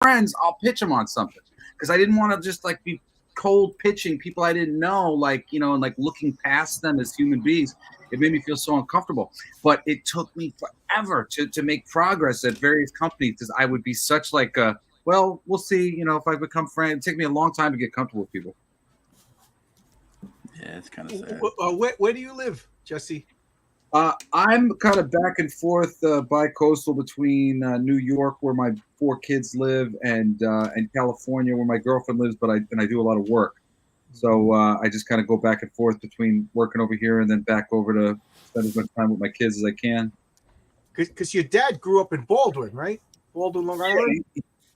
friends, I'll pitch them on something because I didn't want to just like be cold pitching people I didn't know, like, you know, and like looking past them as human beings. It made me feel so uncomfortable. But it took me forever to make progress at various companies because I would be such like a, well, we'll see, you know, if I become friends. It'd take me a long time to get comfortable with people. Yeah, it's kind of sad. Where do you live, Jesse? I'm kind of back and forth bi-coastal between New York, where my 4 kids live, and California, where my girlfriend lives. But I do a lot of work, so I just kind of go back and forth between working over here and then back over to spend as much time with my kids as I can. Because your dad grew up in Baldwin, right? Baldwin, Long Island.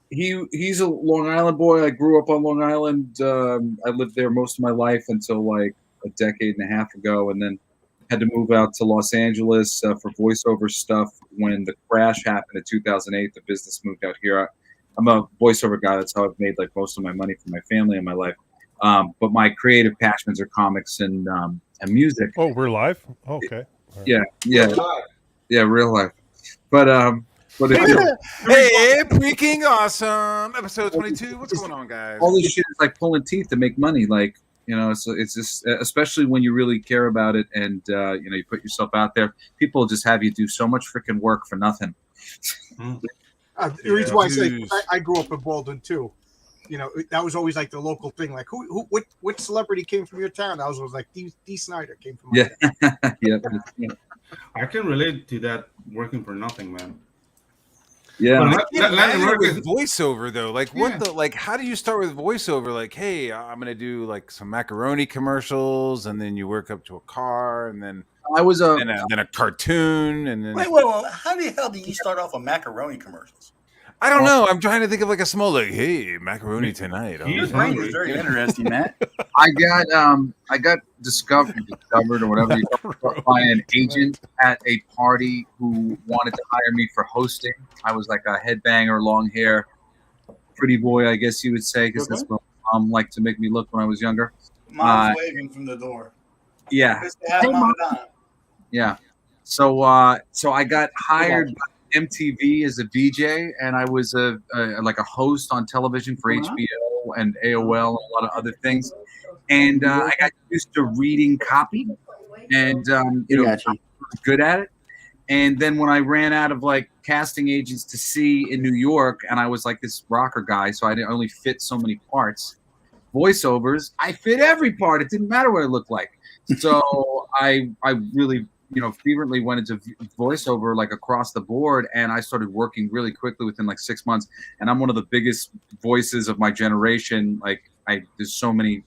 He's a Long Island boy. I grew up on Long Island. I lived there most of my life until like a decade and a half ago, and then had to move out to Los Angeles for voiceover stuff when the crash happened in 2008. The business moved out here. I'm a voiceover guy. That's how I've made like most of my money for my family and my life. But my creative passions are comics and music. Oh, we're live? Oh, okay. Right. Yeah, real life. But hey, Preking, awesome. Episode 22. What's going on, guys? All this shit is like pulling teeth to make money. Like, you know, so it's just, especially when you really care about it and, you know, you put yourself out there, people just have you do so much freaking work for nothing. The reason why I say I grew up in Baldwin too. You know, that was always like the local thing. Like, what celebrity came from your town? I was like, D. Snyder came from my town. Yeah. I can relate to that working for nothing, man. Yeah. With voiceover though, like how do you start with voiceover? Like, hey, I'm gonna do like some macaroni commercials, and then you work up to a car, and then then a cartoon, and then wait. How the hell did you start off with macaroni commercials? I don't know. I'm trying to think of like a small like, hey, macaroni tonight. Your brain is very interesting, Matt. I got discovered or whatever by an agent at a party who wanted to hire me for hosting. I was like a headbanger, long hair, pretty boy, I guess you would say, because that's what mom liked to make me look when I was younger. Mom's waving from the door. Yeah. Yeah. So I got hired by MTV as a VJ, and I was like a host on television for HBO and AOL and a lot of other things. And I got used to reading copy, and you know, I was good at it. And then when I ran out of like casting agents to see in New York, and I was like this rocker guy, so I didn't only fit so many parts. Voiceovers, I fit every part. It didn't matter what it looked like. So I really, you know, fervently went into voiceover like across the board, and I started working really quickly within like 6 months. And I'm one of the biggest voices of my generation. Like, there's so many.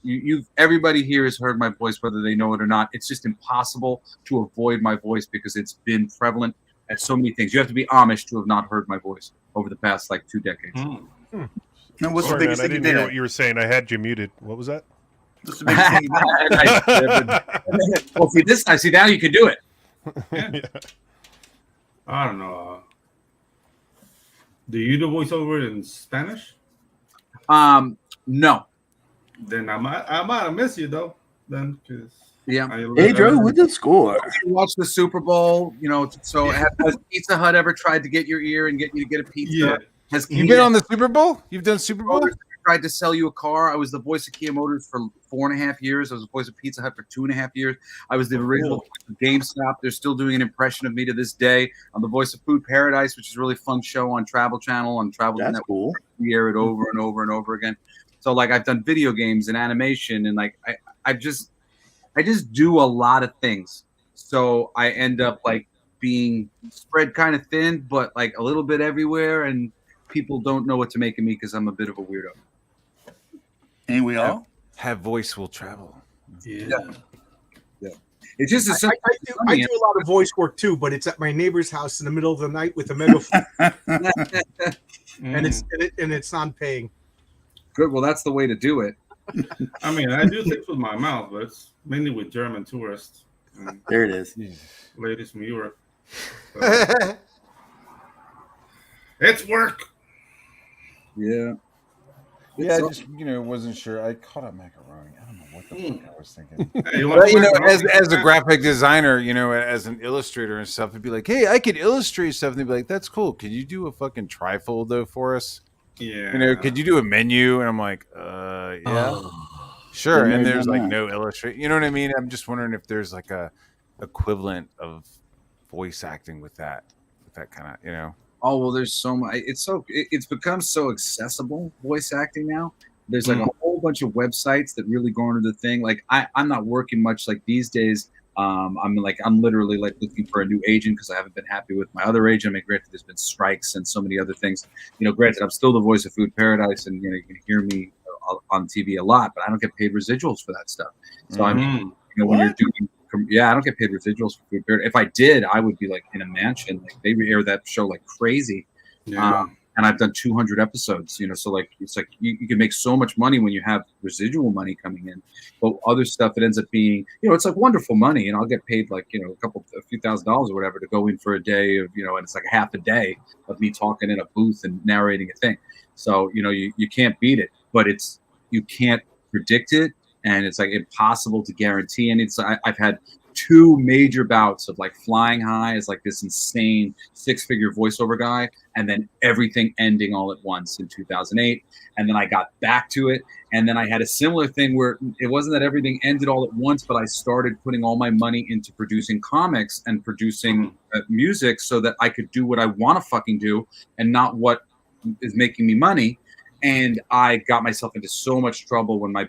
Everybody here has heard my voice, whether they know it or not. It's just impossible to avoid my voice because it's been prevalent at so many things. You have to be Amish to have not heard my voice over the past like 2 decades. And what's Sorry, the biggest man, I thing didn't you hear did? what you were saying. I had you muted. What was that? What's the biggest thing you did? Well, see this. I see now you can do it. Yeah. I don't know. Do you do voiceover in Spanish? No. Then I might miss you though. Then, cause yeah. Hey, Joe, with the score. You watch the Super Bowl, you know. So has Pizza Hut ever tried to get your ear and get you to get a pizza? Yeah. Has You've been on the Super Bowl? You've done Super Bowl? Tried to sell you a car. I was the voice of Kia Motors for 4.5 years. I was the voice of Pizza Hut for 2.5 years. I was the original voice of GameStop. They're still doing an impression of me to this day. I'm the voice of Food Paradise, which is a really fun show on Travel Channel on Travel. That's cool. We air it over and over and over again. So like I've done video games and animation, and like I just do a lot of things. So I end up like being spread kind of thin, but like a little bit everywhere, and people don't know what to make of me because I'm a bit of a weirdo. Ain't we all? Have voice will travel. Yeah. It's just I do a lot of voice work too, but it's at my neighbor's house in the middle of the night with a megaphone, and it's non-paying. Good. Well, that's the way to do it. I mean, I do things with my mouth, but it's mainly with German tourists. There it is. Ladies from Europe. So. It's work. Yeah. Yeah, I just wasn't sure. I caught up macaroni. I don't know what the fuck I was thinking. Hey, as a graphic designer, as an illustrator and stuff, it'd be like, hey, I could illustrate stuff, and they'd be like, that's cool. Could you do a fucking trifold though for us? Yeah. You know, could you do a menu? And I'm like, yeah, sure. And there's like no illustration. You know what I mean? I'm just wondering if there's like a equivalent of voice acting with that kind of, you know. Oh well, there's so much. It's become so accessible, voice acting now. There's like a whole bunch of websites that really garner the thing. Like I'm not working much like these days. I'm literally like looking for a new agent because I haven't been happy with my other agent. I mean, granted, there's been strikes and so many other things. You know, granted, I'm still the voice of Food Paradise, and you know, you can hear me on TV a lot, but I don't get paid residuals for that stuff. So I mean, you know, when you're doing, I don't get paid residuals for Food Paradise. If I did, I would be like in a mansion. Like they air that show like crazy. Yeah. And I've done 200 episodes, you know, so like it's like you can make so much money when you have residual money coming in. But other stuff, it ends up being, you know, it's like wonderful money, and I'll get paid like, you know, a few $1,000s or whatever to go in for a day of, you know, and it's like a half a day of me talking in a booth and narrating a thing. So, you know, you can't beat it, but you can't predict it, and it's like impossible to guarantee. And I've had 2 major bouts of like flying high as like this insane 6-figure voiceover guy, and then everything ending all at once in 2008. And then I got back to it, and then I had a similar thing where it wasn't that everything ended all at once, but I started putting all my money into producing comics and producing music so that I could do what I want to fucking do and not what is making me money. And I got myself into so much trouble when my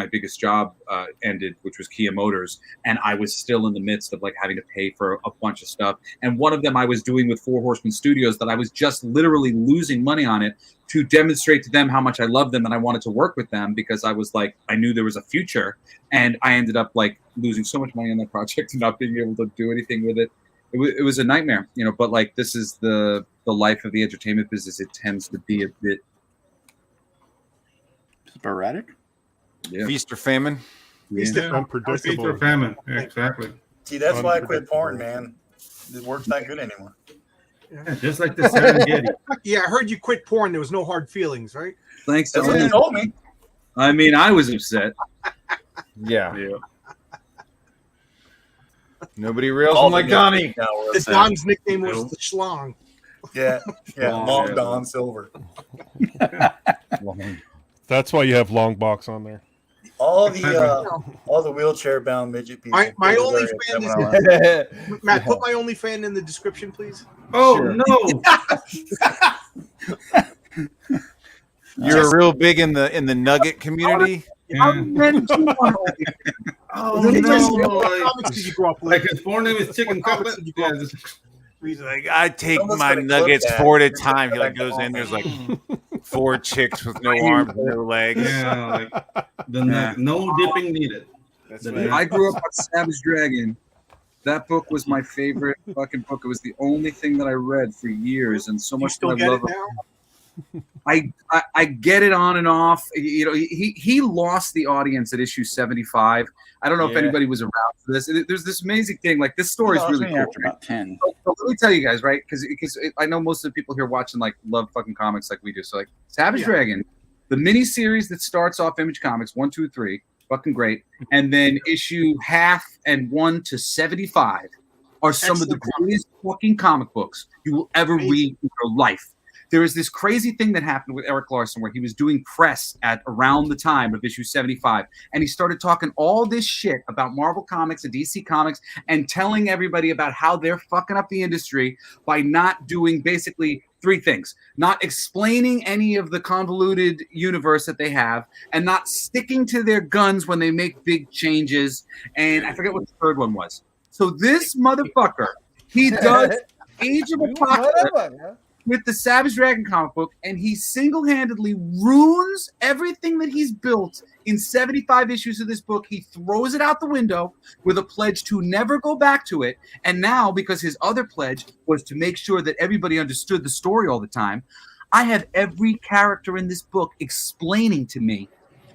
biggest job ended, which was Kia Motors, and I was still in the midst of like having to pay for a bunch of stuff. And one of them I was doing with 4 Horsemen Studios that I was just literally losing money on it to demonstrate to them how much I loved them and I wanted to work with them because I was like, I knew there was a future. And I ended up like losing so much money on that project and not being able to do anything with it. It was a nightmare, you know. But like this is the life of the entertainment business. It tends to be a bit sporadic. Yeah. Feast or famine. Yeah. Unpredictable. Feast or famine. Yeah, exactly. See, that's why I quit porn, man. The work's not good anymore. Yeah, just like the Serengeti. Yeah, I heard you quit porn. There was no hard feelings, right? Thanks to That's what you told me. I mean, I was upset. Yeah. Yeah. Nobody reels him like Donnie. His Don's nickname was the Schlong. Yeah, Long Don Silver. That's why you have long box on there. All the wheelchair bound midget people. My only fan is Matt. Put my only fan in the description, please. Oh no! You're real big in the nugget community. Yeah. Oh no! Comics did you grow up with? Like his porn name is Chicken Cutlet. Yeah, He's like, I take my nuggets 4 at a time. He like goes in. There's like 4 chicks with no arms, no legs. yeah, like no dipping needed. That's I grew up on Savage Dragon. That book was my favorite fucking book. It was the only thing that I read for years, and so much still that I get love it now? I get it on and off. You know, he lost the audience at issue 75. I don't know if anybody was around for this. There's this amazing thing. Like this story is really cool. After about 10. So let me tell you guys, right? Because I know most of the people here watching like love fucking comics like we do. So like Savage Dragon, the mini series that starts off Image Comics 1, 2, 3, fucking great, and then issue half and 1 to 75 are some of the greatest fucking comic books you will ever read in your life. There was this crazy thing that happened with Eric Larson where he was doing press at around the time of issue 75. And he started talking all this shit about Marvel Comics and DC Comics and telling everybody about how they're fucking up the industry by not doing basically 3 things: not explaining any of the convoluted universe that they have, and not sticking to their guns when they make big changes. And I forget what the third one was. So this motherfucker, he does Age of Apocalypse with the Savage Dragon comic book, and he single-handedly ruins everything that he's built in 75 issues of this book. He throws it out the window with a pledge to never go back to it. And now, because his other pledge was to make sure that everybody understood the story all the time, I have every character in this book explaining to me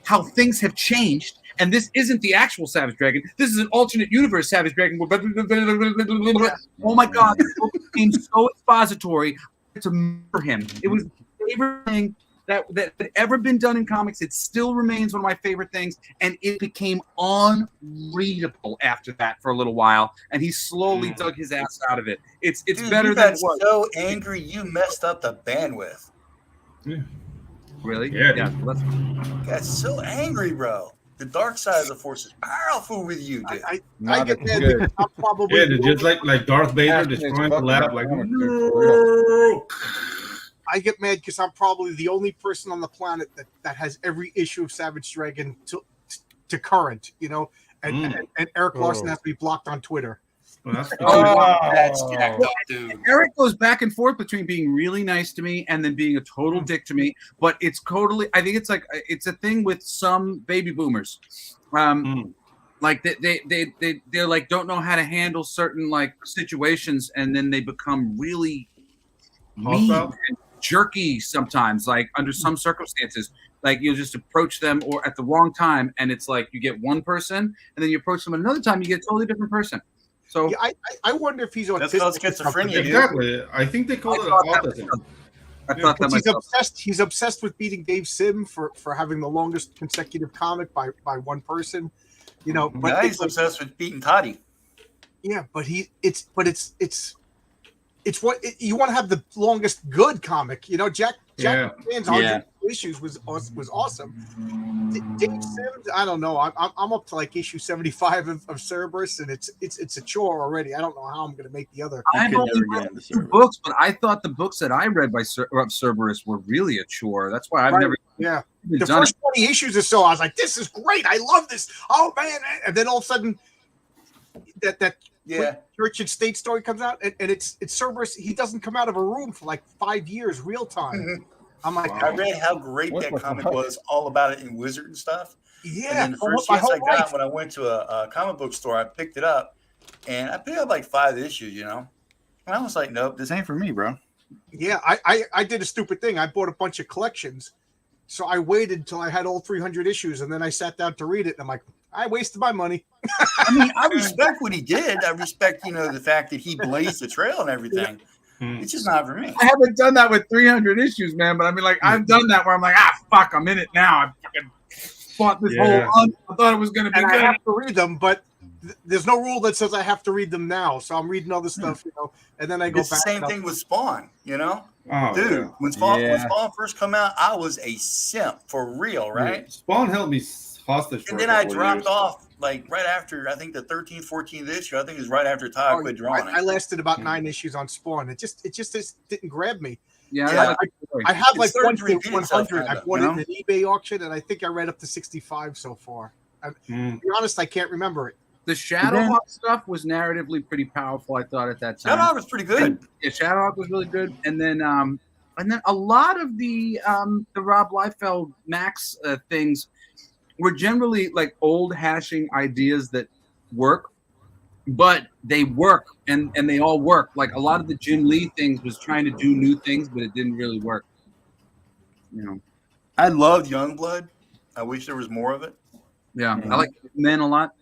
how things have changed. And this isn't the actual Savage Dragon. This is an alternate universe Savage Dragon. Oh my God, this book became so expository to murder him. It was the favorite thing that ever been done in comics. It still remains one of my favorite things, and it became unreadable after that for a little while. And he slowly dug his ass out of it. It's Dude, better you than got it was. so angry you messed up the bandwidth. Yeah. Really? Yeah. Let's. That's so angry, bro. The dark side of the Force is powerful with you, dude. I Not get as mad good. because I'm probably Yeah, they're just like Darth Vader Passionate as destroying the fuck lab. about Like, comic books, no. I get mad because I'm probably the only person on the planet that has every issue of Savage Dragon to current, you know, and Eric Larson has to be blocked on Twitter. Well, that's That's jacked up, dude. Eric goes back and forth between being really nice to me and then being a total dick to me. But it's totally. I think it's like it's a thing with some baby boomers. Like they're like don't know how to handle certain like situations, and then they become really mean and jerky sometimes. Like under some circumstances, like you'll just approach them or at the wrong time, and it's like you get one person, and then you approach them another time, you get a totally different person. So yeah, I wonder if he's autistic. That's called schizophrenia, dude. Exactly. I think they call it autism. I thought that he's myself. obsessed. He's obsessed with beating Dave Sim for having the longest consecutive comic by one person. You know, but now he's obsessed with beating Toddy. Yeah, but it's what you want to have the longest good comic. You know, Jack Man's 100 issues was awesome. Dave Sims, I don't know. I'm up to like issue 75 of Cerberus, and it's a chore already. I don't know how I'm going to make the other. I've only read the books, but I thought the books that I read of Cerberus were really a chore. That's why I've never. Yeah. The first 20 issues or so, I was like, "This is great! I love this! Oh man!" And then all of a sudden, that Church and State story comes out, and it's Cerberus. He doesn't come out of a room for like 5 years, real time. Mm-hmm. I'm like, I read how great that comic was, all about it in Wizard and stuff. Yeah. And then the first chance I got when I went to a comic book store, I picked it up, and I picked up like 5 issues, you know. And I was like, "Nope, this ain't for me, bro." Yeah, I did a stupid thing. I bought a bunch of collections. So I waited until I had all 300 issues, and then I sat down to read it. And I'm like, I wasted my money. I mean, I respect what he did. I respect, the fact that he blazed the trail and everything. It's just not for me. I haven't done that with 300 issues, man. But I mean, like, I've done that where I'm like, fuck, I'm in it now. I fucking bought this whole run. I thought it was going to be good. I have to read them, but there's no rule that says I have to read them now. So I'm reading other stuff, and then I go back. It's the same thing with Spawn, Oh, dude, when Spawn first come out, I was a simp for real, right? Spawn held me hostage. And then I dropped off like right after, I think the 13th, 14th issue. I think it was right after Todd quit drawing. I lasted about 9 issues on Spawn. It just didn't grab me. Yeah. I have like 100. I bought it in an eBay auction, and I think I read up to 65 so far. To be honest, I can't remember it. The Shadowhawk stuff was narratively pretty powerful, I thought, at that time. Shadowhawk was pretty good. Yeah, Shadowhawk was really good, and then a lot of the Rob Liefeld Max things were generally like old hashing ideas that work, but they work and they all work. Like a lot of the Jim Lee things was trying to do new things, but it didn't really work. I loved Youngblood. I wish there was more of it. Yeah, I like Men a lot.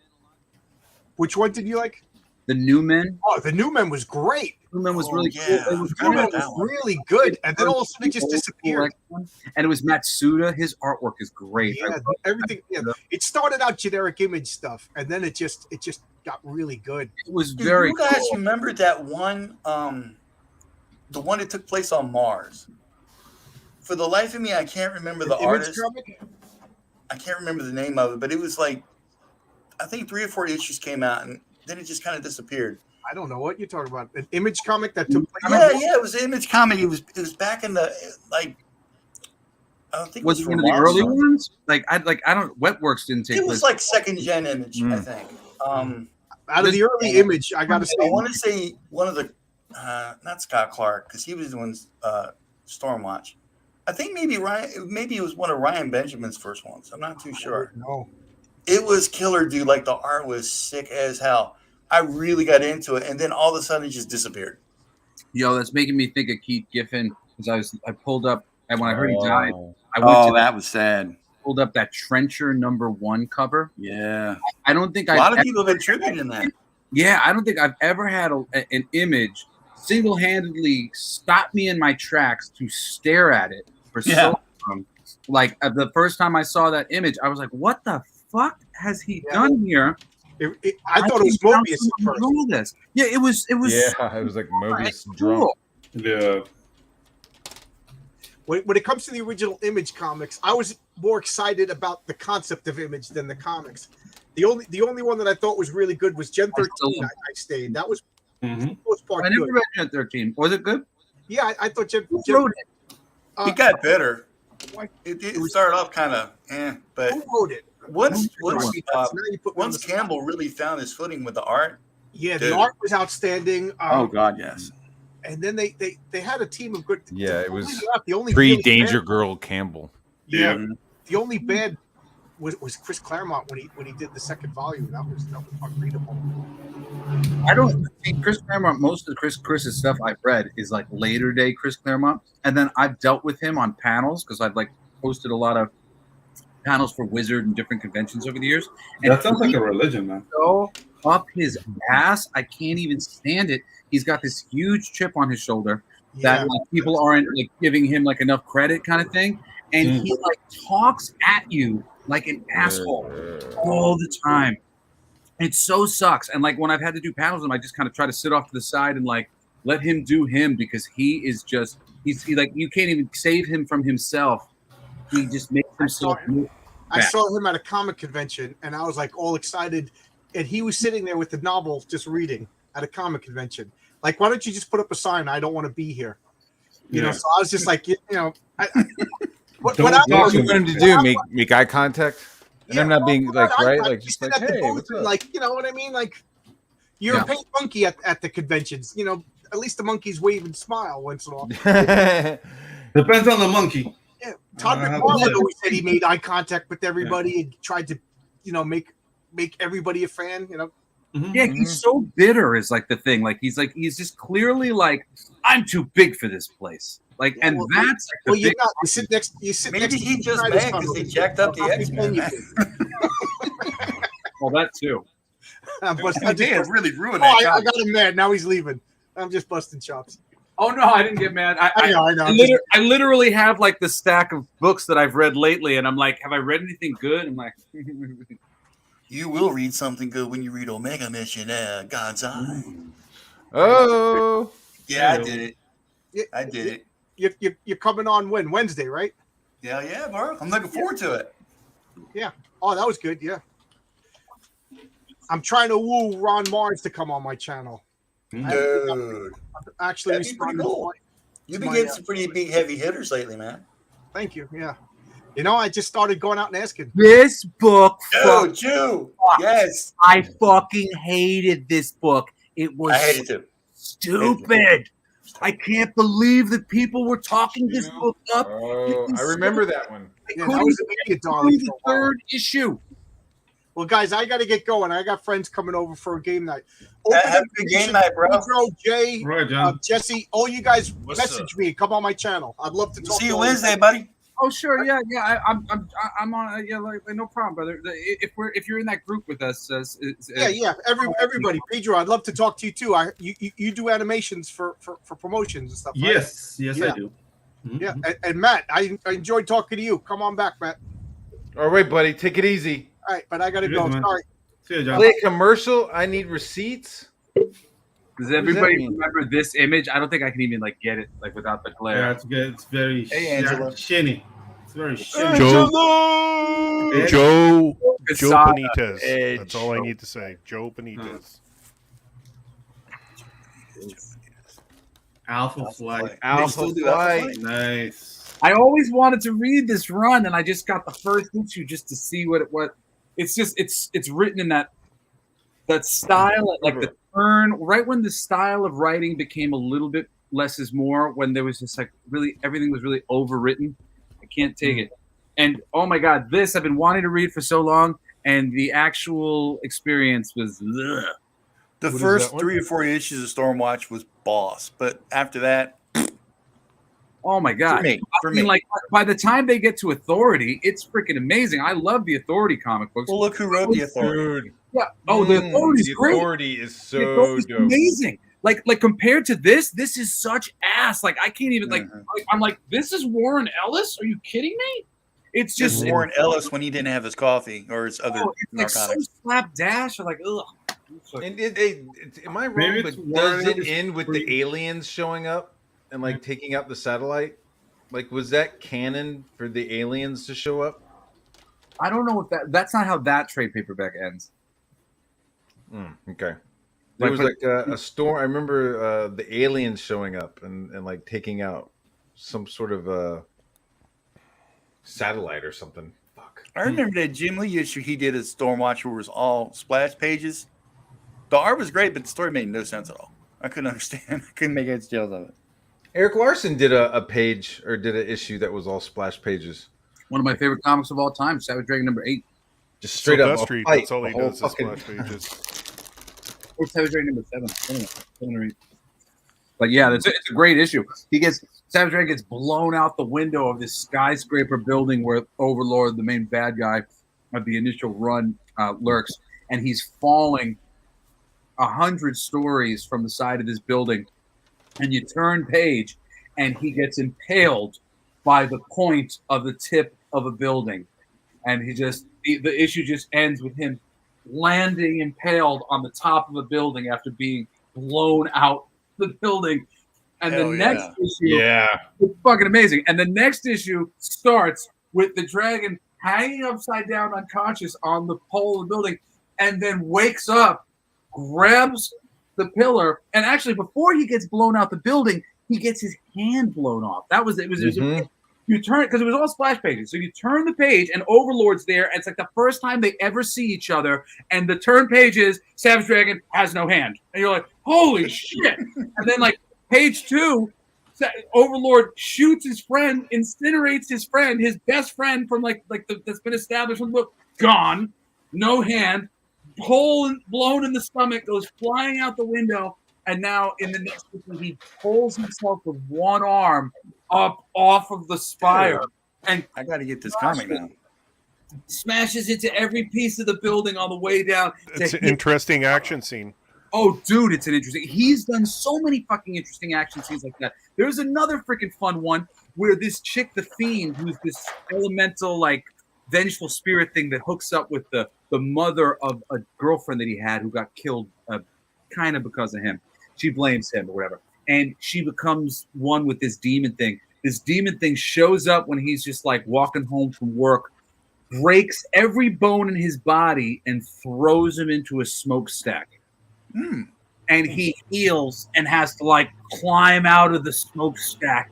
Which one did you like? The New Men. Oh, the New Men was great. New Men was really yeah. cool. It was really good, and then all of a sudden it just disappeared. And it was Matsuda. His artwork is great. Yeah, everything. Yeah, it started out generic Image stuff, and then it just got really good. It was very. You guys remember that one? The one that took place on Mars. For the life of me, I can't remember the artist. Comic? I can't remember the name of it, but it was like, I think 3 or 4 issues came out, and then it just kind of disappeared. I don't know what you're talking about. An Image comic that took place. Yeah, it was an Image comic. It was back in the like. I don't think was it one of the early ones? Like I don't. Wetworks didn't take. It was like second gen Image, I think. Out of the early Image, I gotta say. I want to say one of the, not Scott Clark, because he was doing Stormwatch. I think maybe it was one of Ryan Benjamin's first ones. I'm not too sure. No. It was killer, dude. Like the art was sick as hell. I really got into it, and then all of a sudden it just disappeared. Yo, that's making me think of Keith Giffen because I pulled up, and when I heard he died, That was sad. Pulled up that Trencher #1 cover. Yeah, I don't think a lot of people have been tributing that. Yeah, I don't think I've ever had an image single-handedly stop me in my tracks to stare at it for so long. Like the first time I saw that image, I was like, "What the fuck has he done here?" I thought it was Mobius at first. This. Yeah, it was. Yeah, it was like Mobius drunk. Yeah. when it comes to the original Image comics, I was more excited about the concept of Image than the comics. The only one that I thought was really good was Gen 13. I stayed. That was for the most part I never good. read Gen 13. Was it good? Yeah, I thought Gen. He got better. It started off kind of but who wrote it? Once Campbell really found his footing with the art. Yeah, the art was outstanding. Oh God, yes. And then they had a team of good. Yeah, it was the only pre-Danger Girl Campbell. Yeah, the only bad was Chris Claremont when he did the second volume. That was unreadable. I don't think Chris Claremont. Most of Chris's stuff I've read is like later day Chris Claremont, and then I've dealt with him on panels because I've like posted a lot of panels for Wizard and different conventions over the years. And that sounds like a religion, man. So up his ass, I can't even stand it. He's got this huge chip on his shoulder that like, people aren't like giving him like enough credit, kind of thing, and he like talks at you like an asshole all the time. It so sucks. And like when I've had to do panels with him, I just kind of try to sit off to the side and like let him do him because he is just he's like you can't even save him from himself. He just makes himself. I saw him at a comic convention and I was like all excited, and he was sitting there with the novel just reading at a comic convention. Like, why don't you just put up a sign? I don't want to be here. You know. So I was just like, what you want him to do? Make eye contact. And I'm not being like right, like just like hey, what's up? Like you know what I mean? Like you're a pink monkey at the conventions. You know, at least the monkeys wave and smile once in a while. Depends on the monkey. Yeah, Todd McFarlane always said he made eye contact with everybody and tried to, make everybody a fan. You know. Yeah, he's so bitter is like the thing. Like he's just clearly like I'm too big for this place. Like, and that's like you're not. You sit next. Maybe he just mad because they jacked up the X-Men. Well, that too. They really ruined that. I got him mad. Now he's leaving. I'm just busting chops. Oh no, I didn't get mad. I know. I literally have like the stack of books that I've read lately, and I'm like, have I read anything good? I'm like, you will read something good when you read Omega Mission, God's Eye. Oh, yeah, I did it. I did it. You're coming on when? Wednesday, right? Yeah, bro. I'm looking forward to it. Yeah. Oh, that was good. Yeah. I'm trying to woo Ron Mars to come on my channel. Dude, actually, that'd be pretty cool. You've been getting some pretty big heavy hitters lately, man. Thank you. Yeah. I just started going out and asking. This book. Yes. I fucking hated this book. It was I hated it. Stupid. I can't believe that people were talking this book up. I remember that one. Yeah, that was the third issue. Well, guys, I got to get going. I got friends coming over for a game night. Have a good game night, bro. Jay, right, John. Jesse, all you guys message me. Come on my channel. I'd love to talk. See you Wednesday, buddy. Oh sure, yeah. I'm on. Yeah, like no problem, brother. If you're in that group with us, yeah. Everybody, Pedro, I'd love to talk to you too. You do animations for promotions and stuff. Right? Yes, I do. Mm-hmm. Yeah, and Matt, I enjoyed talking to you. Come on back, Matt. All right, buddy, take it easy. All right, but I gotta go. Man. Sorry. See you, John. Play a commercial. I need receipts. Does everybody remember this image? I don't think I can even like get it like without the glare. Yeah, it's good. It's very shiny. It's very shiny. Joe Benitez. That's all I need to say. Joe Benitez. Alpha Flight. Alpha Flight. Nice. I always wanted to read this run, and I just got the first issue just to see what it's just it's written in that style, like the turn right when the style of writing became a little bit less is more, when there was just like really everything was really overwritten. I can't take it. And oh my god, this I've been wanting to read for so long, and the actual experience was ugh. The first 3 or 4 issues of Stormwatch was boss, but after that, oh my god! For me, like by the time they get to Authority, it's freaking amazing. I love the Authority comic books. Well, look who wrote the Authority. Dude. Yeah. Oh, the Authority's great. The Authority is so dope. Amazing. Like compared to this is such ass. Like I can't even I'm like, this is Warren Ellis? Are you kidding me? It's just Warren Ellis when he didn't have his coffee or his other narcotics. Like so slapdash. Or like, ugh. And am I wrong? But does it end with the aliens showing up and like taking out the satellite? Like, was that canon for the aliens to show up? I don't know if that's not how that trade paperback ends. Okay. There was like a storm. I remember the aliens showing up and like taking out some sort of a satellite or something. Fuck. I remember that Jim Lee issue he did as Stormwatch where it was all splash pages. The art was great, but the story made no sense at all. I couldn't understand. I couldn't make heads tails of it. Eric Larson did a page or did an issue that was all splash pages. One of my favorite comics of all time, Savage Dragon #8. Just straight up a fight. That's all he does is splash pages. Or Savage Dragon #7. But yeah, it's a great issue. Savage Dragon gets blown out the window of this skyscraper building where Overlord, the main bad guy of the initial run, lurks, and he's falling 100 stories from the side of this building. And you turn page, and he gets impaled by the point of the tip of a building, and the issue just ends with him landing impaled on the top of a building after being blown out the building. And the next issue, it's fucking amazing. And the next issue starts with the dragon hanging upside down, unconscious on the pole of the building, and then wakes up, grabs the pillar, and actually before he gets blown out the building, he gets his hand blown off. That was it. You turn, because it was all splash pages. So you turn the page, and Overlord's there, and it's like the first time they ever see each other. And the turn page is Savage Dragon has no hand, and you're like, holy shit! And then like page 2, Overlord shoots his friend, incinerates his friend, his best friend from that's been established from the book, gone, no hand, blown in the stomach, goes flying out the window. And now in the next issue, he pulls himself with one arm up off of the spire. And I got to get this comic now. Smashes into every piece of the building on the way down. It's an interesting action scene. Oh, dude, it's an interesting. He's done so many fucking interesting action scenes like that. There's another freaking fun one where this chick, the Fiend, who's this elemental, like, vengeful spirit thing that hooks up with the mother of a girlfriend that he had who got killed kind of because of him. She blames him or whatever. And she becomes one with this demon thing. This demon thing shows up when he's just like walking home from work, breaks every bone in his body, and throws him into a smokestack. And he heals and has to like climb out of the smokestack.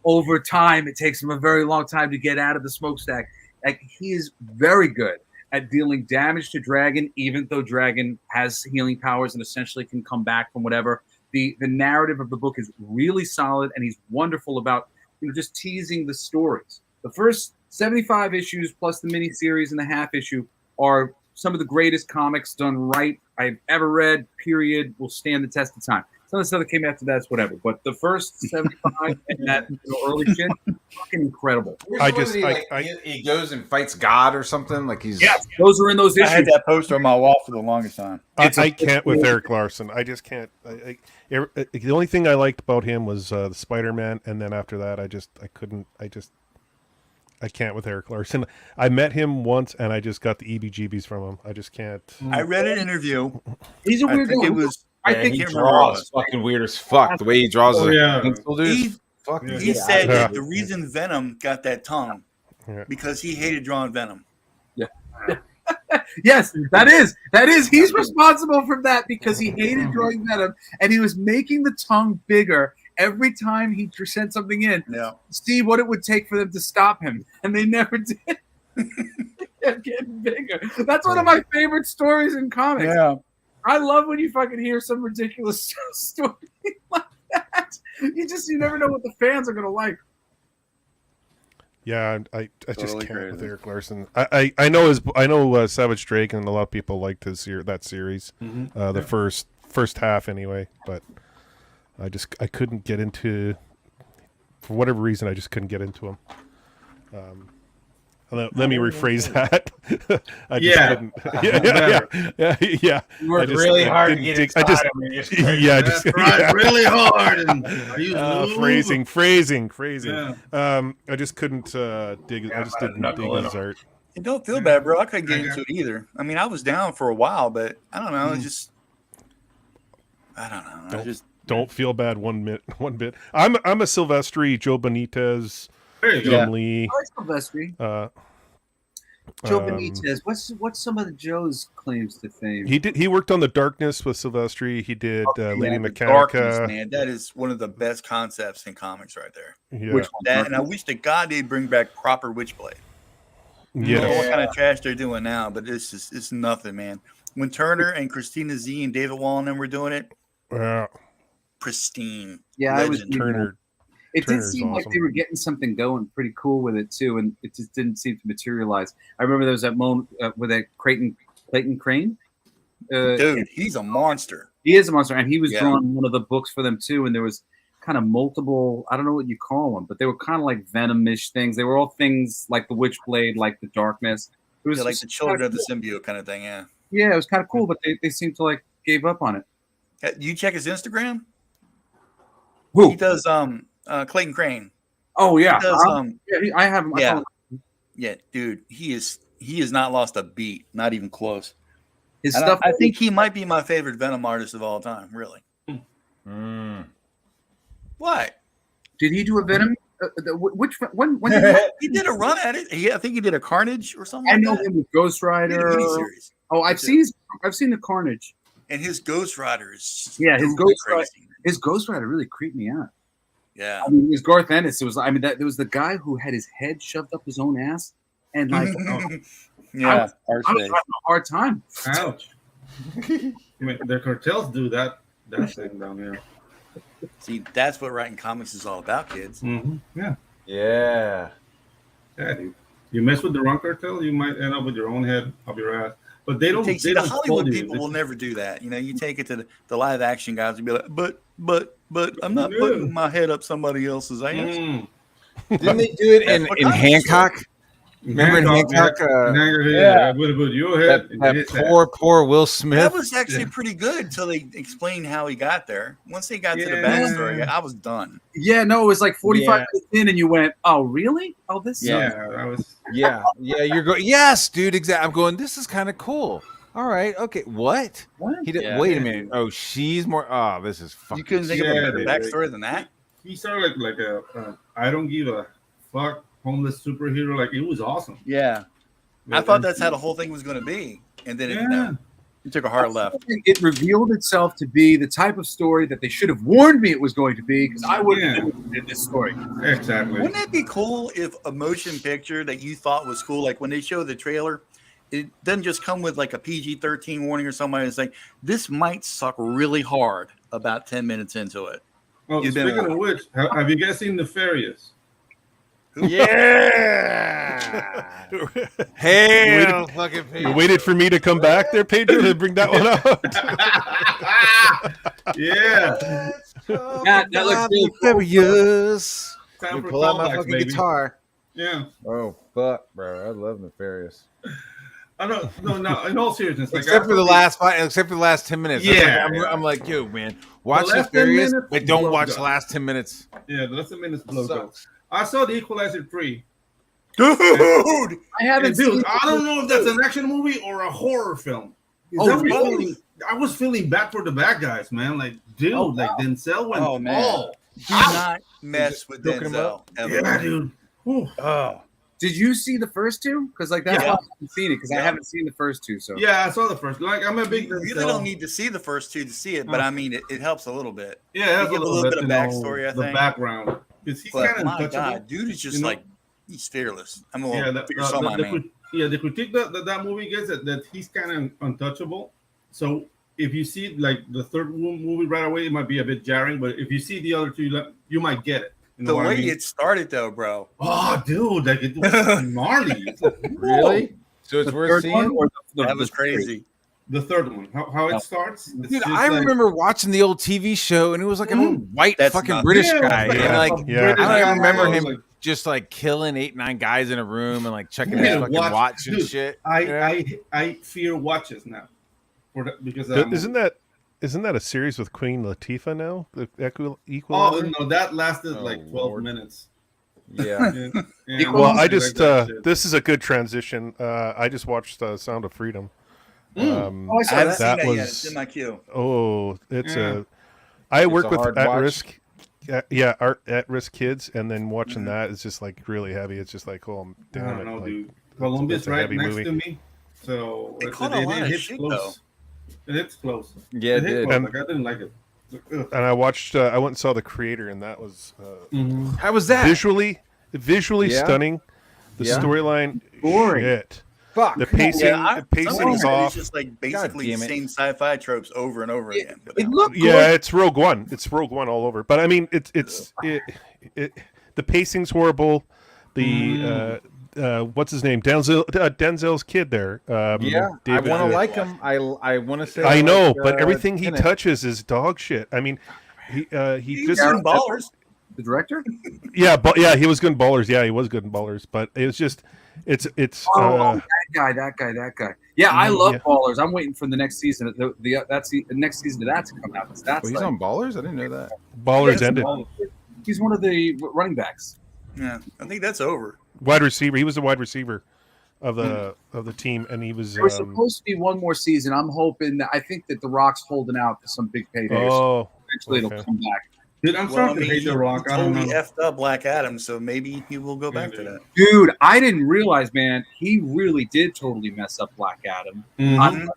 Over time, it takes him a very long time to get out of the smokestack. Like, he is very good at dealing damage to Dragon, even though Dragon has healing powers and essentially can come back from whatever. The narrative of the book is really solid, and he's wonderful about just teasing the stories. The first 75 issues plus the miniseries and the half issue are some of the greatest comics done right I've ever read, period, will stand the test of time. Some of the stuff that came after that's whatever. But the first 75 and that early shit, fucking incredible. He goes and fights God or something. Like he's those are in those issues. I had that poster on my wall for the longest time. I can't with Eric Larson. I just can't. The only thing I liked about him was the Spider-Man, and then after that, I can't with Eric Larson. I met him once, and I just got the EBGBs from him. I just can't. I read an interview. He's a weird guy. I think he draws fucking weird as fuck. The way he draws He said that the reason Venom got that tongue because he hated drawing Venom. Yeah. Yes, that is. He's responsible for that because he hated drawing Venom, and he was making the tongue bigger every time he sent something in. To see what it would take for them to stop him, and they never did. It kept getting bigger. That's one of my favorite stories in comics. Yeah. I love when you fucking hear some ridiculous story like that. You never know what the fans are gonna like. Yeah, I just can't with Eric Larson. I know Savage Drake, and a lot of people liked that series, the first half anyway. But I couldn't get into, for whatever reason, I just couldn't get into him. Let me rephrase that. I just couldn't. Yeah. You worked really hard to get inside really hard. And phrasing. Yeah. I just couldn't dig. I just didn't dig his art. And don't feel bad, bro. I couldn't get into it either. I mean, I was down for a while, but I don't know. It's just, I don't know. Don't feel bad one bit. I'm a Silvestri, Joe Benitez, Jim Lee. I like Silvestri. Joe Benitez. What's some of the Joe's claims to fame? He worked on The Darkness with Silvestri. He did Lady Mechanica. Darkness, man, that is one of the best concepts in comics right there. Yeah. Which one? And I wish to God they'd bring back proper Witchblade. Yeah. I don't know what kind of trash they're doing now, but it's nothing, man. When Turner and Christina Z and David Wall and them were doing it, pristine. Yeah, I was Turner. It Turner's did seem like they were getting something going pretty cool with it too, and it just didn't seem to materialize. I remember there was that moment with that Clayton Crane. Dude, he's a monster. He is a monster, and he was drawing one of the books for them too. And there was kind of multiple, I don't know what you call them, but they were kind of like Venom-ish things. They were all things like the Witchblade, like the Darkness. It was like the Children of the Symbiote kind of thing. Yeah. Yeah, it was kind of cool, but they seemed to like gave up on it. You check his Instagram? Who? He does Clayton Crane. Oh yeah. He does, I have him. Yeah, dude, he has not lost a beat, not even close. His stuff. I think he might be my favorite Venom artist of all time. Really. What? Did he do a Venom? Which when did he did a run at it? I think he did a Carnage or something. I know him with Ghost Rider. Oh, I've seen the Carnage. And his Ghost Rider is his Ghost Rider. His Ghost Rider really creeped me out. Yeah, I mean, it was Garth Ennis. It was. I mean, there was the guy who had his head shoved up his own ass, and like, I was having a hard time. Ouch! I mean, the cartels do that thing down here. See, that's what writing comics is all about, kids. Mm-hmm. Yeah. Yeah, dude. You mess with the wrong cartel, you might end up with your own head up your ass. But they don't. The Hollywood people will never do that. You know, you take it to the live action guys and be like, but I'm not putting my head up somebody else's ass. Didn't they do it in Hancock? Remember in Hancock? Your head. That poor Will Smith. That was actually pretty good until they explained how he got there. Once they got to the backstory, I was done. Yeah, no, it was like 45 minutes in, and you went, "Oh, really? Oh, this." That was. Yeah. You're going. Yes, dude. Exactly. I'm going. This is kind of cool. All right. Okay. What? He did. Wait a minute. Oh, she's more. Oh, this is fucking. You couldn't think of a better backstory than that. He started like a I don't give a fuck homeless superhero. Like, it was awesome. Yeah. I thought that's how the whole thing was going to be, and then it took a hard left. It revealed itself to be the type of story that they should have warned me it was going to be, because I wouldn't have did this story. Exactly. Wouldn't it be cool if a motion picture that you thought was cool, like when they show the trailer, it doesn't just come with like a PG-13 warning or somebody that's like, this might suck really hard about 10 minutes into it. Well, speaking of which, have you guys seen Nefarious? Yeah. Hey, you waited for me to come back there, Pedro, to bring that one up. Yeah. That looks Nefarious. Time for pull out my callbacks, fucking baby. guitar. Yeah. Oh fuck, bro! I love Nefarious. I don't. No. In all seriousness, like, Except for the last 10 minutes. Yeah. I'm like, yo, man, watch The last 10 Nefarious, minutes but don't blows watch up. the last 10 minutes. Yeah, the last 10 minutes blows up. I saw The Equalizer 3. Dude, I haven't seen Dude, I don't know if that's an action movie or a horror film. I was feeling bad for the bad guys, man. Like, dude, like Denzel went all. Do not mess with Denzel. Ever. Yeah, dude. Ooh. Did you see the first two? Because like that's why I haven't seen it, because I haven't seen the first two. So yeah, I saw the first. Like, I'm a big. You really don't need to see the first two to see it, but I mean, it helps a little bit. Yeah, you give a little bit of backstory. I think the background, because he's kind of untouchable. God, dude is just like he's fearless. I'm a little the critique that movie gets that he's kind of untouchable. So if you see like the third movie right away, it might be a bit jarring. But if you see the other two, you might get it. You know the way it started, though, bro. Oh, dude, like it was gnarly. Really? So it's worth seeing. That was crazy. The third one, how it starts. Dude, I remember watching the old TV show, and it was like an old white fucking British guy. And like, I don't even remember him just like killing 8-9 guys in a room and like checking his fucking watch and shit. I fear watches now. Because isn't that a series with Queen Latifah now? The Equalizer? Oh no, that lasted like 12 minutes. Yeah. Well, I just this is a good transition. I just watched Sound of Freedom. I haven't seen that yet. It's in my queue. Oh, it's I work with at-risk. At-risk kids, and then watching that is just like really heavy. It's just like, oh, damn I don't know, like, dude. Columbus right next movie. to me, so it caught a lot of shit though. It hits close. Yeah, it did. Like, I didn't like it. And I watched. I went and saw The Creator, and that was how was that? Visually stunning. The storyline, shit. Fuck. The pacing, is off. It's just like basically the same sci-fi tropes over and over again. It looked good. Yeah, it's Rogue One. It's Rogue One all over. But I mean, the pacing's horrible. The what's his name? Denzel's kid there. David, I want to like him. I want to say. I know, but everything he touches is dog shit. I mean, he just Ballers. The director? Yeah, he was good in Ballers. Yeah, he was good in Ballers. But it was just, it's. that guy. Yeah, I love Ballers. I'm waiting for the next season. The next season of that to come out. He's on Ballers. I didn't know that. Ballers ended. He's one of the running backs. Yeah, I think that's over. Wide receiver. He was the wide receiver of the team, and he was. There was supposed to be one more season. I'm hoping. I think that The Rock's holding out for some big paydays. Oh, eventually it'll come back. Dude, I'm starting to hate The Rock. I don't know. He effed up Black Adam, so maybe he will go back to that. Dude, I didn't realize, man, he really did totally mess up Black Adam. Mm-hmm.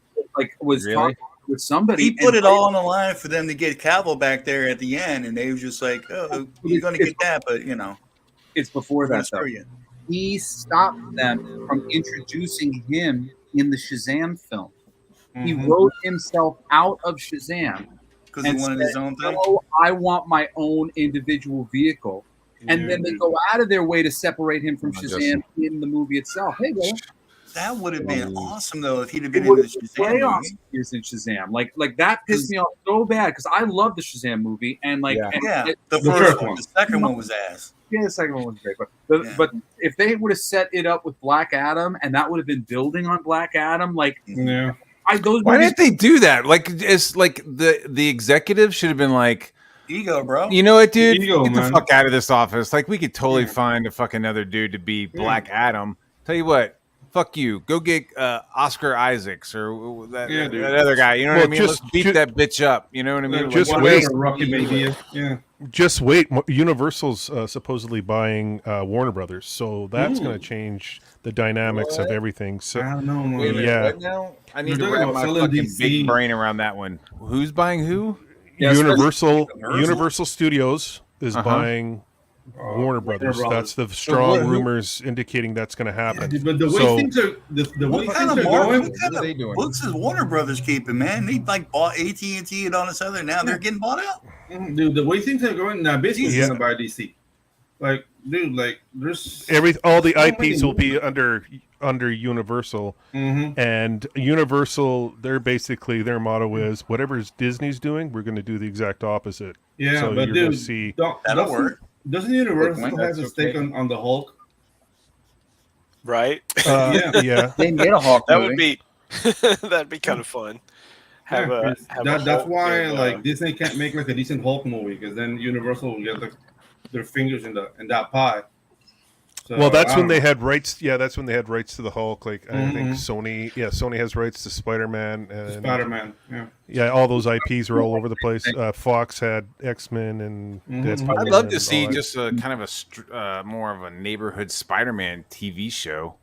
Talking with somebody. He put it all on the line for them to get Cavill back there at the end, and they were just like, "Oh, you're going to get that," but it's before that stuff. He stopped them from introducing him in the Shazam film. Mm-hmm. He wrote himself out of Shazam. Because he wanted his own thing? No, I want my own individual vehicle. And then they go out of their way to separate him from Shazam in the movie itself. Hey, man. That would have been awesome, though, if he'd have been in the Shazam movie. He was in Shazam. Like that pissed me off so bad because I love the Shazam movie. And the first one. The second one was ass. Yeah, the second one was great. But if they would have set it up with Black Adam and that would have been building on Black Adam, why didn't they do that? Like, it's like the executive should have been like, ego, bro. You know what, dude? Get the fuck out of this office. Like, we could totally find a fucking other dude to be Black Adam. Tell you what, fuck you. Go get Oscar Isaacs or that other guy. You know what I mean? Let's beat that bitch up. You know what I mean? Just wait. Just wait. Universal's supposedly buying Warner Brothers, so that's going to change the dynamics of everything. So I don't know. What now? I need to wrap my fucking big brain around that one. Who's buying who? Universal Studios is buying Warner Brothers. That's the strong rumors indicating that's going to happen. Yeah, but the way things are, what kind of books is Warner Brothers keeping, man? They bought AT&T and all this other. Now they're getting bought out. Dude, the way things are going now, basically is going to buy DC. Like, dude, there's all the IPs will be under Universal, and Universal, their motto is whatever Disney's doing, we're going to do the exact opposite. Yeah, so but you're dude, going to see that'll work. Doesn't Universal have a stake on the Hulk? Right? Yeah. They made a Hulk. That would be that'd be kind of fun. That's why Disney can't make like a decent Hulk movie because then Universal will get their fingers in that pie. So, well, that's when they had rights. Yeah, that's when they had rights to the Hulk. Like I think Sony. Yeah, Sony has rights to Spider-Man. And yeah, all those IPs are all over the place. Fox had X-Men and. I'd love to see just a kind of a more of a neighborhood Spider-Man TV show.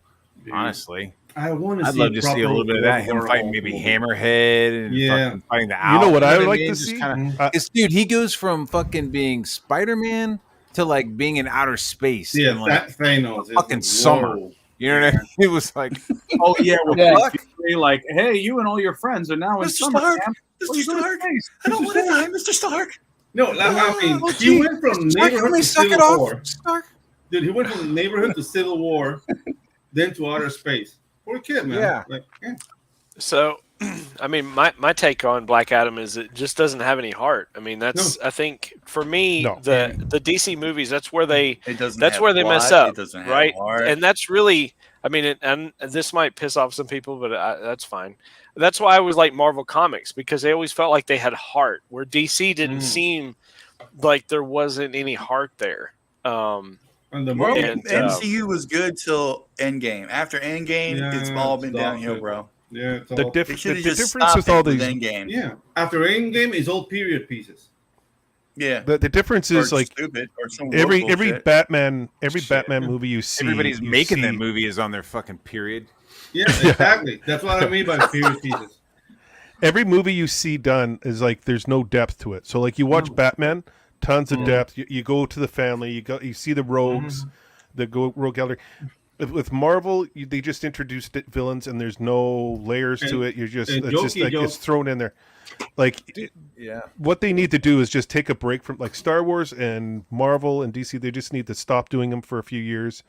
Honestly, I'd love to see a little bit of that. Him fighting maybe Hammerhead and fucking fighting the Owl. You know what I would like to see? This dude, he goes from fucking being Spider-Man to like being in outer space. Yeah, in, like, Thanos. Fucking summer. You know what I mean? It was like, oh yeah, like, hey, you and all your friends are now in summer camp. Mr. Stark, I don't want to die, Mr. Stark. No, I mean, he went from neighborhood to Civil War. Dude, he went from neighborhood to Civil War, then to outer space. Poor kid, man. Yeah. So, I mean, my take on Black Adam is it just doesn't have any heart. I mean, I think for me, the DC movies, that's where they mess up, right? And that's really, I mean, and this might piss off some people, but that's fine. That's why I was like Marvel Comics, because they always felt like they had heart, where DC didn't seem like there wasn't any heart there. And the MCU was good till Endgame. After Endgame, it's all been downhill, bro. Yeah, the difference with all these Endgame. Yeah, after Endgame is all period pieces. Yeah. The difference is like every Batman movie you see, everybody's making that movie is on their fucking period. Yeah, exactly. That's what I mean by period pieces. Every movie you see done is like there's no depth to it. So like you watch Batman, tons of depth. You go to the family, you see the rogues, the rogue gallery. With Marvel, they just introduced villains and there's no layers to it. It's thrown in there. Like, what they need to do is just take a break from like Star Wars and Marvel and DC. They just need to stop doing them for a few years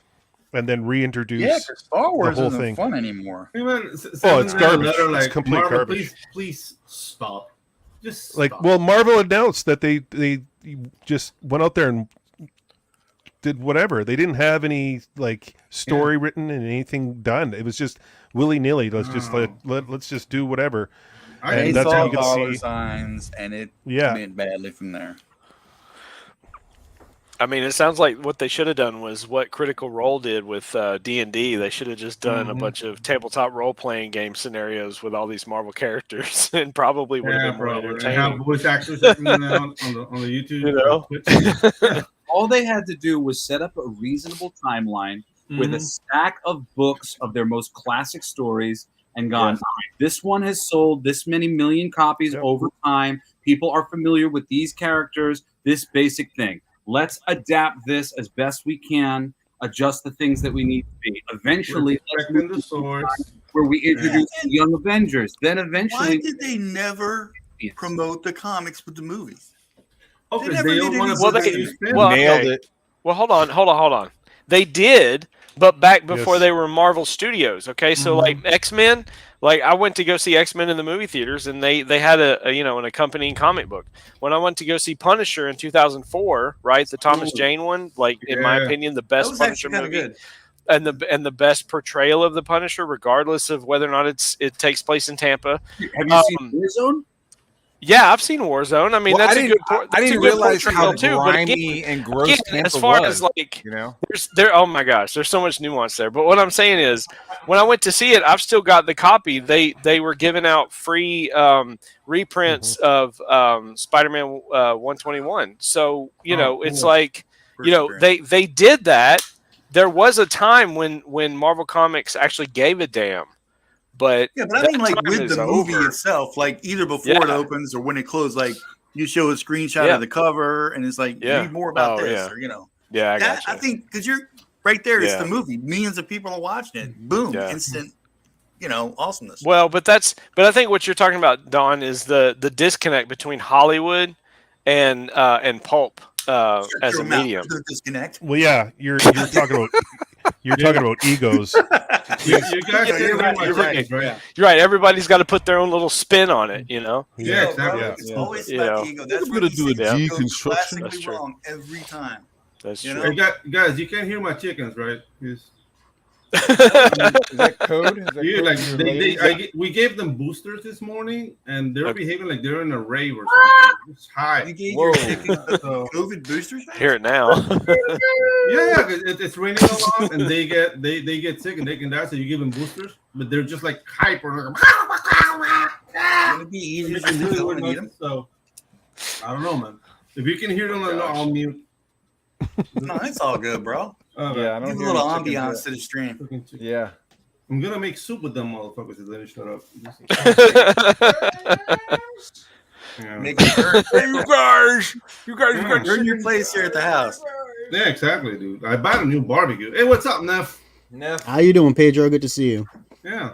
and then reintroduce. Yeah, because Star Wars the whole isn't thing. Fun anymore. It's garbage. It's complete Marvel, garbage. Please stop. Just stop. Like, well, Marvel announced that they just went out there and did whatever. They didn't have any like story written and anything done. It was just willy nilly. Let's just let's just do whatever. And that's how you can see signs, and it went badly from there. I mean, it sounds like what they should have done was what Critical Role did with D&D. They should have just done a bunch of tabletop role-playing game scenarios with all these Marvel characters, and probably would have been more entertaining. And have voice actors on the YouTube. You know? All they had to do was set up a reasonable timeline with a stack of books of their most classic stories and gone, all right, this one has sold this many million copies over time. People are familiar with these characters, this basic thing. Let's adapt this as best we can, adjust the things that we need to be. Eventually, where we introduce the Young Avengers. Then eventually... Why did they never promote the comics with the movies? Okay, they never nailed it. Well, hold on. They did, but back before they were Marvel Studios. Okay, so like X-Men, like I went to go see X-Men in the movie theaters, and they had an accompanying comic book. When I went to go see Punisher in 2004, right, the Thomas Jane one, like in my opinion, the best Punisher movie. Good. And the best portrayal of the Punisher, regardless of whether or not it takes place in Tampa. Have you seen Warzone? Yeah, I've seen Warzone. I mean, well, that's a good. I didn't realize how grimy and gross Tampa as far was, as like, there. Oh my gosh, there's so much nuance there. But what I'm saying is, when I went to see it, I've still got the copy. They were giving out free reprints of Spider-Man 121. So it's like they did that. There was a time when Marvel Comics actually gave a damn. But I mean, like with the movie itself, like either before it opens or when it closed, like you show a screenshot of the cover and it's like read more about this or I think because you're right there, it's the movie. Millions of people are watching it. Boom, instant, awesomeness. Well, but I think what you're talking about, Don, is the disconnect between Hollywood and pulp as a medium. Disconnect. Well, yeah, you're talking about. You're talking about egos. You guys are right. You're right. Everybody's got to put their own little spin on it, Yeah, exactly. It's always about ego. That's what to do a deconstruction. That's true. Wrong every time. That's true. Hey, guys, you can't hear my chickens, right? Is that code? We gave them boosters this morning, and they're behaving like they're in a rave or something. It's high. You gave your chickens COVID boosters? Hear it now. Yeah, it's raining a lot, and they get sick and they can die. So you give them boosters, but they're just like hyper. It'd be easier to do. So I don't know, man. If you can hear them, I'll mute. No, it's all good, bro. I don't give a little ambiance to the stream. Yeah. I'm gonna make soup with them motherfuckers if they don't shut up. Make it hurt. Hey, you guys earn your place here at the house. Yeah, exactly, dude. I bought a new barbecue. Hey, what's up, Neff? How you doing, Pedro? Good to see you. Yeah.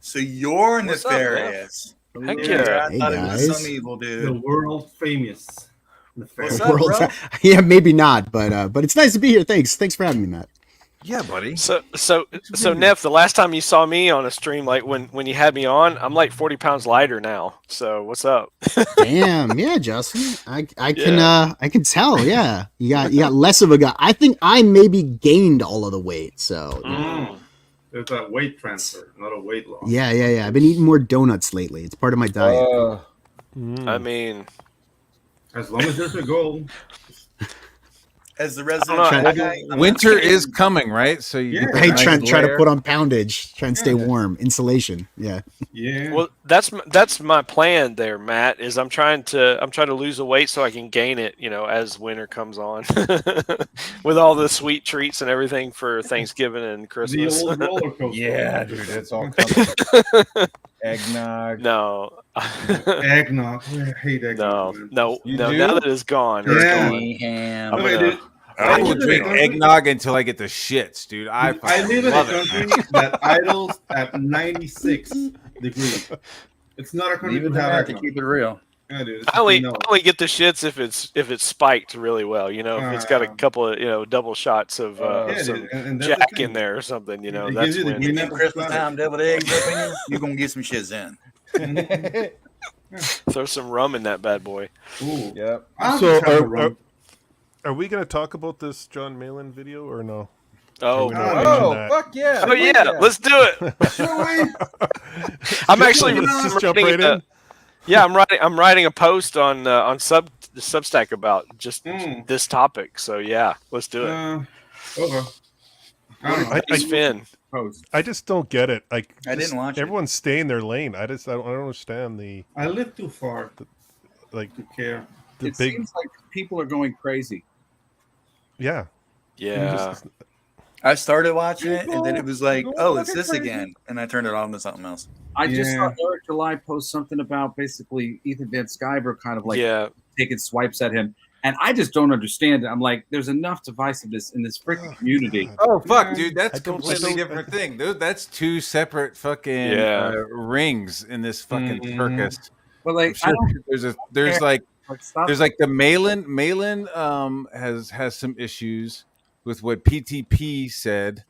So you're nefarious. Heck yeah. I thought it was some evil dude. The world famous. What's up, bro? Yeah, maybe not, but it's nice to be here. Thanks for having me, Matt. Yeah, buddy. So Neff, the last time you saw me on a stream, like when you had me on, I'm like 40 pounds lighter now. So what's up? Damn, yeah, Justin. I can tell. Yeah, you got less of a guy. I think I maybe gained all of the weight. So there's a weight transfer, not a weight loss. Yeah. I've been eating more donuts lately. It's part of my diet. I mean, as long as there's a goal. As the resident, winter is coming, right? So you try to put on poundage, try and stay warm, insulation. Yeah. Well, that's my plan there, Matt. Is I'm trying to lose the weight so I can gain it, as winter comes on, with all the sweet treats and everything for Thanksgiving and Christmas. The old roller coaster. Yeah, dude, it's all coming. Eggnog. No. Eggnog. I hate eggnog. No. Now that it's gone, I will drink eggnog until I get the shits, dude. I live in a country that idles at 96 degrees. It's not a country to keep it real. Yeah, dude, I only get the shits if it's spiked really well. If it's got a couple of double shots of some Jack in there or something. That's when Christmas time deviled eggs up in you. You're gonna get some shits in. Throw some rum in that bad boy. Ooh. Yep. So are we going to talk about this John Malin video or no? Oh, fuck yeah! Oh yeah, let's do it. I'm actually just jump right in. Yeah, I'm writing a post on Substack about just this topic. So yeah, let's do it. Okay. Finn. I just don't get it. I didn't watch it. Everyone's staying in their lane. I don't understand I live too far to care. It seems like people are going crazy. Yeah. I started watching it, and then it was like, oh, it's this again. And I turned it on to something else. I just saw Eric July post something about basically Ethan Van Sciver kind of like taking swipes at him. And I just don't understand it. I'm like, there's enough divisiveness in this freaking community. Oh, fuck, dude. That's a completely different thing. Dude, that's two separate fucking rings in this fucking circus. Well, like, there's like the Malin has some issues with what PTP said,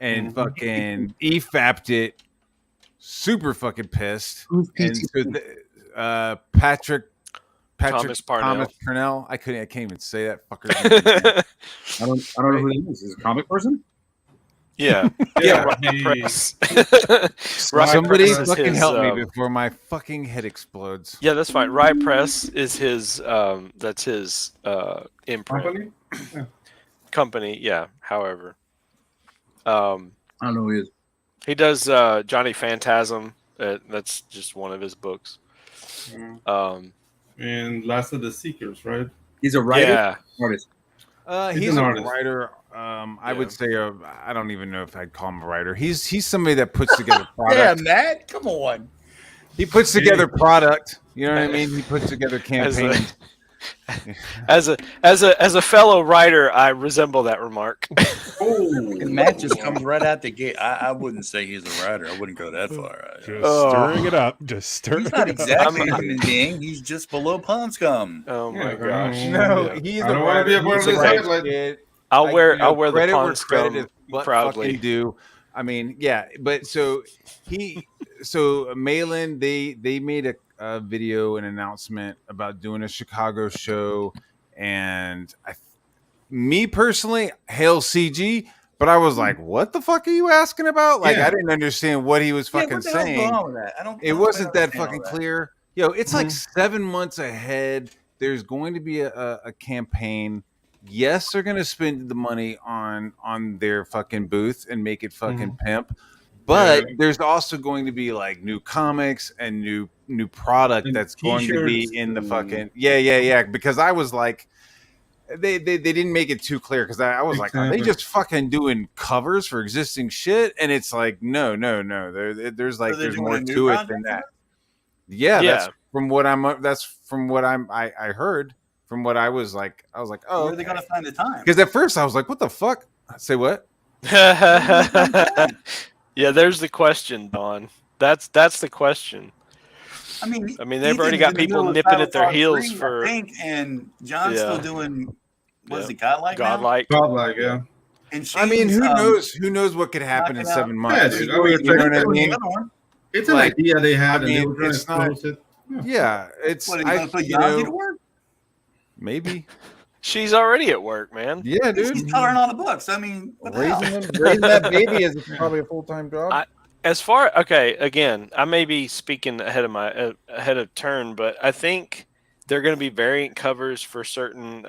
and fucking EFAP'd it, super fucking pissed. Who's PTP? And so Patrick Thomas Parnell. I can't even say that fucker. I don't know who he is. Is he a comic person? Yeah. Somebody fucking help me before my fucking head explodes. Yeah, that's fine. Riot Press is his that's his imprint. Company, yeah. However. I don't know who he is. He does Johnny Phantasm. That's just one of his books. And Last of the Seekers, right? He's a writer? Yeah. Artist. He's a writer. I would say I don't even know if I'd call him a writer. He's somebody that puts together product. Yeah, Matt, come on. He puts together product. You know what I mean? He puts together campaigns. As a fellow writer, I resemble that remark. And Matt just comes right out the gate. I wouldn't say he's a writer. I wouldn't go that far. Stirring it up. He's not exactly a human being. He's just below pond scum. Oh my gosh! No, he's the writer. I'll wear the pond scum proudly. Do. I mean, yeah, but so Malin, they made a video, an announcement about doing a Chicago show, and me personally, hail CG, but I was like, what the fuck are you asking about? Like, I didn't understand what he was fucking saying. It wasn't that fucking clear. It's like 7 months ahead. There's going to be a campaign. Yes, they're going to spend the money on their fucking booth and make it fucking pimp. But there's also going to be like new comics and new product and that's going to be in the fucking because I was like, they didn't make it too clear because I was like, are they just fucking doing covers for existing shit? And it's like, no. There's more to it than that. Yeah, that's from what I heard. From what I was like, oh, where are they gonna find the time? Because at first I was like, what the fuck? Say what? Yeah, there's the question, Don. That's the question. I mean, they've already got people nipping at their heels for. I think, and John's still doing. What is it, Godlike? Godlike, yeah. And who knows? Who knows what could happen in 7 months? Yeah, dude, you know what I mean? It's an idea they had, and they were trying to close it. Yeah, it's. What, are you put Yanzi to work? Maybe. She's already at work, man. Yeah, dude. She's coloring all the books. I mean, what the hell? Raising that baby is probably a full-time job. Again, I may be speaking ahead of turn, but I think they're going to be variant covers for certain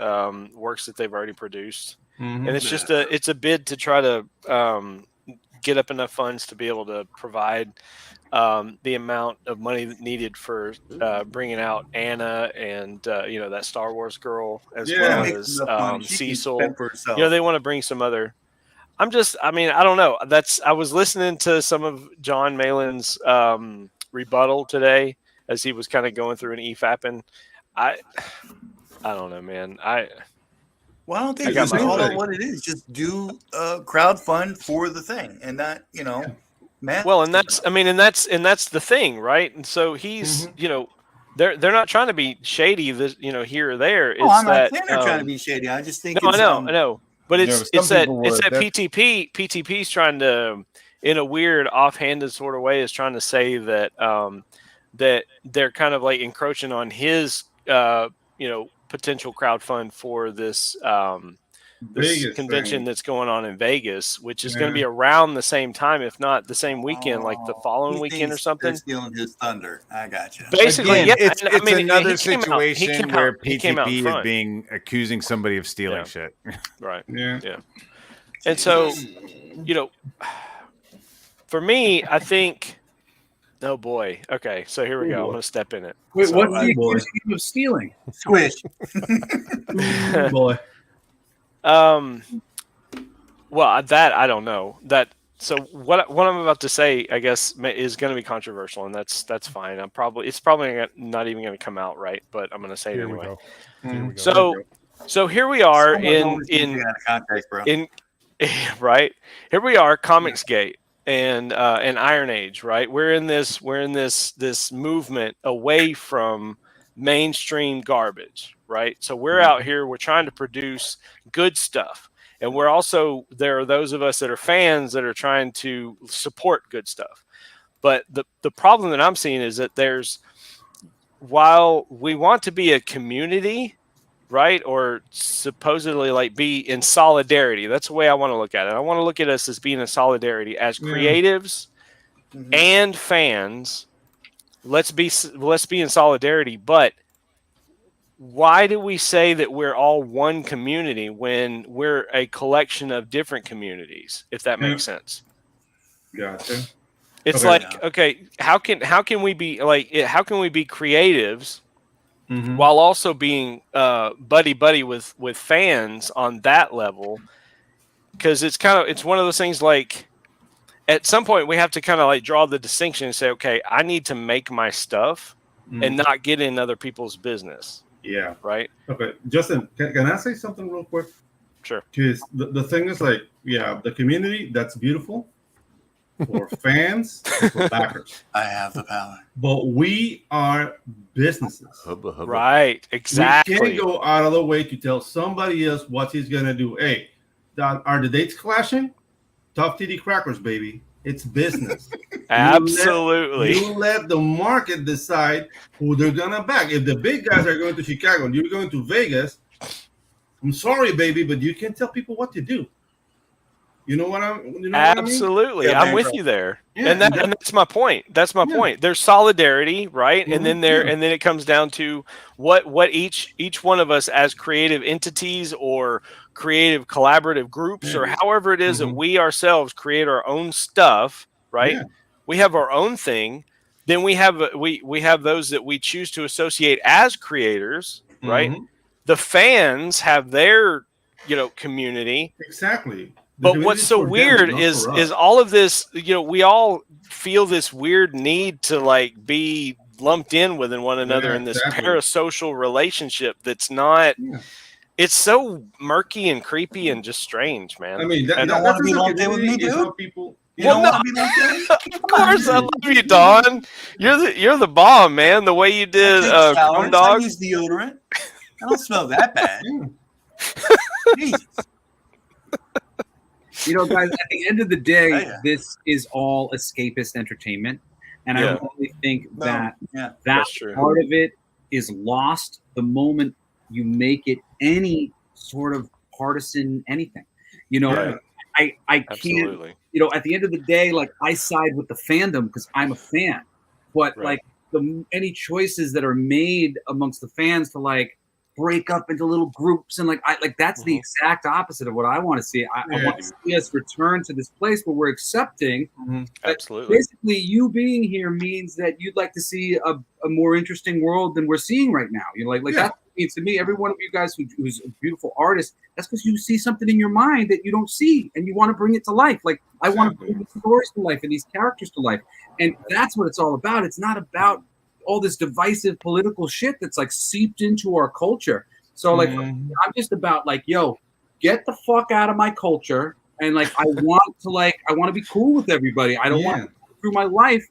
works that they've already produced, and it's just it's a bid to try to get up enough funds to be able to provide the amount of money needed for bringing out Anna and that Star Wars girl as well as Cecil. They want to bring some other. I don't know. I was listening to some of John Malin's rebuttal today as he was kind of going through an EFAP, I don't know, man. I don't think just call it what it is. Just do crowdfund for the thing, and that Matt. Well, and that's the thing, right? And so he's they're not trying to be shady, here or there. It's I'm not saying they're trying to be shady. I just think I know, but it's that PTP's trying to, in a weird offhanded sort of way, is trying to say that that they're kind of like encroaching on his potential crowdfund for this this convention that's going on in Vegas, which is going to be around the same time, if not the same weekend, like the following weekend or something. They're stealing his thunder. I got you. Basically, it's another situation where PTP is being accusing somebody of stealing shit. Right. Yeah. And so, for me, I think. Oh boy. Okay, so here we go. I'm going to step in it. Wait, what's the accusing him of stealing? Squish. Boy. Well, that I don't know. So what I'm about to say, I guess, is going to be controversial, and that's fine. It's probably not even going to come out right, but I'm going to say it anyway. So here we are in right. Here we are, Comicsgate and Iron Age, right? We're in this movement away from mainstream garbage, right? So we're out here, we're trying to produce good stuff. And there are those of us that are fans that are trying to support good stuff. But the problem that I'm seeing is that while we want to be a community, right? Or supposedly like be in solidarity. That's the way I want to look at it. I want to look at us as being in solidarity as creatives and fans. Let's be in solidarity, but why do we say that we're all one community when we're a collection of different communities, if that makes sense? Gotcha. It's how can we be creatives while also being buddy with fans on that level? Because it's one of those things, like at some point we have to kind of like draw the distinction and say, okay, I need to make my stuff and not get in other people's business. Yeah. Right. Okay, Justin, can I say something real quick? Sure. Because the thing is, like, the community, that's beautiful for fans, for backers. I have the power. But we are businesses. Right. Exactly. We can't go out of the way to tell somebody else what he's gonna do. Hey, are the dates clashing? Tough titty crackers, baby. It's business. Absolutely. You let the market decide who they're gonna back. If the big guys are going to Chicago and you're going to Vegas, I'm sorry, baby, but you can't tell people what to do. You know what I'm? Absolutely, what I mean? I'm with you there, and that's my point. That's my point. There's solidarity, right? And then and then it comes down to what each one of us as creative entities or creative collaborative groups or however it is that we ourselves create our own stuff, right? We have our own thing. Then we have those that we choose to associate as creators, right? The fans have their community. Exactly. But what's so weird is all of this, we all feel this weird need to like be lumped in with one another in this parasocial relationship that's not, it's so murky and creepy and just strange, man. I mean, you don't want to be lumped in with me, dude? Of course, I love you, Don. You're the bomb, man. The way you did Corn Dog. I use deodorant. I don't smell that bad. Jesus. Guys, at the end of the day, this is all escapist entertainment. And I really think that part of it is lost the moment you make it any sort of partisan anything. I can't, at the end of the day, like I side with the fandom because I'm a fan. But like any choices that are made amongst the fans to like break up into little groups and that's the exact opposite of what I want to see. I want to see us return to this place where we're accepting. Absolutely. Basically, you being here means that you'd like to see a more interesting world than we're seeing right now. You know, that's what it means to me. Every one of you guys who's a beautiful artist, that's because you see something in your mind that you don't see, and you want to bring it to life. Like I want to bring these stories to life and these characters to life, and that's what it's all about. It's not about all this divisive political shit that's like seeped into our culture. So like I'm just about like, yo, get the fuck out of my culture. And like I want to be cool with everybody. I don't want to go through my life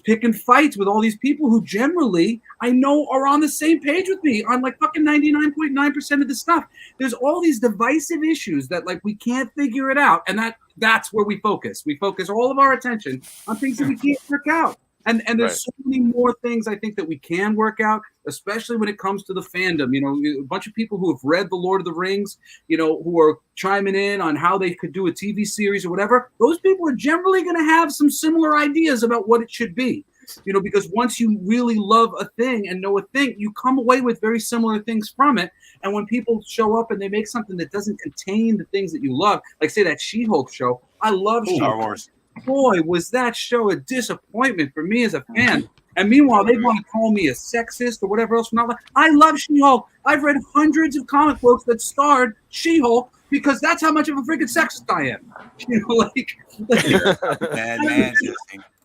picking fights with all these people who generally I know are on the same page with me on like fucking 99.9% of the stuff. There's all these divisive issues that like we can't figure it out. And that's where we focus. We focus all of our attention on things that we can't work out. And there's so many more things I think that we can work out, especially when it comes to the fandom. You know, a bunch of people who have read The Lord of the Rings, you know, who are chiming in on how they could do a TV series or whatever. Those people are generally going to have some similar ideas about what it should be. You know, because once you really love a thing and know a thing, you come away with very similar things from it. And when people show up and they make something that doesn't contain the things that you love, like say that She-Hulk show, I love She-Hulk. Boy, was that show a disappointment for me as a fan. And meanwhile, they want to call me a sexist or whatever else. I love She-Hulk. I've read hundreds of comic books that starred She-Hulk because that's how much of a freaking sexist I am. You know, bad man.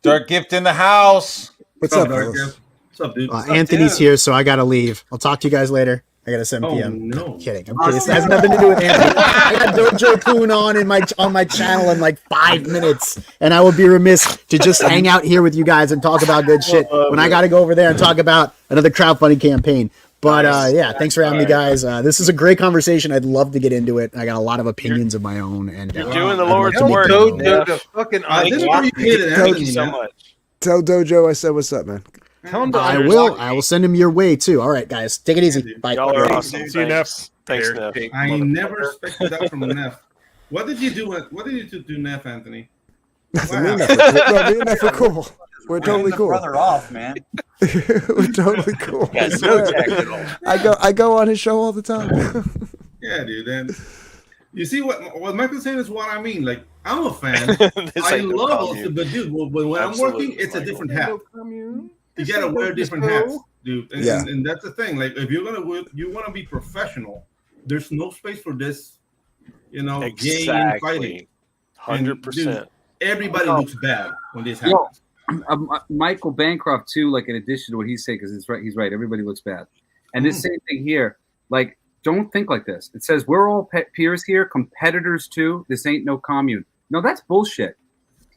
Dark Gift in the house. What's up, Dark Gift? What's up, dude? Anthony's here, so I gotta leave. I'll talk to you guys later. I got a 7 p.m. No. I'm kidding. This has nothing to do with Anthony. I got Dojo Kun on my channel in like 5 minutes, and I would be remiss to just hang out here with you guys and talk about good shit when I got to go over there and talk about another crowdfunding campaign. But thanks for having me, guys. This is a great conversation. I'd love to get into it. I got a lot of opinions of my own, and you're doing the Lord's work. Thank you so much. Tell Dojo I said what's up, man. I will send him your way too. All right, guys, take it easy. Bye. Y'all are awesome. See you, Neff. Thanks, Neff. I never expected that from Neff. What did you do? What did you do, Neff, Anthony? Me and Neff are cool. We're totally cool. Brother off, man. We're totally cool. I go on his show all the time. Yeah, dude. And you see what Michael's saying is what I mean. Like I'm a fan. I love it, but dude, when I'm working, it's a different hat. You gotta wear different hats, dude. And that's the thing. Like if you want to be professional, there's no space for this, you know, game fighting. 100%. Everybody looks bad when this happens. Michael Bancroft too. Like in addition to what he's saying, because he's right. Everybody looks bad. And this same thing here. Like don't think like this. It says we're all peers here, competitors too. This ain't no commune. No, that's bullshit.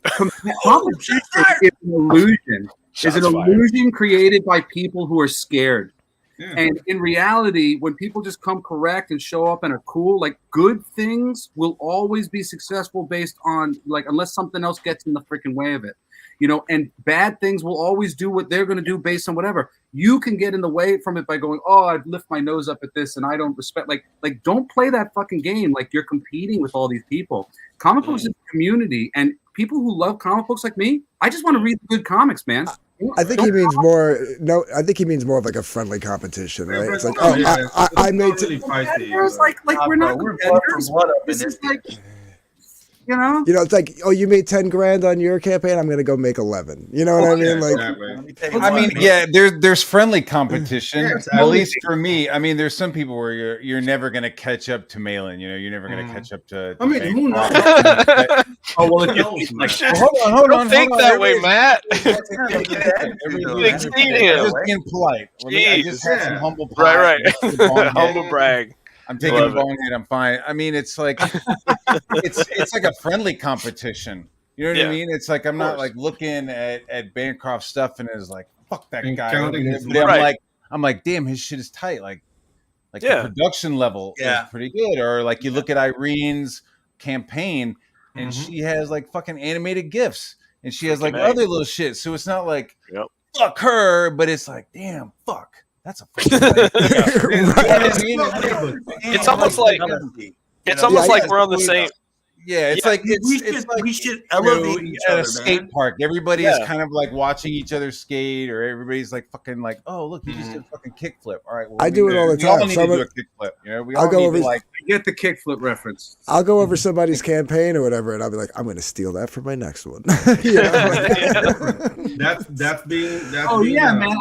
Competition is an illusion. Is an illusion created by people who are scared. Yeah. And in reality, when people just come correct and show up and are cool, like good things will always be successful based on like unless something else gets in the freaking way of it. You know, and bad things will always do what they're going to do based on whatever. You can get in the way from it by going, oh, I'd lift my nose up at this and I don't respect. Like don't play that fucking game. Like you're competing with all these people. Comic books is a community, and people who love comic books like me, I just want to read good comics, man. I think he means more. No, I think he means more of like a friendly competition, right? It's like, I made. We're not. This is like. You know, it's like, oh, you made 10 grand on your campaign. I'm gonna go make 11. You know what I mean? Like, I mean, yeah, there's friendly competition. At least for me. I mean, there's some people where you're never gonna catch up to Malin. You know, you're never gonna catch up to. I mean, who knows? Oh well, hold on. Think that way, Matt. Just being polite. I just had some humble brag. Right. Humble brag. I'm taking a bonehead. I'm fine. I mean, it's like it's like a friendly competition. You know what I mean? It's like I'm not like looking at Bancroft stuff and it's like fuck that guy. I'm like, damn, his shit is tight. Like the production level is pretty good. Or like you look at Irene's campaign and she has like fucking animated GIFs and she has like other little shit. So it's not like fuck her, but it's like damn, fuck. That's a it's almost like we're on the same. Yeah, it's like we should elevate each at other, a skate man. park. Everybody is kind of like watching each other skate, or everybody's like fucking like, oh look, you just did a fucking kickflip. All right, well, I do it all the time. We all need to do a kickflip. You know, we all go need over. to like I get the kickflip reference. I'll go over somebody's campaign or whatever, and I'll be like, I'm going to steal that for my next one. That's being. Man.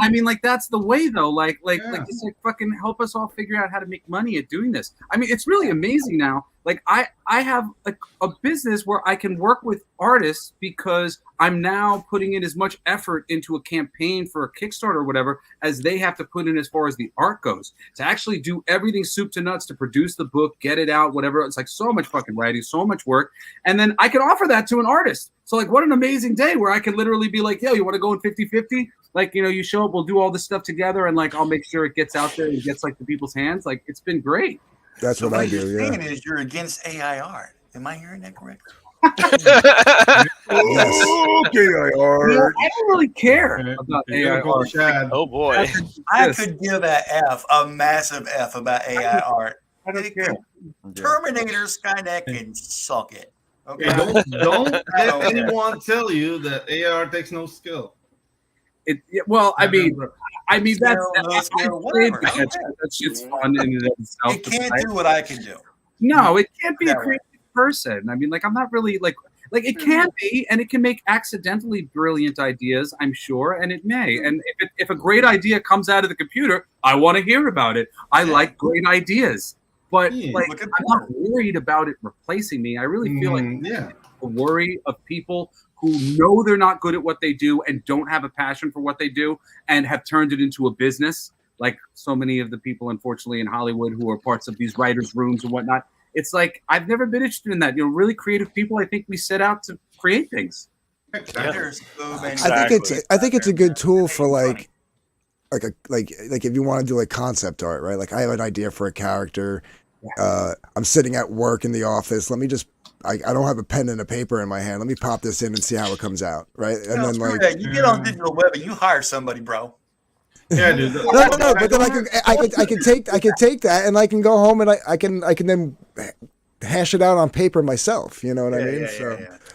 I mean, like that's the way though. Like just like fucking help us all figure out how to make money at doing this. I mean, it's really amazing now. Like I have a business where I can work with artists because I'm now putting in as much effort into a campaign for a Kickstarter or whatever as they have to put in as far as the art goes. To actually do everything soup to nuts to produce the book, get it out, whatever. It's like so much fucking writing, so much work. And then I can offer that to an artist. So like what an amazing day where I can literally be like, yo, you want to go in 50-50? Like, you know, you show up, we'll do all this stuff together and like I'll make sure it gets out there and gets like to people's hands. Like it's been great. That's what I do. What you're Yeah. saying is you're against AI art. Am I hearing that correctly? Yes. AI art. You know, I don't really care about AI art. Oh boy, I could give a massive F about AI art. I don't care. Terminator Skynet can suck it. Okay. Hey, don't let anyone tell you that AI takes no skill. I mean that's whatever. that shit's fun in and of itself. It can't do what I can do. No, it can't be a creative person. I mean, like I'm not really like it can be, and it can make accidentally brilliant ideas, I'm sure, and it may. And if a great idea comes out of the computer, I want to hear about it. I like great ideas, but I'm not worried about it replacing me. I really feel like the worry of people who know they're not good at what they do and don't have a passion for what they do and have turned it into a business, like so many of the people, unfortunately, in Hollywood who are parts of these writers' rooms and whatnot. It's like I've never been interested in that. You know, really creative people, I think we set out to create things. I think it's a good tool for like if you want to do like concept art, right? Like I have an idea for a character. I'm sitting at work in the office. Let me just I don't have a pen and a paper in my hand. Let me pop this in and see how it comes out, right? And then like you get on digital web and you hire somebody, bro. Yeah, dude. No, but then I can take that and I can go home and I can then hash it out on paper myself. You know what I mean?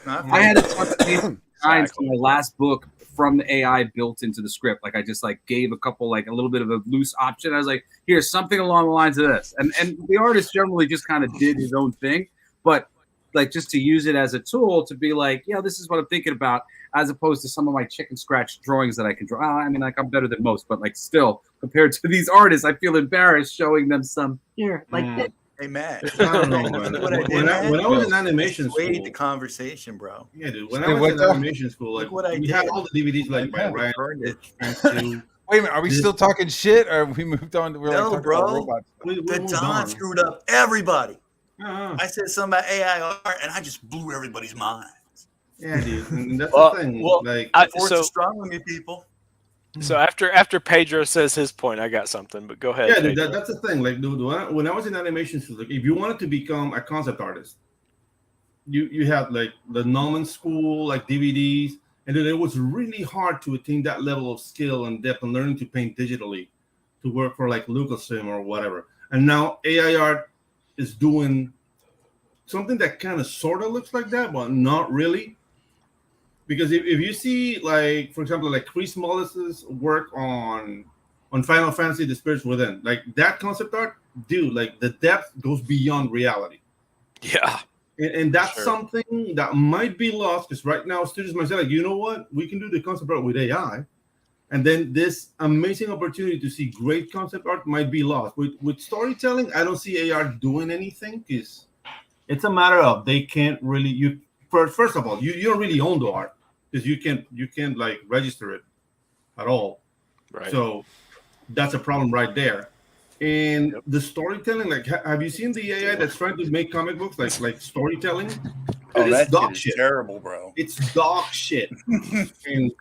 I had a ton of designs for my last book from the AI built into the script. Like I just like gave a couple like a little bit of a loose option. I was like, here's something along the lines of this, and the artist generally just kind of did his own thing, but like just to use it as a tool to be like, yeah, this is what I'm thinking about, as opposed to some of my chicken scratch drawings that I can draw. I mean, like I'm better than most, but like still compared to these artists, I feel embarrassed showing them some here like this. Hey Matt, I don't know, man. When I was in animation school, the conversation, bro. Yeah, dude. When I was in animation school, like we had all the DVDs like by Ryan. Wait a minute, are we still talking shit, or have we moved on? No, bro. The Don screwed up everybody. I said something about AI art, and I just blew everybody's minds. Yeah, dude. And that's the thing. Well, like, force is strong with me, people. So after Pedro says his point, I got something, but go ahead. Yeah, dude, that's the thing. Like, dude, when I was in animation school, like, if you wanted to become a concept artist, you had like the Norman School, like DVDs, and then it was really hard to attain that level of skill and depth and learning to paint digitally to work for like Lucasfilm or whatever. And now AI art is doing something that kind of sort of looks like that, but not really. Because if you see, like, for example, like Chris Mullis's work on Final Fantasy: The Spirits Within, like that concept art, dude, like the depth goes beyond reality. Yeah. And that's something that might be lost, because right now students might say, like, you know what, we can do the concept art with AI. And then this amazing opportunity to see great concept art might be lost. With storytelling, I don't see AI doing anything, because it's a matter of they can't really, first of all, you don't really own the art, because you can't like register it at all. Right. So that's a problem right there. And the storytelling, like, have you seen the AI that's trying to make comic books like storytelling? Oh, that's dog shit. Terrible, bro. It's dog shit. And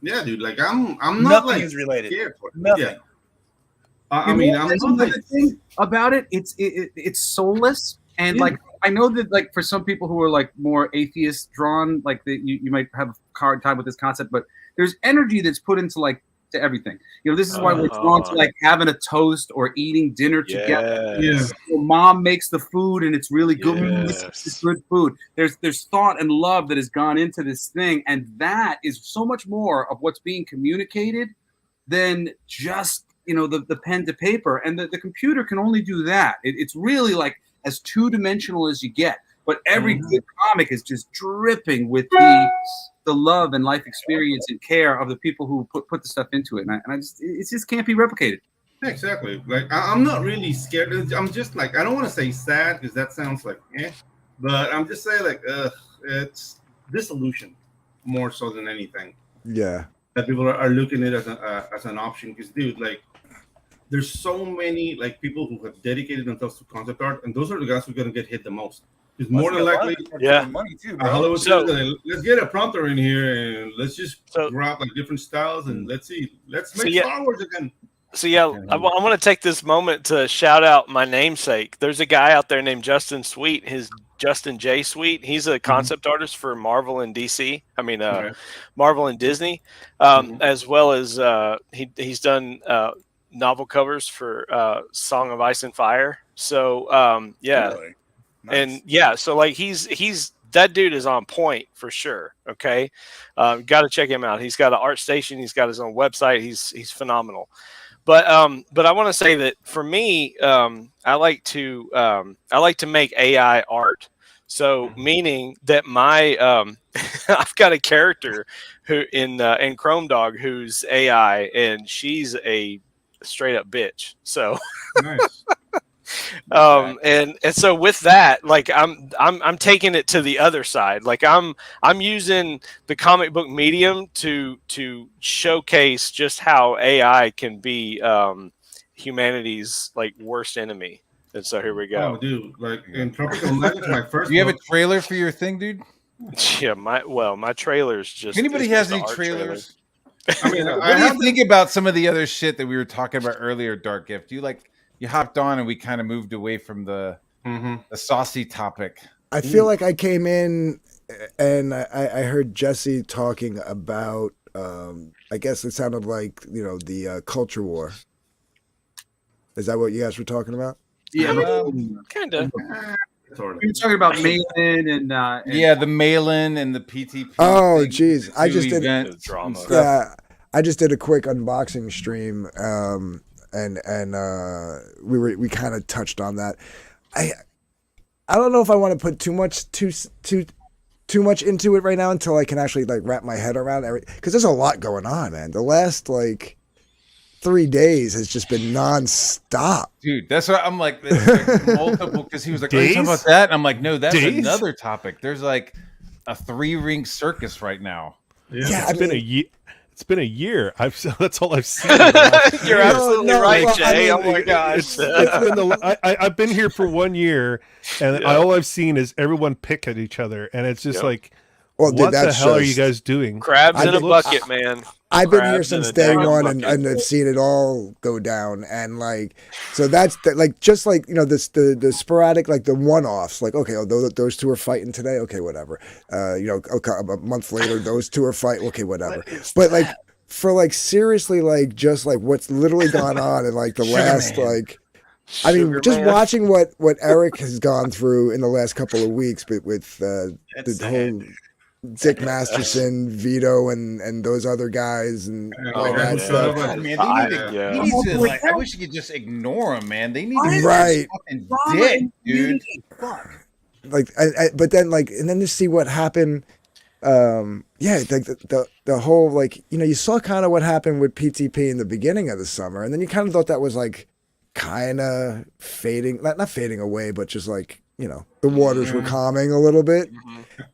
yeah, dude, like I'm not Nothing like is related. Nothing. Yeah. I mean, I'm not like, thing about it. It's soulless, and like I know that like for some people who are like more atheist drawn, like you might have a hard time with this concept, but there's energy that's put into like to everything. This is why we're drawn to like having a toast or eating dinner together. Yeah. Mom makes the food and it's really good. Yes. It's good food. There's thought and love that has gone into this thing, and that is so much more of what's being communicated than just the pen to paper. And the computer can only do that. It's really like as two-dimensional as you get. But every good comic is just dripping with the love and life experience and care of the people who put the stuff into it. And it just can't be replicated. Exactly. Like I'm not really scared. I'm just like, I don't want to say sad because that sounds like but I'm just saying like it's disillusion more so than anything. Yeah. That people are looking at it as an option because dude, like there's so many like people who have dedicated themselves to concept art, and those are the guys who are gonna get hit the most. Because more than likely, money too, bro. Let's get a prompter in here and let's just drop like different styles and let's make Star Wars again. So I want to take this moment to shout out my namesake. There's a guy out there named Justin Sweet. His Justin J. Sweet. He's a concept artist for Marvel and DC. I mean, Marvel and Disney, as well as he's done novel covers for Song of Ice and Fire. So Really? Nice. And so like he's that dude is on point for sure. Okay, got to check him out. He's got an art station. He's got his own website. He's phenomenal. But I want to say that for me, I like to make AI art. So meaning that my I've got a character who in Chrome Dog who's AI, and she's a straight up bitch. So nice. And so with that, like I'm taking it to the other side. Like I'm using the comic book medium to showcase just how AI can be humanity's like worst enemy. And so here we go. Oh, dude! Like in Tropical Night, my first. Do you have a trailer for your thing, dude? Yeah, my trailer's just. If anybody has any trailers? I mean, what do you think about some of the other shit that we were talking about earlier, Dark Gift? You hopped on and we kind of moved away from the saucy topic. I feel like I came in and I heard Jesse talking about, I guess it sounded like, the culture war. Is that what you guys were talking about? Yeah, kind of. We were talking about Malin and the Malin and the PTP. Oh, geez. I just did drama. Yeah, I just did a quick unboxing stream. And we kind of touched on that. I don't know if I want to put too much into it right now until I can actually like wrap my head around everything, because there's a lot going on, man. The last like 3 days has just been nonstop. Dude, that's what I'm like, multiple, because he was like, "Are you talking about that?" And I'm like, "No, that's another topic." There's like a 3-ring circus right now. Yeah, it's been a year. It's been a year. That's all I've seen. You're absolutely right, Jay. Oh my gosh. I've been here for 1 year, and all I've seen is everyone pick at each other, and it's just like, well, dude, what the hell are you guys doing? Crabs in a bucket, man. I've been here since day one, and I've seen it all go down, and like, so that's like just like the sporadic, like the one-offs, like okay, those two are fighting today, okay, whatever. Okay, a month later, those two are fighting, okay, whatever. But like for like seriously, like just like what's literally gone on in like the last like. I mean, just watching what Eric has gone through in the last couple of weeks, but with the whole Dick Masterson, Vito, and those other guys, and all that stuff. Man, they need to like. I wish you could just ignore them, man. They need to right, fucking dick, dude. Fuck. Like, but then like, and then to see what happened. Like the whole like, you saw kind of what happened with PTP in the beginning of the summer, and then you kind of thought that was like kind of fading, not fading away, but just like the waters were calming a little bit,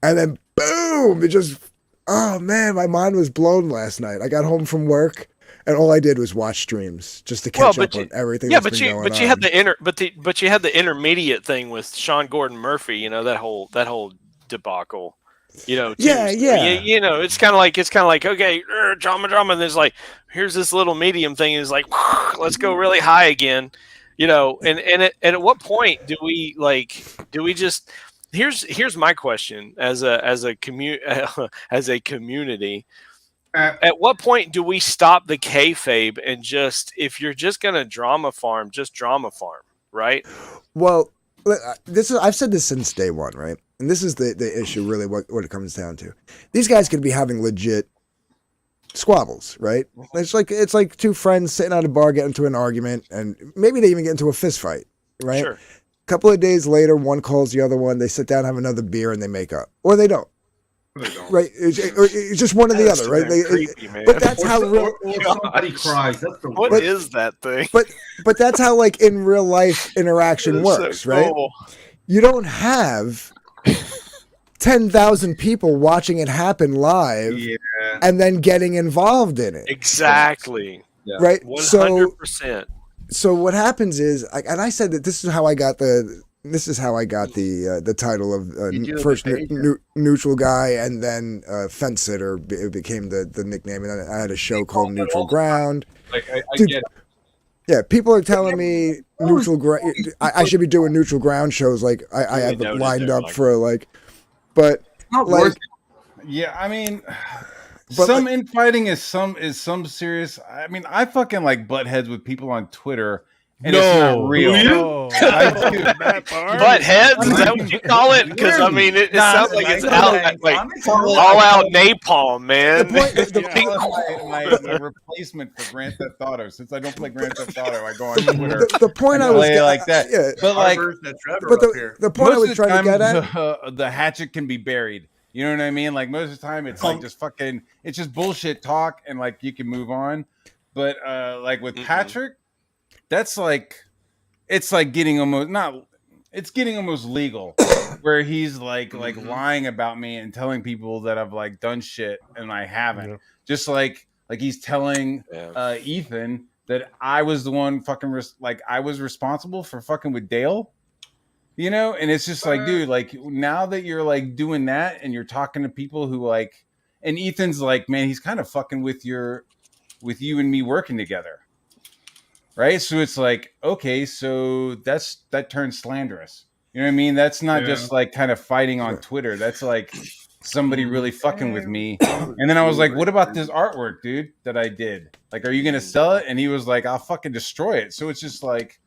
and then boom, it just, oh man, my mind was blown last night. I got home from work and all I did was watch streams just to catch up on everything. Yeah, but you had the intermediate thing with Sean Gordon Murphy, that whole debacle. It's kind of like okay, drama, and there's like, here's this little medium thing, and it's like, let's go really high again, and at what point do we just, here's my question as a community, At what point do we stop the kayfabe and just, if you're just gonna drama farm, just drama farm, right? Well, I've said this since day one, right? And this is the issue, really, what it comes down to. These guys could be having legit squabbles, right? It's like two friends sitting at a bar getting into an argument, and maybe they even get into a fist fight, right? Sure. A couple of days later, one calls the other one, they sit down, have another beer, and they make up. Or they don't. Right? It's just one or the other, right? Creepy, man. But that's how real... Somebody cries. That's the what is that thing? But that's how, like, in real life interaction works, so right? Cool. You don't have 10,000 people watching it happen live and then getting involved in it. Exactly. Right? 100%. So what happens is, and I said that this is how I got the title of first neutral guy, and then fence sitter became the nickname, and then I had a show called Neutral Ground. Like I get it. Yeah, people are telling me neutral ground. I should be doing neutral ground shows. Like I have it lined up for like, but like, yeah, I mean, some infighting is some serious. I mean, I fucking like butt heads with people on Twitter. And it's not real. Butt heads? Is that what you call it? Because I mean, it sounds like it's all out napalm, man. My replacement for Grand Theft Auto. Since I don't play Grand Theft Auto, I go on Twitter. The point I was like that. Yeah, but like, the point I was trying to get at, the hatchet can be buried. You know what I mean? Like most of the time, it's like just fucking. It's just bullshit talk, and like you can move on. But like with Patrick. That's like, it's like getting almost legal, where he's like lying about me and telling people that I've like done shit and I haven't. Yeah. Just like he's telling Ethan that I was the one fucking I was responsible for fucking with Dale, you know. And it's just like, dude, like now that you're like doing that and you're talking to people who like, and Ethan's like, man, he's kind of fucking with you and me working together. Right, so it's like, okay, so that turns slanderous. You know what I mean? That's not just like kind of fighting on Twitter. That's like somebody really fucking with me. And then I was like, what about this artwork, dude, that I did? Like, are you gonna sell it? And he was like, I'll fucking destroy it. So it's just like,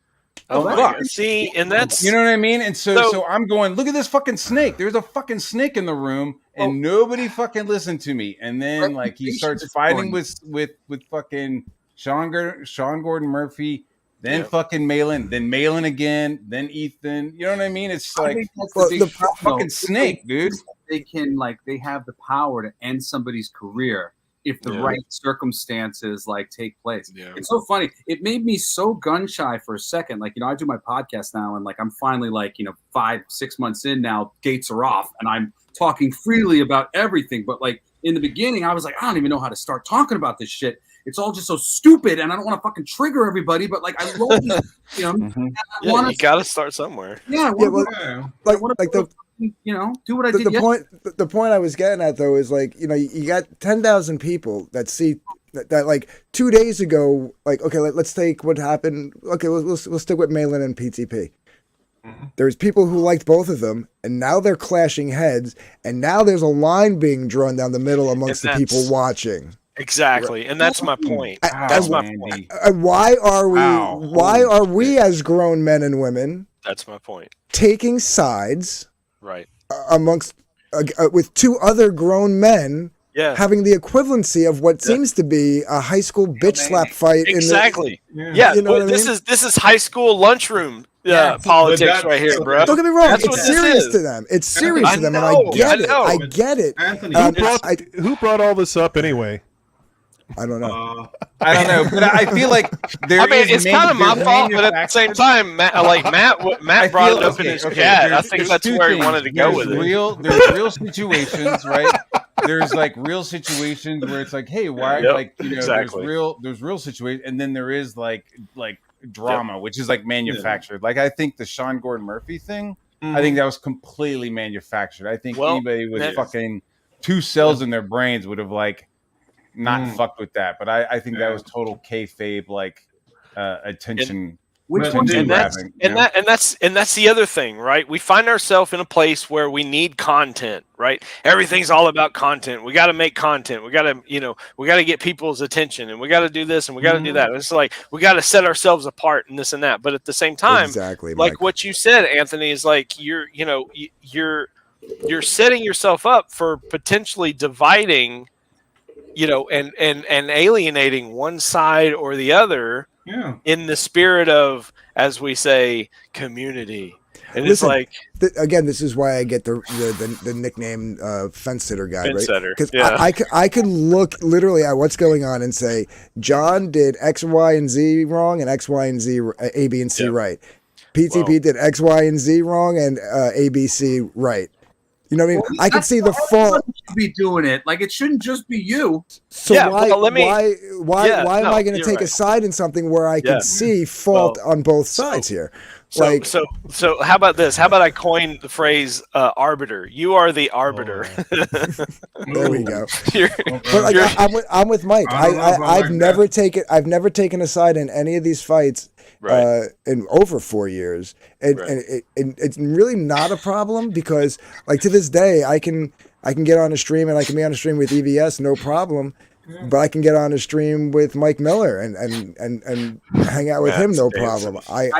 fuck. See, and that's, you know what I mean? And so I'm going, look at this fucking snake. There's a fucking snake in the room, and nobody fucking listened to me. And then like he starts fighting with fucking Sean Gordon Murphy, then fucking Malin, then Malin again, then Ethan. You know what I mean? It's like the fucking snake, dude. They can they have the power to end somebody's career if the right circumstances take place. Yeah. It's so funny. It made me so gun shy for a second. I do my podcast now, and I'm finally 5-6 months in now. Gates are off, and I'm talking freely about everything. But in the beginning, I was like, I don't even know how to start talking about this shit. It's all just so stupid, and I don't want to fucking trigger everybody. But I love this, you got to start somewhere. Yeah, do what I did. The point I was getting at though is you got 10,000 people that see that 2 days ago. Okay, let's take what happened. Okay, we'll stick with Malin and PTP. There's people who liked both of them, and now they're clashing heads, and now there's a line being drawn down the middle amongst the people watching. Exactly, and that's my point. That's my point. Why are we as grown men and women? That's my point. Taking sides, right? Amongst with two other grown men, having the equivalency of what seems to be a high school bitch slap fight. Exactly. You know what I mean? This is high school lunchroom. Politics right here, bro. Don't get me wrong. It's serious to them. It's serious to them, and I get it. I get it. Anthony, who brought all this up anyway? I don't know. I don't know, but I feel like it's kind of my fault, but at the same time, Matt brought it up in his chat. I think that's where he wanted to go with it. There's real situations, right? There's real situations where it's hey, why? Exactly. There's real situations, and then there is drama, which is manufactured. I think the Sean Gordon Murphy thing, I think that was completely manufactured. I think anybody with fucking 2 cells in their brains would have not fucked with that. But I think that was total kayfabe, attention Which one? And that's the other thing, right? We find ourselves in a place where we need content, right? Everything's all about content. We got to make content. We got to, we got to get people's attention, and we got to do this and we got to do that. It's like we got to set ourselves apart and this and that. But at the same time, exactly, like Mike. what you said, Anthony, is like you're setting yourself up for potentially dividing, and alienating one side or the other. Yeah. In the spirit of, as we say, community. And listen, it's like again, this is why I get the nickname fence sitter guy, fence right? Because I could look literally at what's going on and say John did X, Y, and Z wrong, and X, Y, and Z, A, B, and C right. PTP did X, Y, and Z wrong, and A, B, C right. You know what I mean? I can see the fault. Be doing it like it shouldn't just be you. So why am I going to take a side in something where I can see fault on both sides here? So how about this? How about I coin the phrase arbiter? You are the arbiter. There we go. But I'm with Mike. I've never taken a side in any of these fights. In over 4 years, and it's really not a problem because, like, to this day, I can get on a stream and I can be on a stream with EVS, no problem, but I can get on a stream with Mike Miller and hang out with him, no problem. I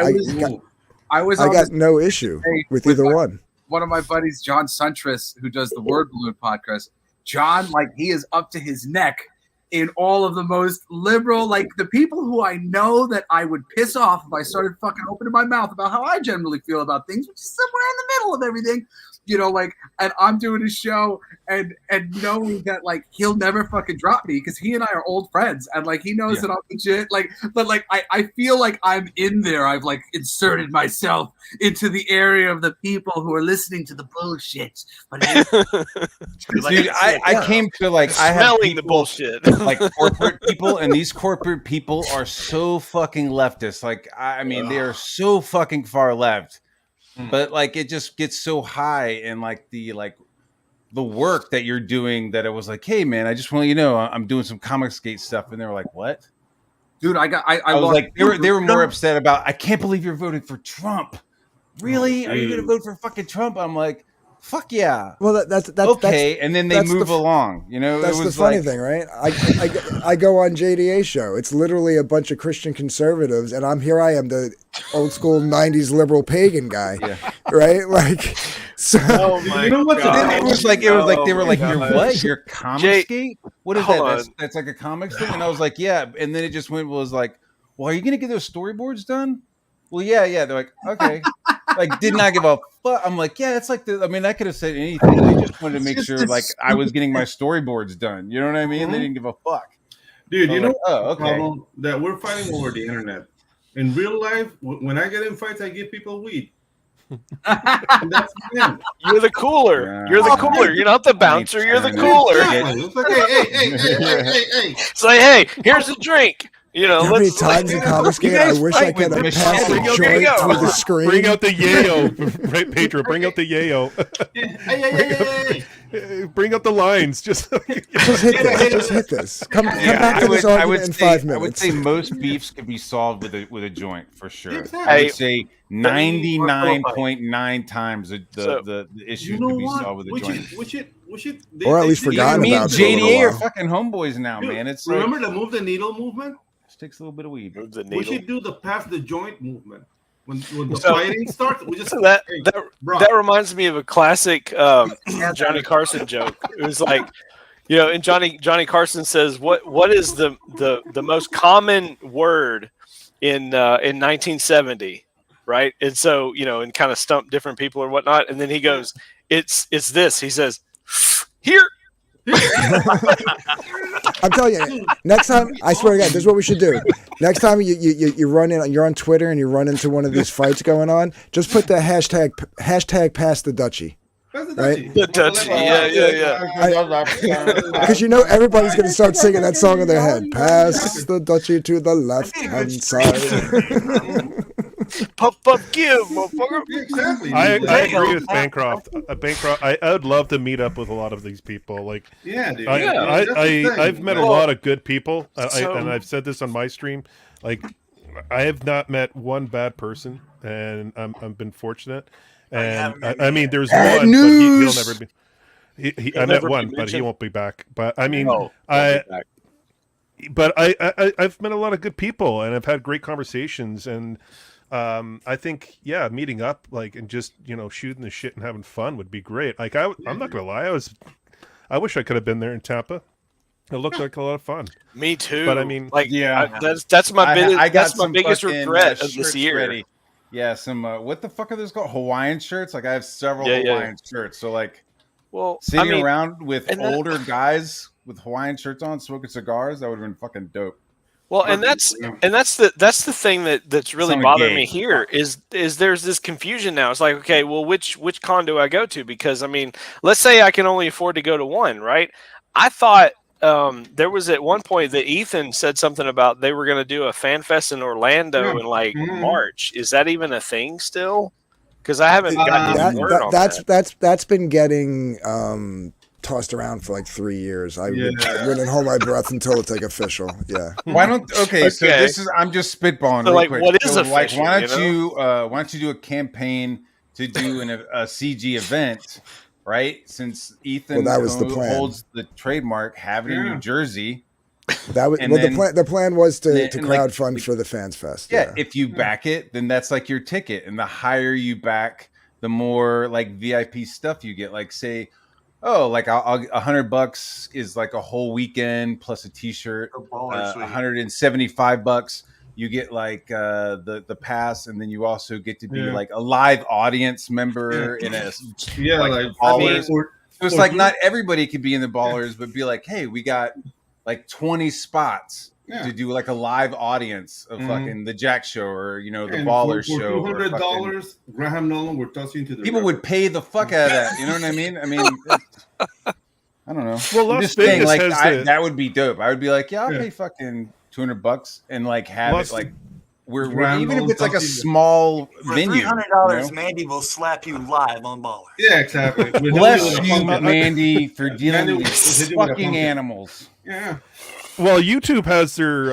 got no issue with either one. One of my buddies, John Suntress, who does the Word Balloon podcast. John, like, he is up to his neck in all of the most liberal, like the people who I know that I would piss off if I started fucking opening my mouth about how I generally feel about things, which is somewhere in the middle of everything, and I'm doing a show and knowing that, like, he'll never fucking drop me because he and I are old friends and, like, he knows that I'm legit, but I feel like I'm in there. I've, like, inserted myself into the area of the people who are listening to the bullshit. But dude, I came to, like, I have smelling the bullshit. Like corporate people, and these corporate people are so fucking leftist. Like, I mean, they are so fucking far left. But, like, it just gets so high in, like, the work that you're doing that it was like, hey man, I just want to let you know I'm doing some Comicsgate stuff, and they were like, what? Dude, I was like, they were more upset about, I can't believe you're voting for Trump. Really? Are you gonna vote for fucking Trump? I'm like, fuck yeah. Well, that's okay, and then they move along. That's the funny thing, right? I go on JDA show. It's literally a bunch of Christian conservatives, and I am the old school '90s liberal pagan guy, right? Like, so you know what? It was like they were like, you're what? You're Comicsgate? What is that? That's like a comics thing, and I was like, yeah. And then it just was like, well, are you gonna get those storyboards done? Well, yeah. They're like, okay. Like, did not give a fuck. I'm like, yeah, it's like I could have said anything. They just wanted to make sure, like, I was getting my storyboards done. You know what I mean? They didn't give a fuck. Dude, you know the problem that we're fighting over the internet. In real life, when I get in fights, I give people weed. That's him. You're the cooler. You're the cooler. You're not the bouncer. You're the cooler. It's like, hey. It's like, hey, here's a drink. How many times in Comicsgate I wish I could have passed a joint through the screen. Bring out the yayo, right, Pedro? Bring out the yayo. Hey. Bring out the lines. Just hit this. Just hit this. Come back to this argument in 5 minutes. I would say most beefs could be solved with a joint for sure. Exactly. I would say 99.9 times the issue could be solved with a joint. We should, or at least forgotten me about. Me and JDA are fucking homeboys now, dude, man. It's remember the move the needle movement? Just takes a little bit of weed. We should do the pass the joint movement. When the fighting starts, we just that reminds me of a classic Johnny Carson joke. It was like, and Johnny Carson says, what is the most common word in 1970, right? And so, and kind of stump different people or whatnot, and then he goes, it's this. He says, here. I'm telling you, next time, I swear to God, this is what we should do. Next time you run in, you're on Twitter and you run into one of these fights going on, just put the hashtag pass the Dutchie. Right? The Dutchie, yeah. Because everybody's going to start singing that song in their head. Pass the Dutchie to the left-hand side. Puff, give, motherfucker. Exactly. I agree with Bancroft. I would love to meet up with a lot of these people. Like, yeah, dude. I've met a lot of good people, and I've said this on my stream. Like, I have not met one bad person, and I've been fortunate. And I mean, there's one, but he'll never be. I met one, but he won't be back. But I mean, I've met a lot of good people, and I've had great conversations, and I think meeting up and just shooting the shit and having fun would be great. Like I'm not gonna lie, I wish I could have been there in Tampa. It looked like a lot of fun. Me too. But I mean, that's my biggest regret of this year. Ready. Yeah, some what the fuck are those called? Hawaiian shirts. Like I have several Hawaiian shirts. So sitting around with older guys with Hawaiian shirts on, smoking cigars, that would have been fucking dope. Well, and that's the thing that's really bothering me here is there's this confusion now. It's like, okay, well, which con do I go to? Because I mean, let's say I can only afford to go to one, right? I thought there was at one point that Ethan said something about they were going to do a fan fest in Orlando in March. Is that even a thing still? Because I haven't gotten any word on that. That's been getting tossed around for 3 years. I wouldn't hold my breath until it's official. Yeah. Why don't? Okay, so this is I'm just spitballing. So real quick. What is official? Why don't you do a campaign to do a CG event? Right, since Ethan that was the plan. Holds the trademark, have it in New Jersey. That was the plan was to crowdfund for the Fans Fest. Yeah, if you back it, then that's your ticket, and the higher you back, the more VIP stuff you get. Say, I'll $100 is a whole weekend plus a T-shirt. $175. You get the pass, and then you also get to be a live audience member in a Ballers. So it's not everybody could be in the Ballers, but be hey, we got 20 spots to do a live audience of fucking the Jack Show or the Ballers show. $200, Graham Nolan would toss you into the people would pay the fuck out of that. You know what I mean? I mean, I don't know. Well, I'm just saying that would be dope. I would be I'll pay fucking $200 and have it we're even if it's a small venue. For $300, Mandy will slap you live on Ballers. Yeah, exactly. Bless you, Mandy, for dealing with these fucking animals. Yeah. Well, YouTube has their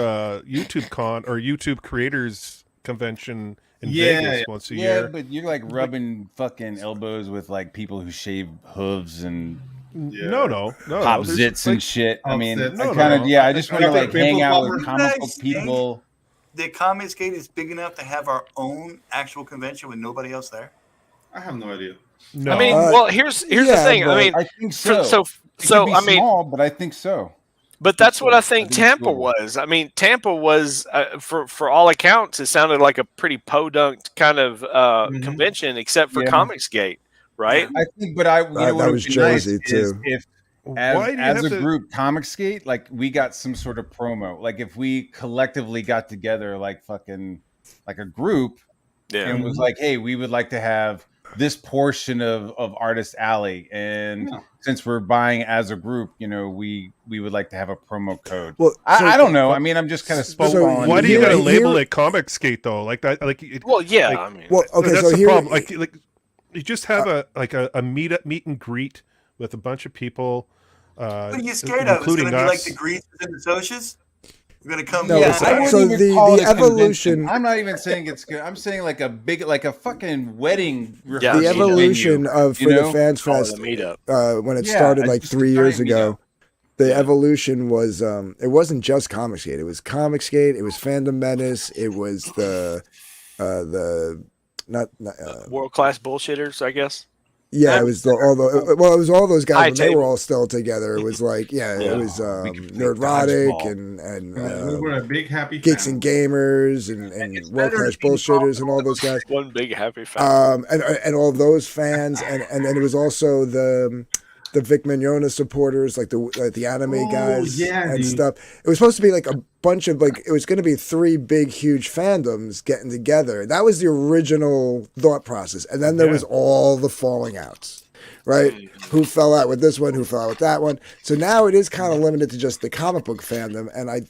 YouTube Con or YouTube Creators Convention in Vegas once a year. Yeah, but you're rubbing fucking elbows with people who shave hooves and no pop zits and shit. I mean, I just want to hang out with comical people. The Comics Gate is big enough to have our own actual convention with nobody else there. I have no idea. No. I mean, here's the thing. I mean, I think so. So I mean, small, but I think so. But that's what I think Tampa was. I mean, Tampa was, for all accounts, it sounded like a pretty podunk kind of convention, except for Comics Gate, right? I think, but that was Jersey too. If as a group, Comicsgate, we got some sort of promo. If we collectively got together, fucking a group, and was hey, we would like to have this portion of Artist Alley, and since we're buying as a group, we would like to have a promo code. Well, I don't know. I mean, I'm just kind of spitballing. Why do you gotta label it Comicsgate though? I mean, I mean, okay, that's so the problem. You just have a meet and greet with a bunch of people. What are you scared of? It's going to be like the Greases and the Socias? We're going to come. No, so the evolution. I'm not even saying it's good. I'm saying a big, a fucking wedding. The evolution of for the Fans Fest when it started 3 years ago. The evolution was it wasn't just Comicsgate. It was Comicsgate. It was Fandom Menace. It was the world class bullshitters, I guess. Yeah, it was it was all those guys when they were all still together. It was it was Nerdrotic and we were a big happy Geeks and Gamers and World Class Bullshitters and all those guys. One big happy family. And all those fans and then it was also the Vic Mignogna supporters, the anime guys and stuff. It was supposed to be a bunch of it was going to be 3 big, huge fandoms getting together. That was the original thought process, and then there was all the falling outs, right? Who fell out with this one? Who fell out with that one? So now it is kind of limited to just the comic book fandom, and I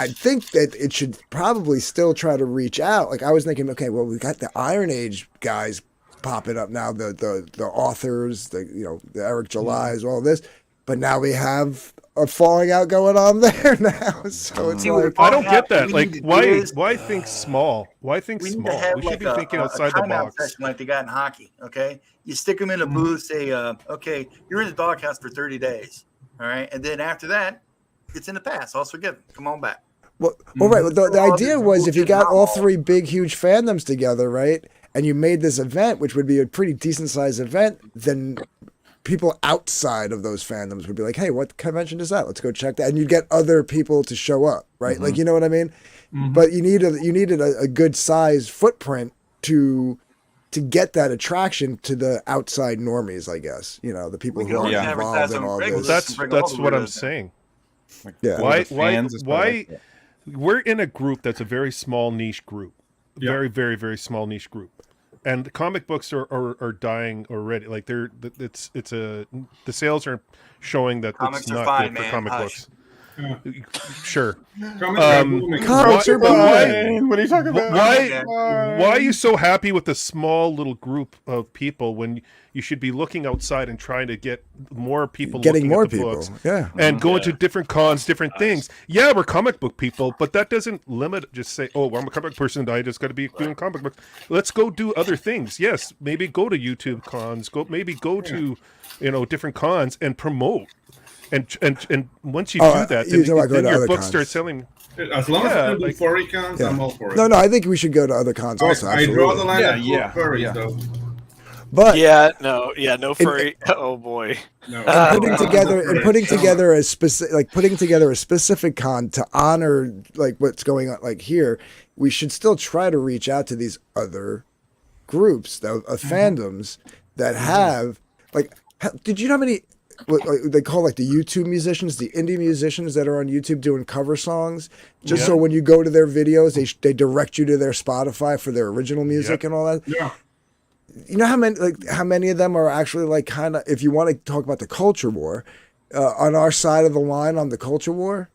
think that it should probably still try to reach out. I was thinking, okay, well, we got the Iron Age guys popping up now, the authors, the Eric Julys, all this. but now we have a falling out going on there now. So it's like I don't get that. Like, why think small? Why think small? We should be thinking outside the box. Session like they got in hockey. Okay, you stick them in a booth. Say, okay, you're in the doghouse for 30 days. All right, and then after that, it's in the past. I'll forgive them. Come on back. Well, right. The idea was if you got all three big, huge fandoms together, right, and you made this event, which would be a pretty decent sized event, then people outside of those fandoms would be like, hey, what convention is that? Let's go check that. And you'd get other people to show up, right? Like, you know what I mean? But you needed a good size footprint to get that attraction to the outside normies, I guess. You know, the people who are involved in all this. That's what I'm saying. Yeah. Why we're in a group that's a very small niche group. Very, very, very small niche group. And comic books are dying already. Like the sales are showing that comics it's not fine, good for man. comic books. Sure. Comics are fine. What are you talking about? Why are you so happy with a small little group of people when you should be looking outside and trying to get more people getting more at the people books and going to different cons, different things? Yeah, we're comic book people, but that doesn't limit. Just say, oh, well, I'm a comic book person. I just got to be doing comic books. Let's go do other things. Yes, maybe go to YouTube cons. Go to different cons and promote. And once you do that, then your book starts selling. As long as we do furry cons, I'm all for it. No, I think we should go to other cons also. I draw the line at furries, though. But no furry. Oh boy. No. putting together a specific con to honor like what's going on like here, we should still try to reach out to these other groups of fandoms that have like. Did you know how many? What they call like the YouTube musicians, the indie musicians that are on YouTube doing cover songs, just so when you go to their videos, they direct you to their Spotify for their original music and all that. Yeah. You know how many of them are actually like kind of, if you want to talk about the culture war, on our side of the line on the culture war,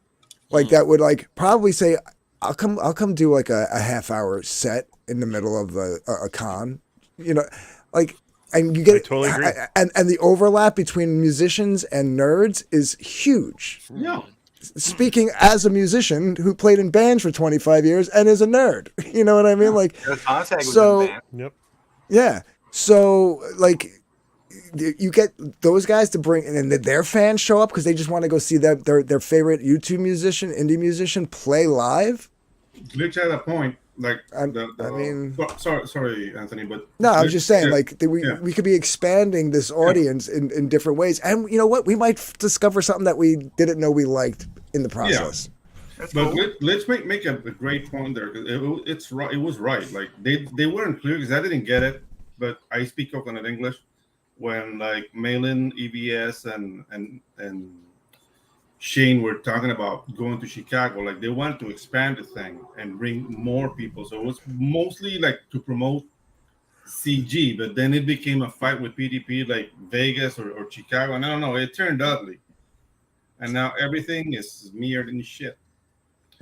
like that would like probably say, I'll come do like a half-hour set in the middle of a con, like. And you get totally agree. And the overlap between musicians and nerds is huge. Yeah. Speaking as a musician who played in bands for 25 years and is a nerd, you know what I mean? Like, so yeah. So like, you get those guys to bring, and then their fans show up because they just want to go see their favorite YouTube musician, indie musician play live. Glitch at a point. Like I mean, sorry, Anthony, but no, I was just saying, like we could be expanding this audience in different ways, and you know what, we might discover something that we didn't know we liked in the process. Yeah. But let's make a great point there. It's right. It was right. Like they weren't clear because I didn't get it, but I speak coconut English. When like Malin, EVS, and Shane were talking about going to Chicago, like they wanted to expand the thing and bring more people. So it was mostly like to promote CG, but then it became a fight with PDP, like Vegas or Chicago. And I don't know, it turned ugly. And now everything is mirrored in shit.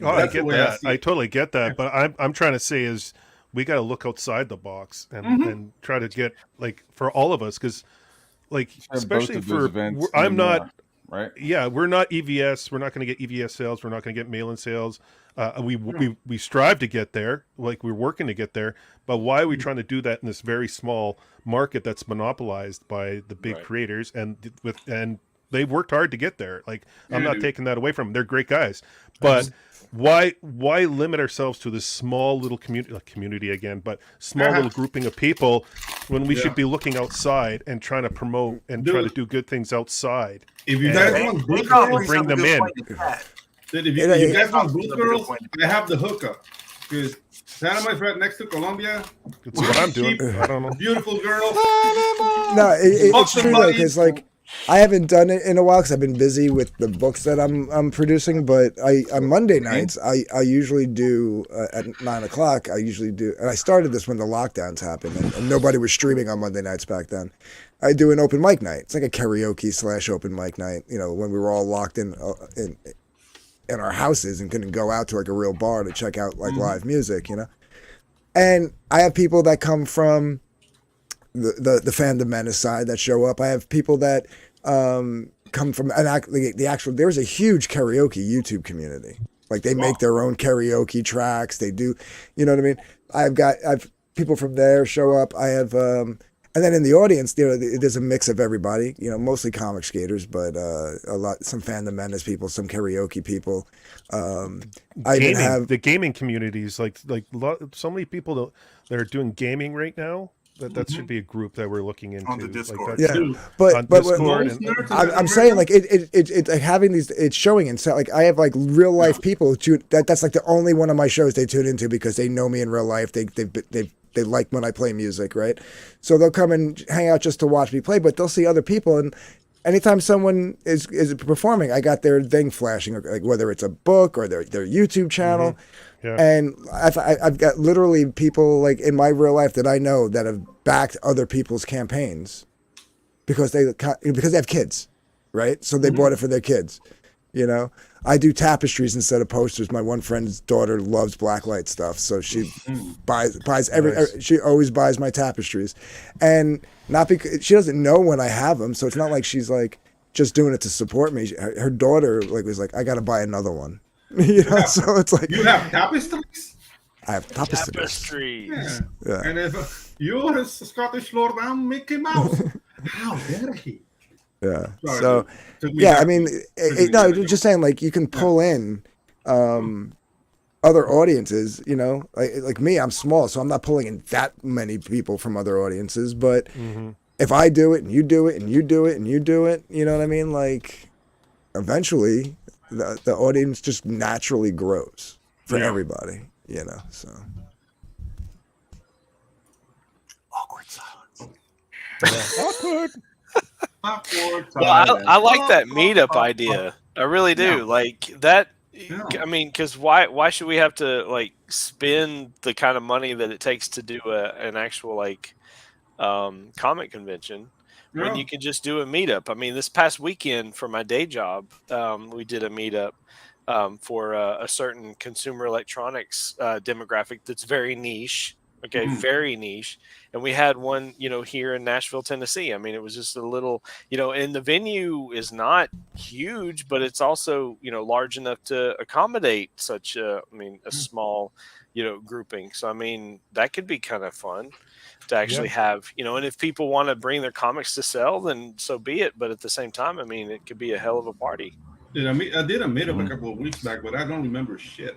Oh, I get that. I totally get that. But I'm trying to say is we got to look outside the box and try to get like for all of us, because like especially for events, I'm not. Right. Yeah, we're not EVS. We're not going to get EVS sales. We're not going to get mail-in sales. We strive to get there. Like we're working to get there. But why are we trying to do that in this very small market that's monopolized by the big creators? And they've worked hard to get there. Like I'm not taking that away from them. They're great guys. But why limit ourselves to this small little community again? But small little grouping of people when we should be looking outside and trying to promote and try to do good things outside. If you guys want booth girls, bring them in. If you guys want booth girls, I have the hookup. Because Santa Ma's right next to Colombia. That's what I'm doing. I don't know. Beautiful girls. No, it's true though, because like I haven't done it in a while because I've been busy with the books that I'm producing. But on Monday nights, I usually do at 9:00. I usually do, and I started this when the lockdowns happened, and nobody was streaming on Monday nights back then. I do an open mic night. It's like a karaoke / open mic night. You know, when we were all locked in our houses and couldn't go out to like a real bar to check out like live music. You know, and I have people that come from the fandom menace side that show up. I have people that come from the actual. There's a huge karaoke YouTube community. Like they make their own karaoke tracks. They do, you know what I mean? I've people from there show up. I have, and then in the audience, there's a mix of everybody. Mostly comic skaters, but some fandom menace people, some karaoke people. The gaming communities, like so many people that are doing gaming right now. That should be a group that we're looking into on the Discord. But Discord I'm saying like it like having these, it's showing, and so like I have like real life people that's like the only one of my shows they tune into because they know me in real life. They like when I play music, right? So they'll come and hang out just to watch me play, but they'll see other people, and anytime someone is performing, I got their thing flashing, like whether it's a book or their YouTube channel. Yeah. And I've got literally people like in my real life that I know that have backed other people's campaigns because they have kids, right? So they bought it for their kids. I do tapestries instead of posters. My one friend's daughter loves blacklight stuff, so she buys she always buys my tapestries, and not because she doesn't know when I have them, so it's not like she's like just doing it to support me. Her daughter was like, I got to buy another one. So it's like you have tapestries. I have tapestries. Yeah. And if you're a Scottish Lord, I'm Mickey Mouse. How dare he? Yeah. Sorry, I mean, just saying, like you can pull in other audiences. Like me, I'm small, so I'm not pulling in that many people from other audiences. But if I do it, and you do it, and you do it, and you do it, you know what I mean? Like eventually. The audience just naturally grows for everybody, so. Awkward silence. Awkward. Well, I like that meetup idea. I really do. Yeah. Like that. Yeah. I mean, because why should we have to like spend the kind of money that it takes to do an actual like comic convention? When you can just do a meetup. I mean, this past weekend for my day job, we did a meetup for a certain consumer electronics demographic that's very niche. Okay, very niche. And we had one, here in Nashville, Tennessee. I mean, it was just a little, and the venue is not huge, but it's also, large enough to accommodate such a small, grouping. So, I mean, that could be kind of fun. To actually have, and if people want to bring their comics to sell, then so be it. But at the same time, I mean, it could be a hell of a party. I did a meetup a couple of weeks back, but I don't remember shit.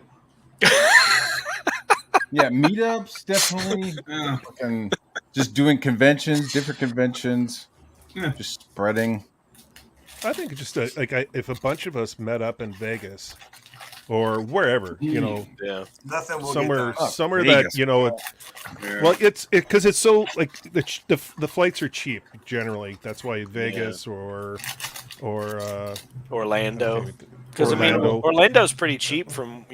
Yeah, meetups definitely. And just doing conventions, different conventions, just spreading. I think it's just if a bunch of us met up in Vegas. Or wherever, somewhere that well, it's because it's so like the flights are cheap generally. That's why Vegas or Orlando. Because I mean, Orlando's pretty cheap from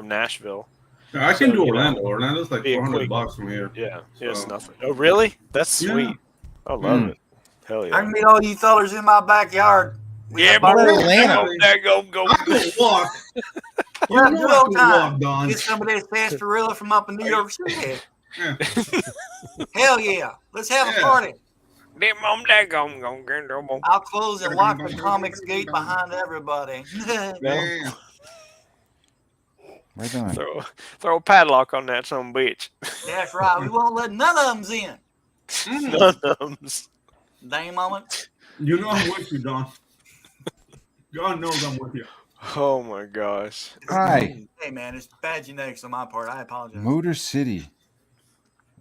Nashville. Yeah, I can do Orlando. Orlando's like $400 from here. Yeah, it's nothing. Oh, really? That's sweet. I love it. Hell yeah! I can meet all you fellers in my backyard. Yeah, but Orlando. Go. I can walk. We're having a good old time. Get some of that sarsaparilla from up in New York City. Yeah. Hell yeah. Let's have a party. I'll close and lock the comics gate behind everybody. Right on. Throw a padlock on that son of a bitch. That's right. We won't let none of them in. None of them. Dang moment. You know I'm with you, Don. God knows I'm with you. Oh my gosh. Hi. Hey man, it's bad genetics on my part. I apologize. Motor City. What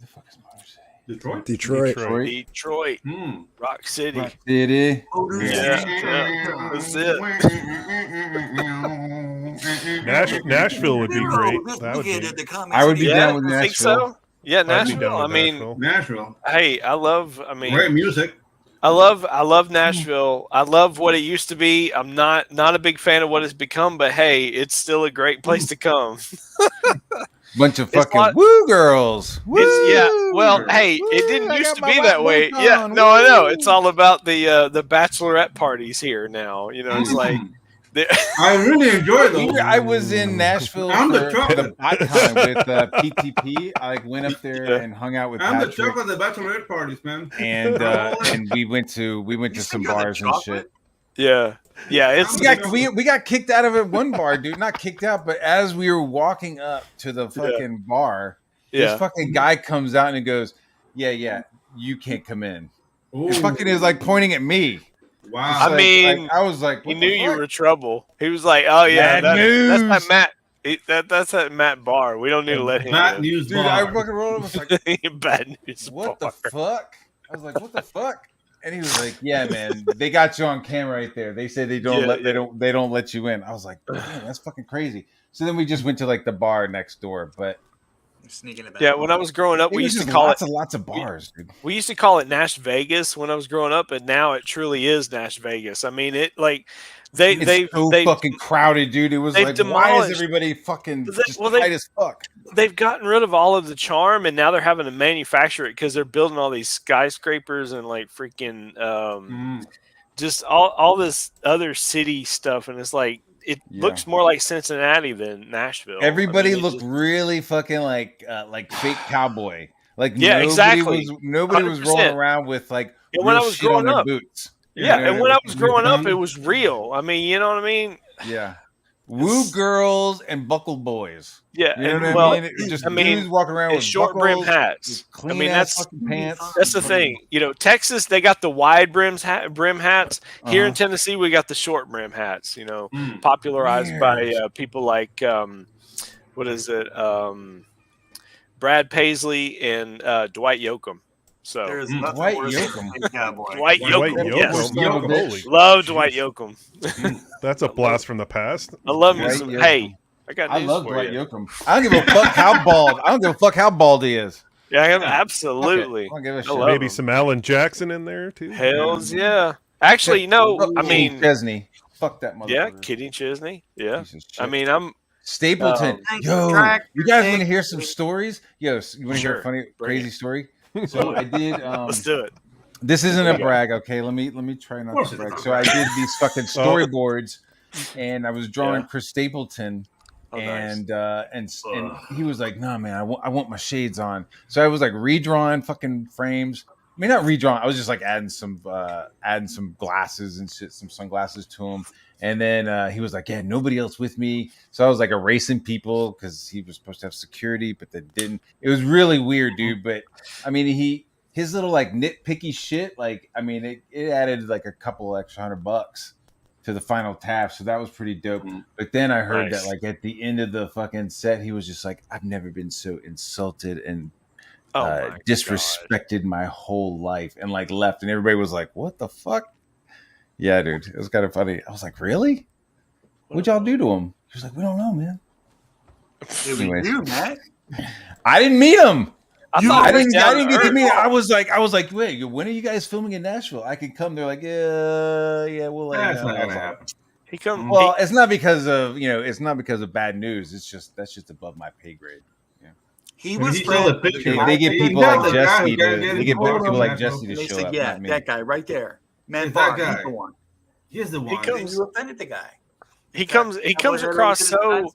the fuck is Motor City? Detroit. Rock City. Rock City. Yeah. That's it. Nashville would be great. I would be down with Nashville. Think so? Yeah, Nashville. Nashville. Hey, great music. I love Nashville. I love what it used to be. I'm not a big fan of what it's become, but hey, it's still a great place to come. Bunch of fucking woo girls. Woo! Well, hey, it didn't used to be that way. Yeah, no, I know. It's all about the bachelorette parties here now. It's like I really enjoyed those. I was in Nashville for the bot time with PTP. I went up there and hung out with Patrick. I'm the chuck of the bachelorette parties, man. And we went to some bars and shit. Yeah. It's we got kicked out of it one bar, dude. Not kicked out, but as we were walking up to the fucking bar, this fucking guy comes out and he goes, "Yeah, you can't come in." He fucking is like pointing at me. Wow. I mean, I was like, he knew you were trouble. He was like, "Oh yeah, that's not Matt. That's at Matt Bar. We don't need to let him Bad in." news Dude, bar. I fucking rolled up. I was like, Bad news. "What bar. the fuck?" I was like, "What the fuck?" And he was like, "Yeah, man, they got you on camera right there. They said they don't they don't let you in." I was like, "Damn, that's fucking crazy." So then we just went to like the bar next door, but sneaking it back. Yeah, when I was growing up, we used to call lots of bars, dude. We used to call it Nash Vegas when I was growing up, and now it truly is Nash Vegas. I mean, it like they fucking crowded, dude. It was like, why is everybody fucking tight as fuck? They've gotten rid of all of the charm, and now they're having to manufacture it because they're building all these skyscrapers and like freaking just all this other city stuff, and it's like it looks more like Cincinnati than Nashville. Everybody looked really fucking like fake cowboy. Like exactly. Nobody was rolling around with like when I was growing up boots. And when I was growing up, it was real. I mean, you know what I mean? Yeah. Woo girls and buckle boys. Yeah, you know what I mean? Dudes walking around with short brim hats. I mean, that's pants. That's the thing. You know, Texas, they got the wide brim hats. Here in Tennessee, we got the short brim hats. You know, popularized by people like what is it? Brad Paisley and Dwight Yoakam. So there's nothing Dwight worse Yoakam. than cowboy. Dwight Yoakam. Yes. Holy. Love Dwight Yoakam. That's a blast from the past. I love me some. Hey, I love Dwight Yoakam. I don't give a fuck how bald. I don't give a fuck how bald he is. Yeah, absolutely. I don't give a shit. Maybe some Alan Jackson in there too. Hells yeah. Actually, no. I mean, Chesney. Fuck that motherfucker. Yeah, Kitty Chesney. Yeah. I mean, I'm Stapleton. Yo, you guys want to hear some stories? Yo, you want to hear a funny, crazy story? So I did. Let's do it. This isn't a brag, okay? Let me try not to brag. So I did these fucking storyboards, and I was drawing Chris Stapleton, and he was like, "Nah, man, I want my shades on." So I was like redrawing fucking frames. I mean, not redrawing. I was just like adding some glasses and shit, some sunglasses to him. And then he was like, "Yeah, nobody else with me." So I was like erasing people because he was supposed to have security, but they didn't. It was really weird, dude. But I mean, his little like nitpicky shit, like I mean, it added like a couple extra $100 to the final tab, so that was pretty dope. But then I heard that like at the end of the fucking set, he was just like, "I've never been so insulted and disrespected my whole life," and like left, and everybody was like, "What the fuck?" Yeah, dude, it was kind of funny. I was like, "Really? What'd y'all do to him?" He was like, "We don't know, man." Anyways, you, Matt? I didn't meet him. I didn't get to meet him. I was like, "Wait, when are you guys filming in Nashville? I could come." They're like, "Yeah, we'll let you know." He come. Well, it's not because of it's not because of bad news. It's just that's just above my pay grade. He was. They get people like Jesse. They get people like Jesse to show up. Yeah, that guy right there. Man, that guy. He's the one. He's the one. You offended the guy. He comes across so.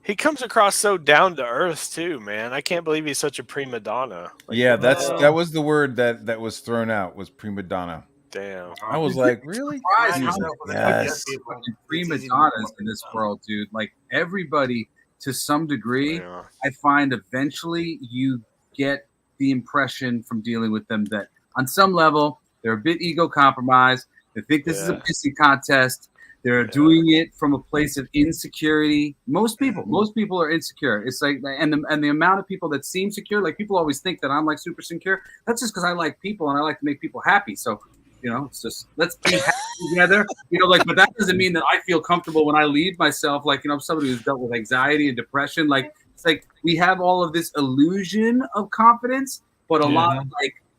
He comes across so down to earth too, man. I can't believe he's such a prima donna. Like, yeah, that was the word that was thrown out was prima donna. Damn. I was like, really? Yes. Prima donnas in this world, dude. Like everybody, to some degree, I find eventually you get the impression from dealing with them that on some level they're a bit ego compromised. They think this is a pissing contest. They're doing it from a place of insecurity. Most people are insecure. It's like, and the amount of people that seem secure, like people always think that I'm like super secure. That's just because I like people and I like to make people happy. So, it's just let's be happy together. But that doesn't mean that I feel comfortable when I leave myself. Like, somebody who's dealt with anxiety and depression. Like, it's like we have all of this illusion of confidence, but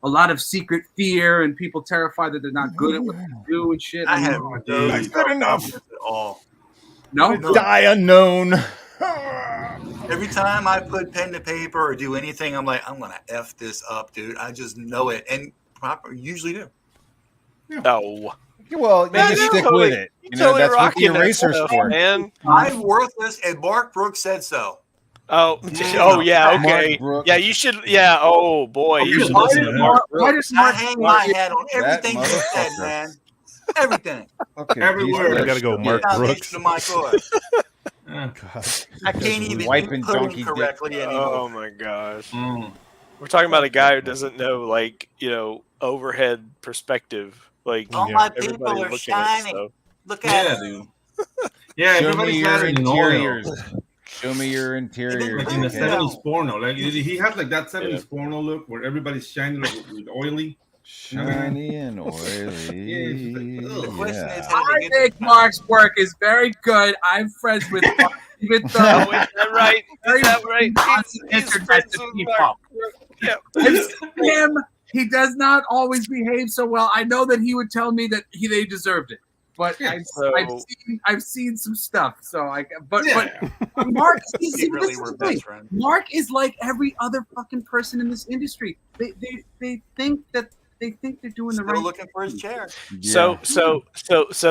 a lot of secret fear and people terrified that they're not good at what they do and shit. I have good enough at all. No, die unknown. Every time I put pen to paper or do anything, I'm like, I'm gonna F this up, dude. I just know it, and usually do. No. Well, you just stick with it. That's what the eraser's for. Man. I'm worthless, and Mark Brooks said so. Oh yeah, okay. Yeah, you should. Yeah, oh boy, you should listen to Mark Brooks. I hang my hat on everything you said, man. Everything. Okay, Everywhere. I gotta go, Mark Brooks. To my God. God. I can't even wiping put donkey him correctly anymore. Oh my gosh. We're talking about a guy who doesn't know, like, overhead perspective. Like, all my people are shining. Look at it, dude. Yeah, show me your interiors. Show me your interiors. Like in the 70s porno. Like he has like that 70s porno look where everybody's shiny like with oily. Shiny and oily. The question is, I think Mark's work is very good. I'm friends with Mark, even though is that right? Is that right? He's friends with Mark. Yeah. Him, he does not always behave so well. I know that he would tell me that they deserved it, but I've seen some stuff. So but Mark is really were best friends. Mark is like every other fucking person in this industry. They think that. They think they're doing the right. Looking for his chair. Yeah. So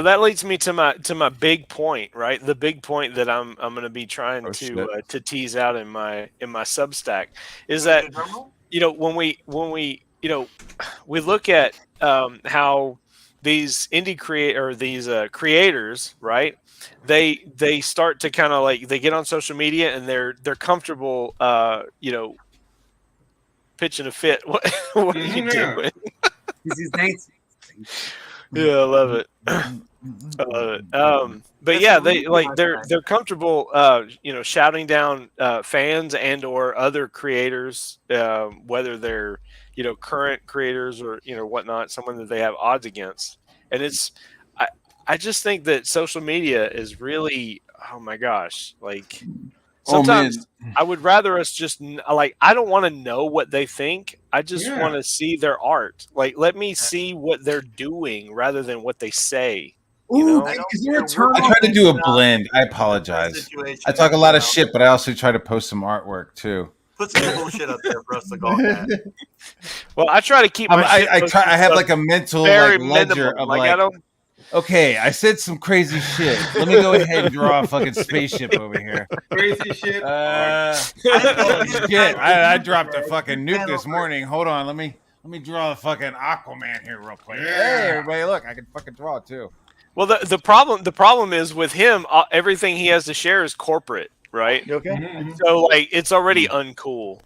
that leads me to my big point, right? The big point that I'm going to be trying to tease out in my Substack is that when we we look at how these creators, right? They start to kind of like they get on social media and they're comfortable, pitching a fit. What are you doing? He's dancing. Yeah, I love it. I love it. But yeah, they're comfortable, shouting down fans and or other creators, whether they're current creators or whatnot, someone that they have odds against. And I just think that social media is really, oh my gosh, like. Sometimes I would rather us just I don't want to know what they think. I just want to see their art. Like, let me see what they're doing rather than what they say. I try to do a blend. I apologize. I talk a lot of shit, but I also try to post some artwork too. Put some bullshit up there for us to go at. Well, I try to keep. I have like a mental ledger of I don't. Okay, I said some crazy shit. Let me go ahead and draw a fucking spaceship over here. Crazy shit. Shit. I dropped a fucking nuke this morning. Hold on, let me draw a fucking Aquaman here real quick. Hey, everybody, look, I can fucking draw it too. Well, the problem is with him, everything he has to share is corporate, right? Okay. Mm-hmm. So like it's already uncool.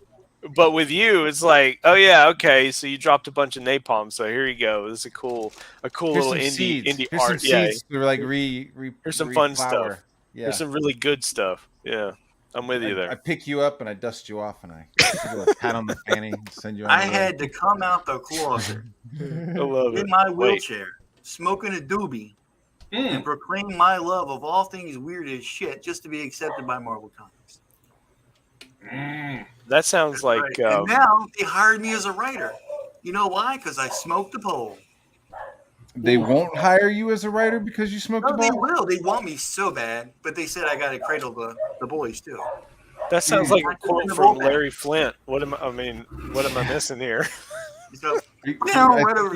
But with you, it's like, oh yeah, okay. So you dropped a bunch of napalm. So here you go. This is a cool little indie Here's art. Some seeds to like here's some fun stuff. Yeah. There's some really good stuff. Yeah, I'm with you there. I pick you up and I dust you off and I give you a pat on the fanny, send you on I had to come out the closet I love in my wheelchair, smoking a doobie, and proclaim my love of all things weird as shit just to be accepted by Marvel Comics. That sounds like. And now they hired me as a writer. You know why? Because I smoked the pole. They won't hire you as a writer because you smoked the pole? No, they will. They want me so bad, but they said I got to cradle the boys too. That sounds like a quote from Larry Flint. What am I missing here? So, whatever.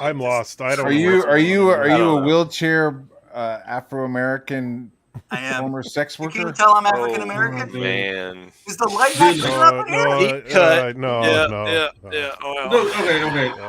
I'm lost. I don't. Are you a wheelchair Afro-American? I am. Former sex worker. Can you tell I'm African American? Oh, man, is the light not coming up here? Deep cut. No. Okay.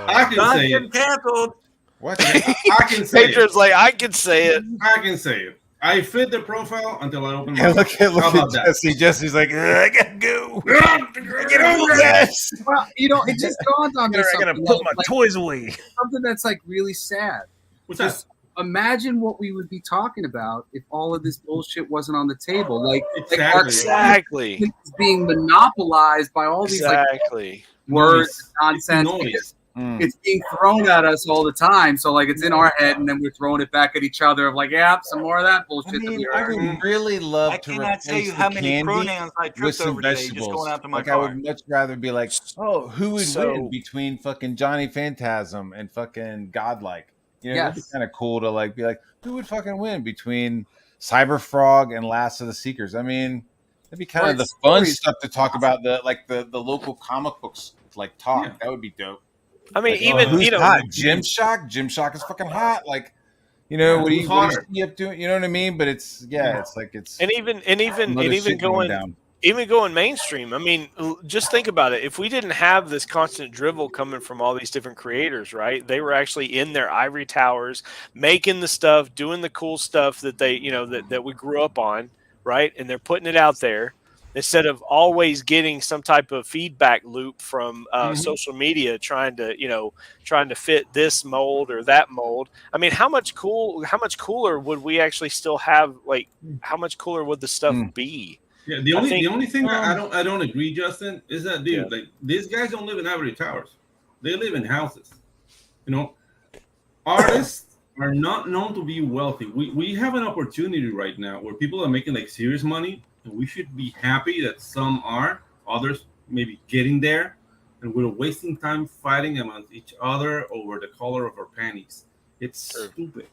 I can say it. Canceled. What? I can say Pedro's it. like, I can say it. I can say it. I fit the profile until I open my mouth. Look at Jesse. Jesse's like, I gotta go. Get over this. Well, it just dawned on me. I gotta put my toys away. Something that's like really sad. What's that? Imagine what we would be talking about if all of this bullshit wasn't on the table. Exactly. It's being monopolized by all these words and nonsense. It's being thrown at us all the time. So it's in our head, and then we're throwing it back at each other of some more of that bullshit. I would really love to replace tell you how many pronouns I tripped over today just going out to my car. I would much rather be like, who would win between fucking Johnny Phantasm and fucking Godlike? It'd be kind of cool to be like, who would fucking win between Cyber Frog and Last of the Seekers? I mean, that'd be kind of the fun stuff to talk about. The local comic books talk. Yeah. That would be dope. I mean, who's hot? Gymshock. Gymshock is fucking hot. What are you up doing? You know what I mean? But it's. And even going even going mainstream. I mean, just think about it. If we didn't have this constant drivel coming from all these different creators, right? They were actually in their ivory towers, making the stuff, doing the cool stuff that they, that we grew up on, right? And they're putting it out there instead of always getting some type of feedback loop from social media, trying to fit this mold or that mold. I mean, how much cooler would we actually still have? Like, how much cooler would the stuff be? Yeah, the only thing I don't agree, Justin, is that like these guys don't live in ivory towers; they live in houses. Artists are not known to be wealthy. We have an opportunity right now where people are making like serious money, and we should be happy that some are, others maybe getting there, and we're wasting time fighting amongst each other over the color of our panties. It's stupid.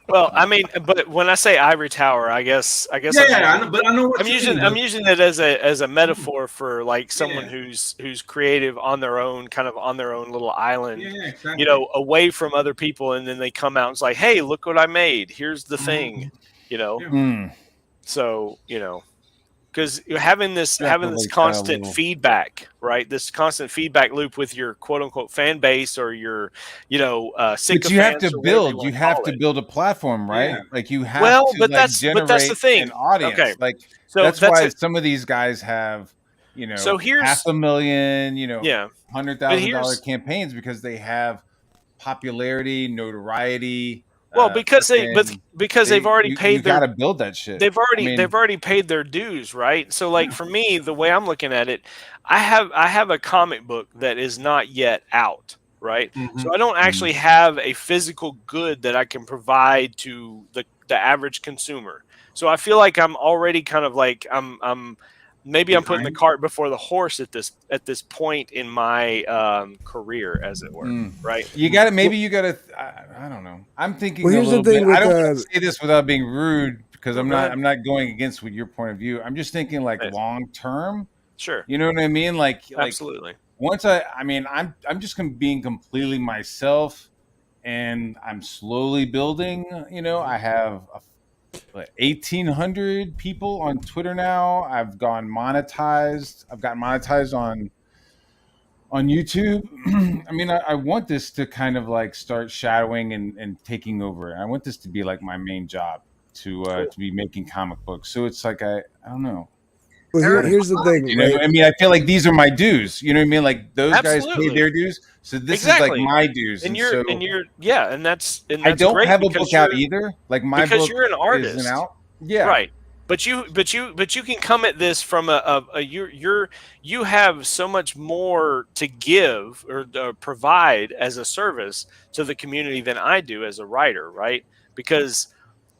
Well, I mean, but when I say ivory tower, I guess. I know, but I know what I'm using it as a metaphor for like someone who's creative on their own, kind of on their own little island, exactly. Away from other people, and then they come out and it's like, hey, look what I made. Here's the thing, So because having this constant feedback, right? This constant feedback loop with your quote unquote fan base or your, but you have to build. You have to build a platform, right? Yeah. Like you have to but that's the thing. An audience. Okay. Like so that's why some of these guys have, so here's $500,000, $100,000 campaigns because they have popularity, notoriety. Well, because they've already paid their. You got to build that shit. They've already paid their dues, right? So, like for me, the way I'm looking at it, I have a comic book that is not yet out, right? Mm-hmm. So I don't actually have a physical good that I can provide to the average consumer. So I feel like I'm already kind of like I'm putting the cart before the horse at this point in my career, as it were. Right? You got to. I don't know. I'm thinking a little bit. I don't want to say this without being rude because I'm not going against with your point of view. I'm just thinking like long term. Sure. You know what I mean? Like absolutely. Once I'm just being completely myself, and I'm slowly building. I have 1,800 people on Twitter now. I've gotten monetized on YouTube. I mean, I want this to kind of like start shadowing and taking over. I want this to be like my main job to be making comic books. So it's like I don't know. Well, here's the thing. Right? I mean, I feel like these are my dues. You know what I mean? Like those guys pay their dues, so this is like my dues. And that's I don't have a book out either. Like my book you're an artist. Isn't out. Yeah, right. But you can come at this from you have so much more to give or provide as a service to the community than I do as a writer, right? Because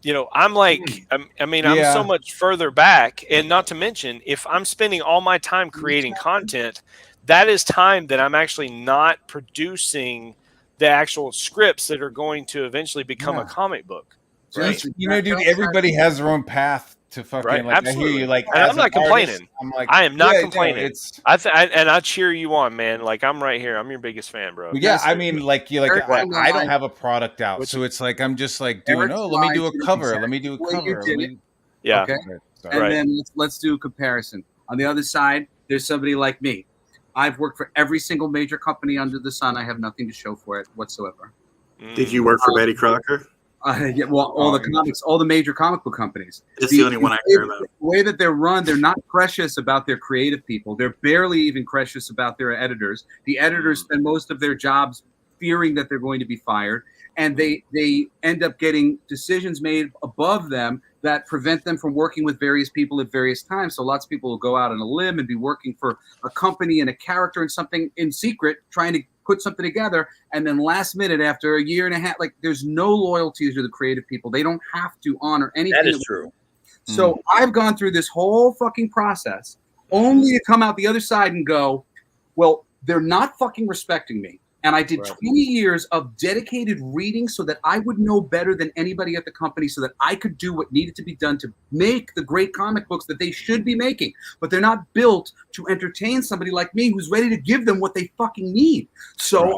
I'm like, I'm so much further back, and not to mention, if I'm spending all my time creating content, that is time that I'm actually not producing the actual scripts that are going to eventually become a comic book. Right? Dude, everybody has their own path to fucking. Right? Like, absolutely. I hear you. Like, and I'm not complaining. Artist, I'm like, I am not complaining. And I cheer you on, man. Like, I'm right here. I'm your biggest fan, bro. Yeah, I mean, like, I don't have a product out, so it's like I'm just like doing. Let me do a cover. Let me do a cover. Yeah. Okay. And then let's do a comparison. On the other side, there's somebody like me. I've worked for every single major company under the sun. I have nothing to show for it whatsoever. Did you work for Betty Crocker? All the major comic book companies. It's the only one I care about. The way that they're run, they're not precious about their creative people. They're barely even precious about their editors. The editors spend most of their jobs fearing that they're going to be fired, and they end up getting decisions made above them that prevent them from working with various people at various times. So lots of people will go out on a limb and be working for a company and a character and something in secret, trying to put something together, and then last minute, after a year and a half, like there's no loyalty to the creative people. They don't have to honor anything. That is true. So I've gone through this whole fucking process only to come out the other side and go, well, they're not fucking respecting me. And I did 20 years of dedicated reading so that I would know better than anybody at the company, so that I could do what needed to be done to make the great comic books that they should be making. But they're not built to entertain somebody like me who's ready to give them what they fucking need. So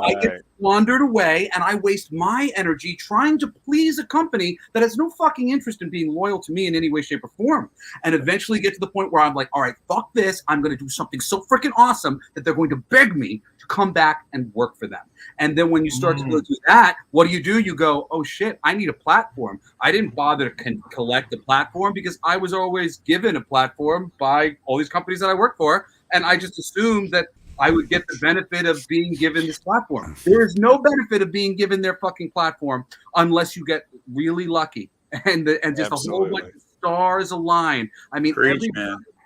squandered away, and I waste my energy trying to please a company that has no fucking interest in being loyal to me in any way, shape, or form. And eventually get to the point where I'm like, all right, fuck this. I'm going to do something so freaking awesome that they're going to beg me to come back and work for them. And then when you start to go do that, what do? You go, oh shit, I need a platform. I didn't bother to collect a platform because I was always given a platform by all these companies that I work for. And I just assumed that I would get the benefit of being given this platform. There is no benefit of being given their fucking platform unless you get really lucky and just a whole bunch of stars align. I mean, everything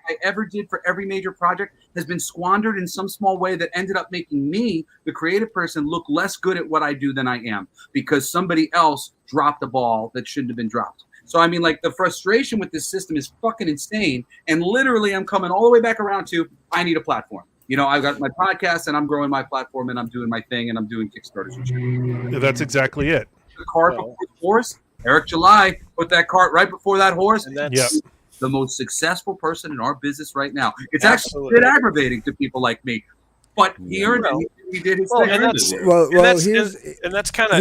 I ever did for every major project has been squandered in some small way that ended up making me, the creative person, look less good at what I do than I am because somebody else dropped the ball that shouldn't have been dropped. So, I mean, like, the frustration with this system is fucking insane. And literally, I'm coming all the way back around to, I need a platform. You know, I've got my podcast and I'm growing my platform and I'm doing my thing and I'm doing Kickstarters and shit. That's exactly it. The cart before the horse. Eric July put that cart right before that horse. And that's the most successful person in our business right now. It's actually a bit aggravating to people like me. But he earned it. He did his thing. And that's kind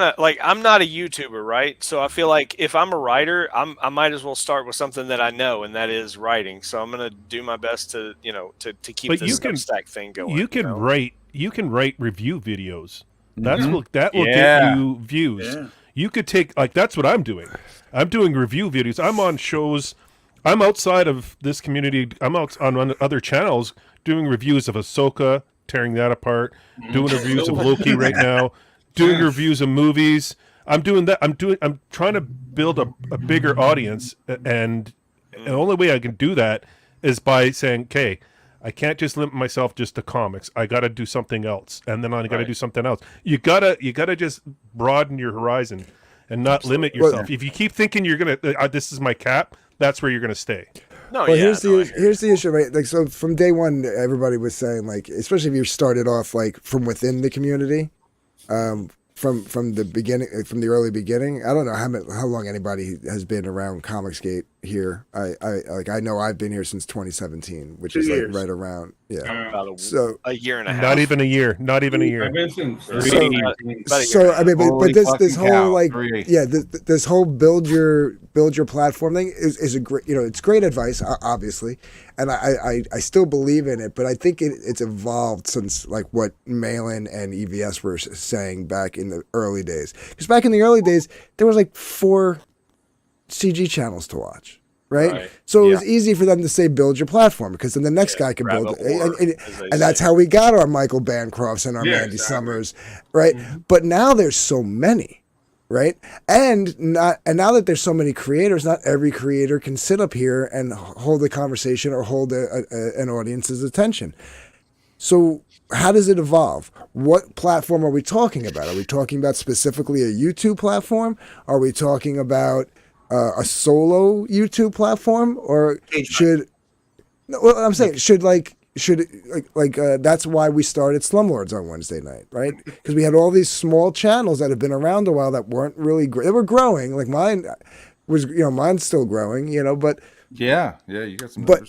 of like, I'm not a YouTuber, right? So I feel like if I'm a writer, I might as well start with something that I know, and that is writing. So I'm going to do my best to keep this Substack thing going. You can write review videos. That will get you views. Yeah. You could take, like, that's what I'm doing. I'm doing review videos. I'm on shows. I'm outside of this community. I'm out on other channels doing reviews of Ahsoka, tearing that apart, doing reviews of Loki right now, doing reviews of movies. I'm doing that. I'm trying to build a bigger audience, and the only way I can do that is by saying, okay, I can't just limit myself just to comics. I got to do something else, and then I got to do something else. You gotta just broaden your horizon and not limit yourself. If you keep thinking you're gonna, this is my cap, that's where you're gonna stay. Here's the issue, right? Like, so from day one, everybody was saying, like, especially if you started off like from within the community, from the beginning, from the early beginning. I don't know how long anybody has been around Comicsgate here. I know I've been here since 2017, which is like right around about a year and a half. Not even a year. I've been since so I mean, but this whole like this whole build your platform thing is a great, it's great advice, obviously, and I still believe in it, but I think it's evolved since like what Malin and EVS were saying back in the early days. Because back in the early days, there was like 4 CG channels to watch, right? So it was easy for them to say build your platform, because then the next guy can build it, and that's how we got our Michael Bancrofts and our Mandy Summers, right? But now there's so many, right? And now that there's so many creators, not every creator can sit up here and hold a conversation or hold an audience's attention. So how does it evolve? What platform are we talking about? Are we talking about specifically a YouTube platform? Are we talking about a solo YouTube platform, or should that's why we started Slumlords on Wednesday night, right? Because we had all these small channels that have been around a while that weren't really they were growing. Like mine was, mine's still growing, but you got some but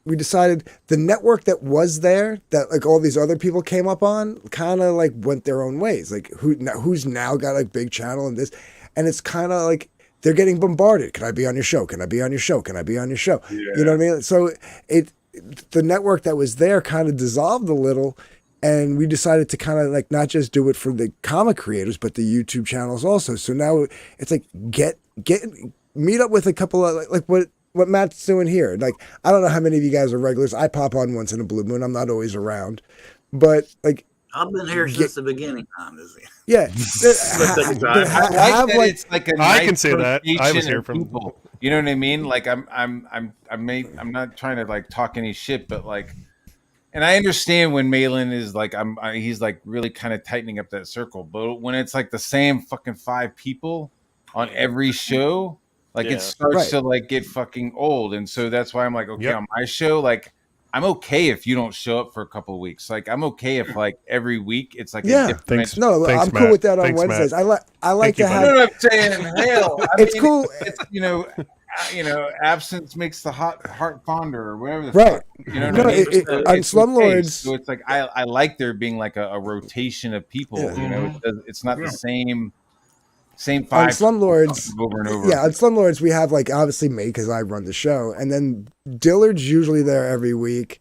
we decided the network that was there, that like all these other people came up on, kind of like went their own ways. Like who's now got a big channel and this, and it's kind of like they're getting bombarded. Can I be on your show? Can I be on your show? Can I be on your show? Yeah. You know what I mean? So the network that was there kind of dissolved a little, and we decided to kind of like not just do it for the comic creators, but the YouTube channels also. So now it's like meet up with a couple of like what Matt's doing here. Like, I don't know how many of you guys are regulars. I pop on once in a blue moon. I'm not always around, but like, I've been here since the beginning. Yeah. I can say that I was here from people. You know what I mean? Like I'm not trying to like talk any shit, but like, and I understand when Malin is like, he's like really kind of tightening up that circle, but when it's like the same fucking 5 people on every show, like it starts to like get fucking old. And so that's why I'm like, okay, on my show, like I'm okay if you don't show up for a couple of weeks. Like I'm okay if like every week it's like a different. Thanks, I'm cool with that on Wednesdays. Matt. I like to have. You know what I'm saying? Hell, it's cool. It's, absence makes the heart fonder, or whatever. Right. You know what I mean? On Slumlords, so it's like I like there being like a rotation of people. Yeah. It's not the same five on Slumlords over and over. Yeah, on Slumlords we have like obviously me because I run the show, and then Dillard's usually there every week.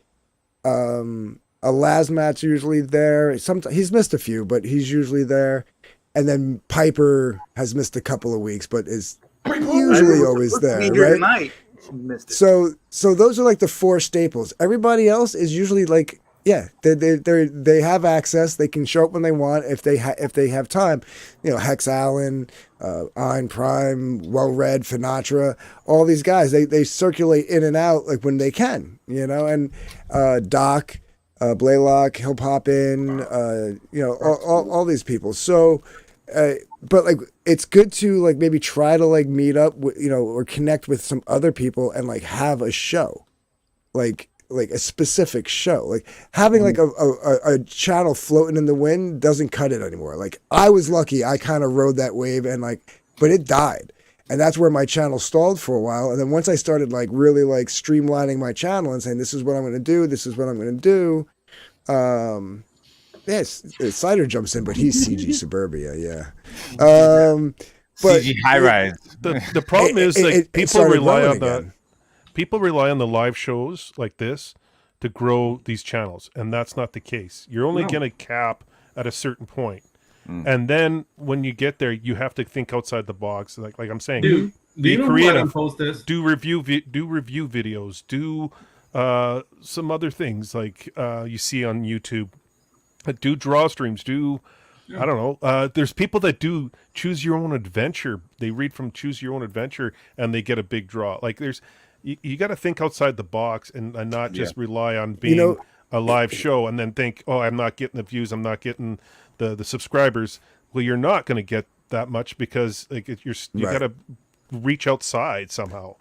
Lazmat's usually there. Sometimes he's missed a few, but he's usually there. And then Piper has missed a couple of weeks, but is usually always there, right? So those are like the 4 staples. Everybody else is usually like, they have access. They can show up when they want if they have time. Hex Allen, Ein Prime, Well Read, Finatra, all these guys. They circulate in and out like when they can. And Doc, Blaylock, he'll pop in. All these people. So. But like it's good to like maybe try to like meet up or connect with some other people and like have a show, like a specific show. Like having like a channel floating in the wind doesn't cut it anymore. Like I was lucky, I kind of rode that wave but it died, and that's where my channel stalled for a while. And then once I started like really like streamlining my channel and saying this is what I'm going to do, this is what I'm going to do. Yes, Cider jumps in, but he's CG Suburbia, yeah. But CG high rise. The problem is like people rely on the live shows like this to grow these channels, and that's not the case. You're only going to cap at a certain point, and then when you get there, you have to think outside the box. Like I'm saying, be creative. Do review videos. Do some other things like you see on YouTube. Do draw streams, I don't know. There's people that do choose your own adventure. They read from choose your own adventure and they get a big draw. Like you got to think outside the box and not just rely on being a live show and then think, oh, I'm not getting the views. I'm not getting the subscribers. Well, you're not going to get that much because like you got to reach outside somehow.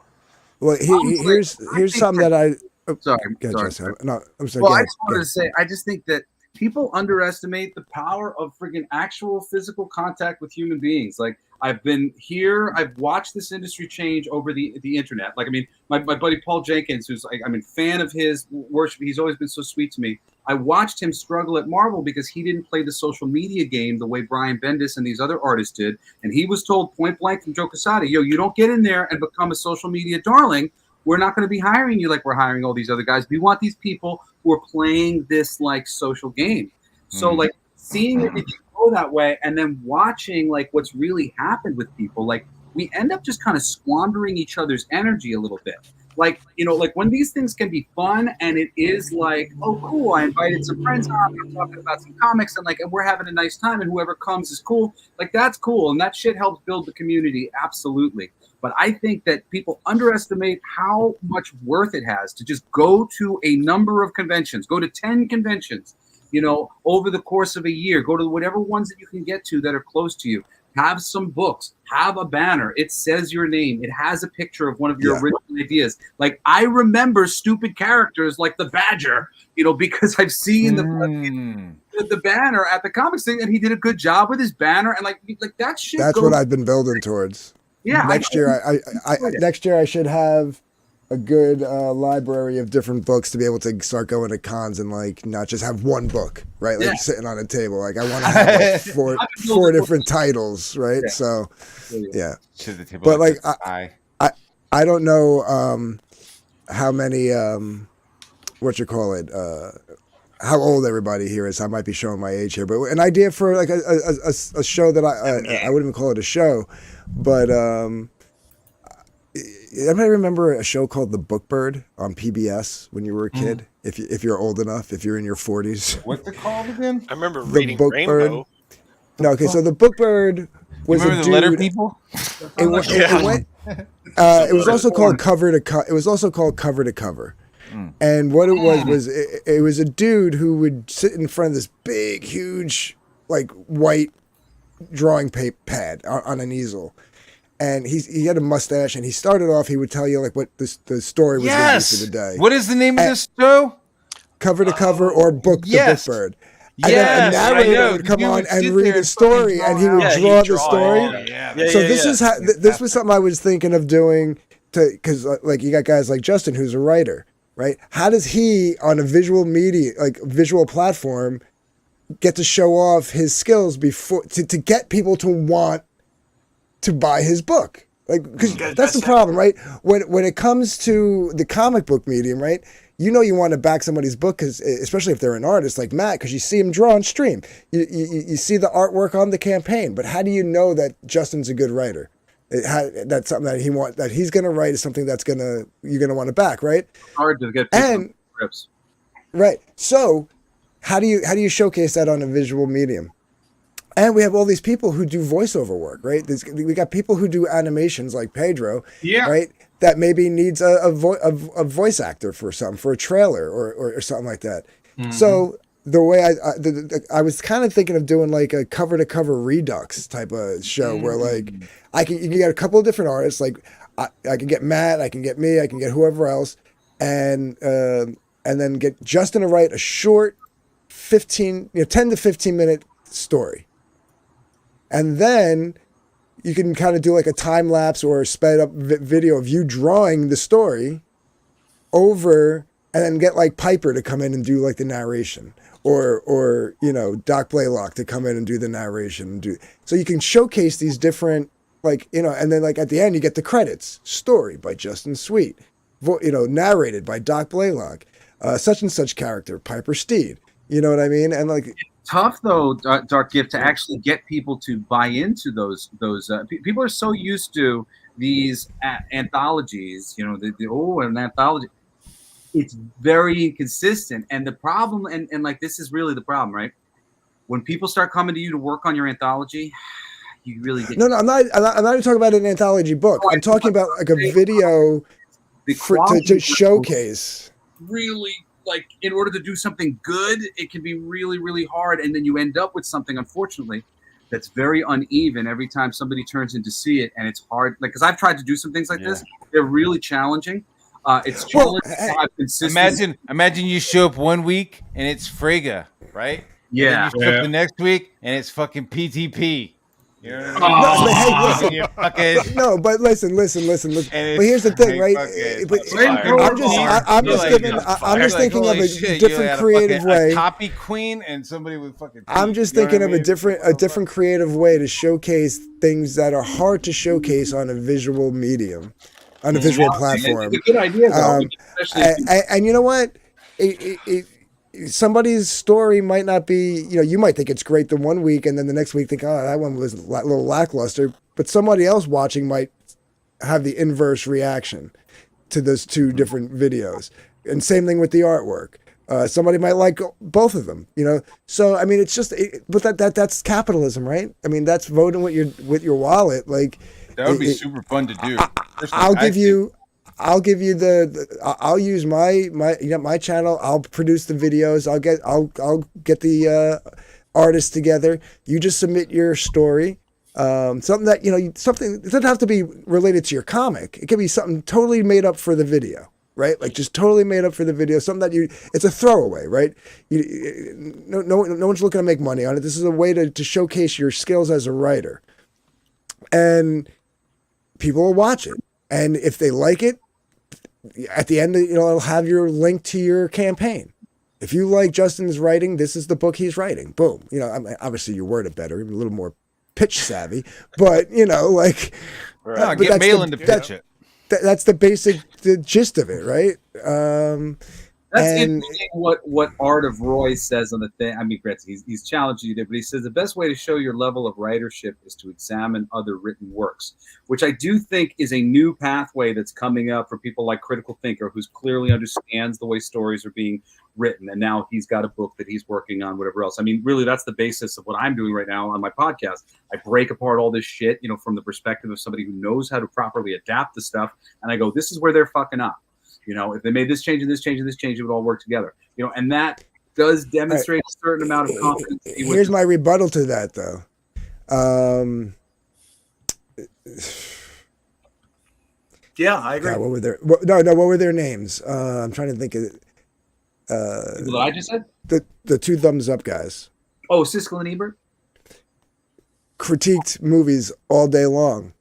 Well, here's something that I, sorry. No, I'm sorry. Well, I just wanted to say, I just think that people underestimate the power of friggin' actual physical contact with human beings. Like I've been here, I've watched this industry change over the internet. Like, I mean, my buddy Paul Jenkins, who's like, I'm a fan of his worship. He's always been so sweet to me. I watched him struggle at Marvel because he didn't play the social media game the way Brian Bendis and these other artists did. And he was told point blank from Joe Quesada, you don't get in there and become a social media darling. We're not going to be hiring you like we're hiring all these other guys. We want these people who are playing this like social game. So like seeing it go that way and then watching like what's really happened with people, like we end up just kind of squandering each other's energy a little bit. Like, like when these things can be fun and it is like, oh, cool, I invited some friends on, we're talking about some comics and we're having a nice time and whoever comes is cool. Like that's cool. And that shit helps build the community. Absolutely. But I think that people underestimate how much worth it has to just go to a number of conventions, go to 10 conventions, over the course of a year, go to whatever ones that you can get to that are close to you, have some books, have a banner. It says your name. It has a picture of one of your original ideas. Like I remember stupid characters like the Badger, because I've seen the banner at the comics thing and he did a good job with his banner and like that shit. That's what I've been building towards. Yeah. Next year I should have a good library of different books to be able to start going to cons and like not just have one book, right? Like sitting on a table. Like I want to have like four different titles, right? Yeah. So yeah. But like I don't know how many how old everybody here is. I might be showing my age here, but an idea for like a show that I wouldn't even call it a show, but anybody remember a show called The Bookbird on PBS when you were a kid? If you're old enough, if you're in your 40s. What's it called again? I remember reading Rainbow. No, okay, so The Bookbird was a dude. The letter people? It was also called Cover to Cover. It was also called Cover to Cover. And what it was it was a dude who would sit in front of this big, huge, like white drawing pad on an easel. And he had a mustache, and he started off, he would tell you like what the story was going to be for the day. What is the name of this show? Cover to Cover or The Bookbird. And then a narrator would come on and read a story, and he would draw the story. So this was something I was thinking of doing because like you got guys like Justin who's a writer, right? How does he on a visual media, like visual platform, get to show off his skills before to get people to want to buy his book? Like, because that's the problem, right? When it comes to the comic book medium, right? You know you want to back somebody's book, because especially if they're an artist like Matt, because you see him draw on stream, you see the artwork on the campaign. But how do you know that Justin's a good writer? That's something that he's going to write is something you're going to want to back, right? It's hard to get people scripts, right? So how do you showcase that on a visual medium? And we have all these people who do voiceover work, right? We got people who do animations like Pedro, right? That maybe needs a voice actor for a trailer or something like that. Mm-hmm. So the way I was kind of thinking of doing like a cover to cover Redux type of show where like you can get a couple of different artists. Like I can get Matt, I can get me, I can get whoever else, and then get Justin to write a short 10 to 15 minute story. And then you can kind of do like a time lapse or a sped up video of you drawing the story over, and then get like Piper to come in and do like the narration, or Doc Blaylock to come in and do the narration. So you can showcase these different and then like at the end you get the credits. Story by Justin Sweet, narrated by Doc Blaylock, such and such character, Piper Steed. You know what I mean? And like. Tough though, Dark Gift, to actually get people to buy into those. People are so used to these anthologies. An anthology. It's very inconsistent, and the problem, and like this is really the problem, right? When people start coming to you to work on your anthology, you really get. No, I'm not even talking about an anthology book. I'm talking about like a video to showcase. Really. Like, in order to do something good, it can be really, really hard. And then you end up with something, unfortunately, that's very uneven every time somebody turns in to see it. And it's hard. Like, because I've tried to do some things like this. They're really challenging. It's challenging to have consistent. Imagine you show up one week and it's Frigga, right? Yeah. And then you show up the next week and it's fucking PTP. You know what I mean? No, but listen. But here's the thing, right? I'm just thinking of a different creative way. A copy queen and somebody with fucking. I'm just thinking of a different creative way to showcase things that are hard to showcase on a visual medium, on a visual platform. It's a good idea, though. And you know what? Somebody's story might not be, you might think it's great the one week, and then the next week think, oh, that one was a little lackluster. But somebody else watching might have the inverse reaction to those two different videos. And same thing with the artwork. Somebody might like both of them, So I mean, it's just, but that's capitalism, right? I mean, that's voting with your wallet. Like that would be super fun to do. I'll use my channel. I'll produce the videos. I'll get the artists together. You just submit your story. Something that it doesn't have to be related to your comic. It can be something totally made up for the video, right? Like just totally made up for the video. Something that it's a throwaway, right? No one's looking to make money on it. This is a way to showcase your skills as a writer, and people will watch it. And if they like it, at the end, it'll have your link to your campaign. If you like Justin's writing, this is the book he's writing. Boom. Obviously you word it better, a little more pitch savvy, but right. Get Malin to pitch it. That's the gist of it, right? That's interesting what Art of Roy says on the thing. I mean, Gretzky, he's challenging you there, but he says the best way to show your level of writership is to examine other written works, which I do think is a new pathway that's coming up for people like Critical Thinker, who clearly understands the way stories are being written, and now he's got a book that he's working on, whatever else. I mean, really, that's the basis of what I'm doing right now on my podcast. I break apart all this shit, from the perspective of somebody who knows how to properly adapt the stuff, and I go, this is where they're fucking up. If they made this change and this change and this change, it would all work together. And that does demonstrate a certain amount of confidence. Here's my rebuttal to that, though. Yeah, I agree. God, what were their names? I'm trying to think of it. What I just said? The two thumbs up guys. Oh, Siskel and Ebert? Critiqued movies all day long.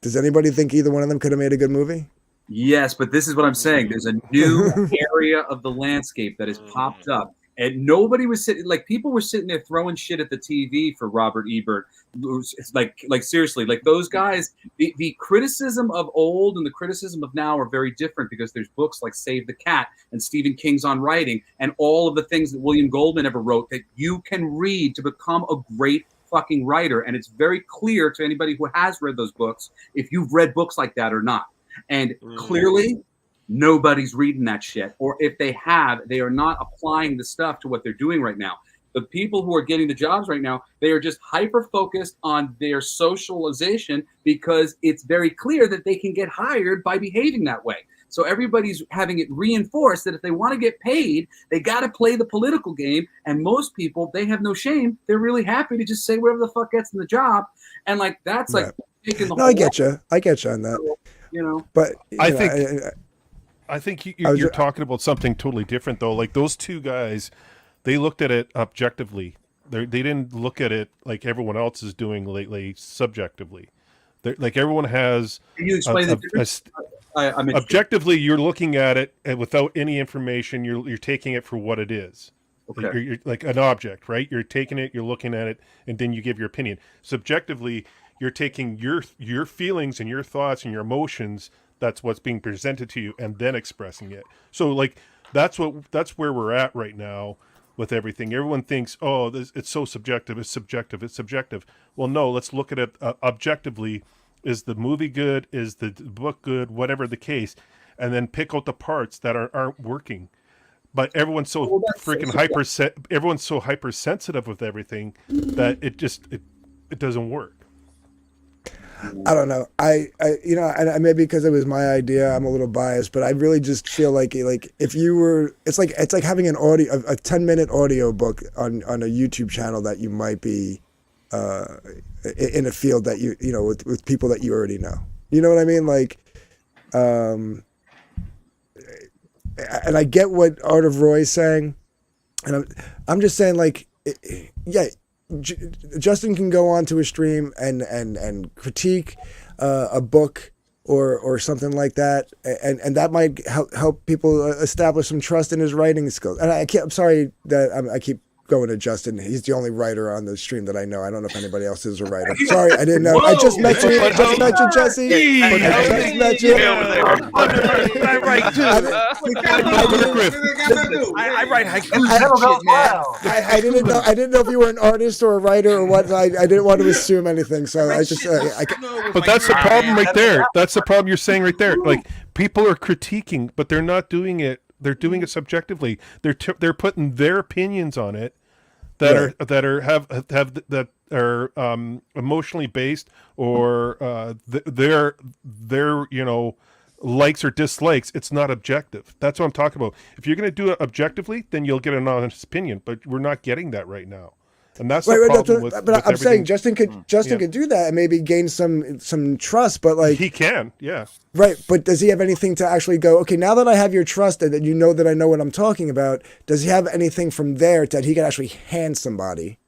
Does anybody think either one of them could have made a good movie? Yes, but this is what I'm saying. There's a new area of the landscape that has popped up, and nobody was sitting. Like people were sitting there throwing shit at the TV for Robert Ebert. It's like seriously, like those guys. The criticism of old and the criticism of now are very different because there's books like Save the Cat and Stephen King's On Writing and all of the things that William Goldman ever wrote that you can read to become a great fucking writer, and it's very clear to anybody who has read those books if you've read books like that or not. And clearly, nobody's reading that shit. Or if they have, they are not applying the stuff to what they're doing right now. The people who are getting the jobs right now, they are just hyper-focused on their socialization because it's very clear that they can get hired by behaving that way. So everybody's having it reinforced that if they want to get paid, they got to play the political game. And most people, they have no shame. They're really happy to just say whatever the fuck gets them the job. And like, that's like taking the whole... I get you. I get you on that. You know, but I think you're talking about something totally different though. Like those two guys, they looked at it objectively. They didn't look at it like everyone else is doing lately, subjectively. Like everyone has. Can you explain the difference? Objectively, you're looking at it and without any information. You're taking it for what it is. Okay. You're like an object, right? You're taking it, you're looking at it, and then you give your opinion. Subjectively, you're taking your feelings and your thoughts and your emotions. That's what's being presented to you, and then expressing it. So, like, that's where we're at right now with everything. Everyone thinks, oh, it's so subjective. It's subjective. It's subjective. Well, no. Let's look at it objectively. Is the movie good? Is the book good? Whatever the case, and then pick out the parts that aren't working. But everyone's so everyone's so hypersensitive with everything that it doesn't work. I don't know. I and maybe because it was my idea, I'm a little biased, but I really just feel like if you were, it's like having a 10-minute audio book on a YouTube channel that you might be in a field that you know with people that you already know. You know what I mean? Like, and I get what Art of Roy is saying, and I'm just saying like, yeah. Justin can go onto a stream and critique a book or something like that, and that might help people establish some trust in his writing skills. And I'm sorry that I keep going to Justin. He's the only writer on the stream that I know. I don't know if anybody else is a writer. Sorry, I didn't know. I just met you. I just met you, Jesse. I just met you. I write too. I write haikus. I didn't know if you were an artist or a writer or what. I didn't want to assume anything. So I just. But that's the problem right there. That's the problem you're saying right there. Like people are critiquing, but they're not doing it. They're doing it subjectively. They're putting their opinions on it that are emotionally based or their likes or dislikes. It's not objective. That's what I'm talking about. If you're going to do it objectively, then you'll get an honest opinion. But we're not getting that right now. And that's the problem with I'm everything. saying Justin could do that and maybe gain some trust, but like he can, yeah. Right, but does he have anything to actually go, okay, now that I have your trust and that you know that I know what I'm talking about, does he have anything from there that he can actually hand somebody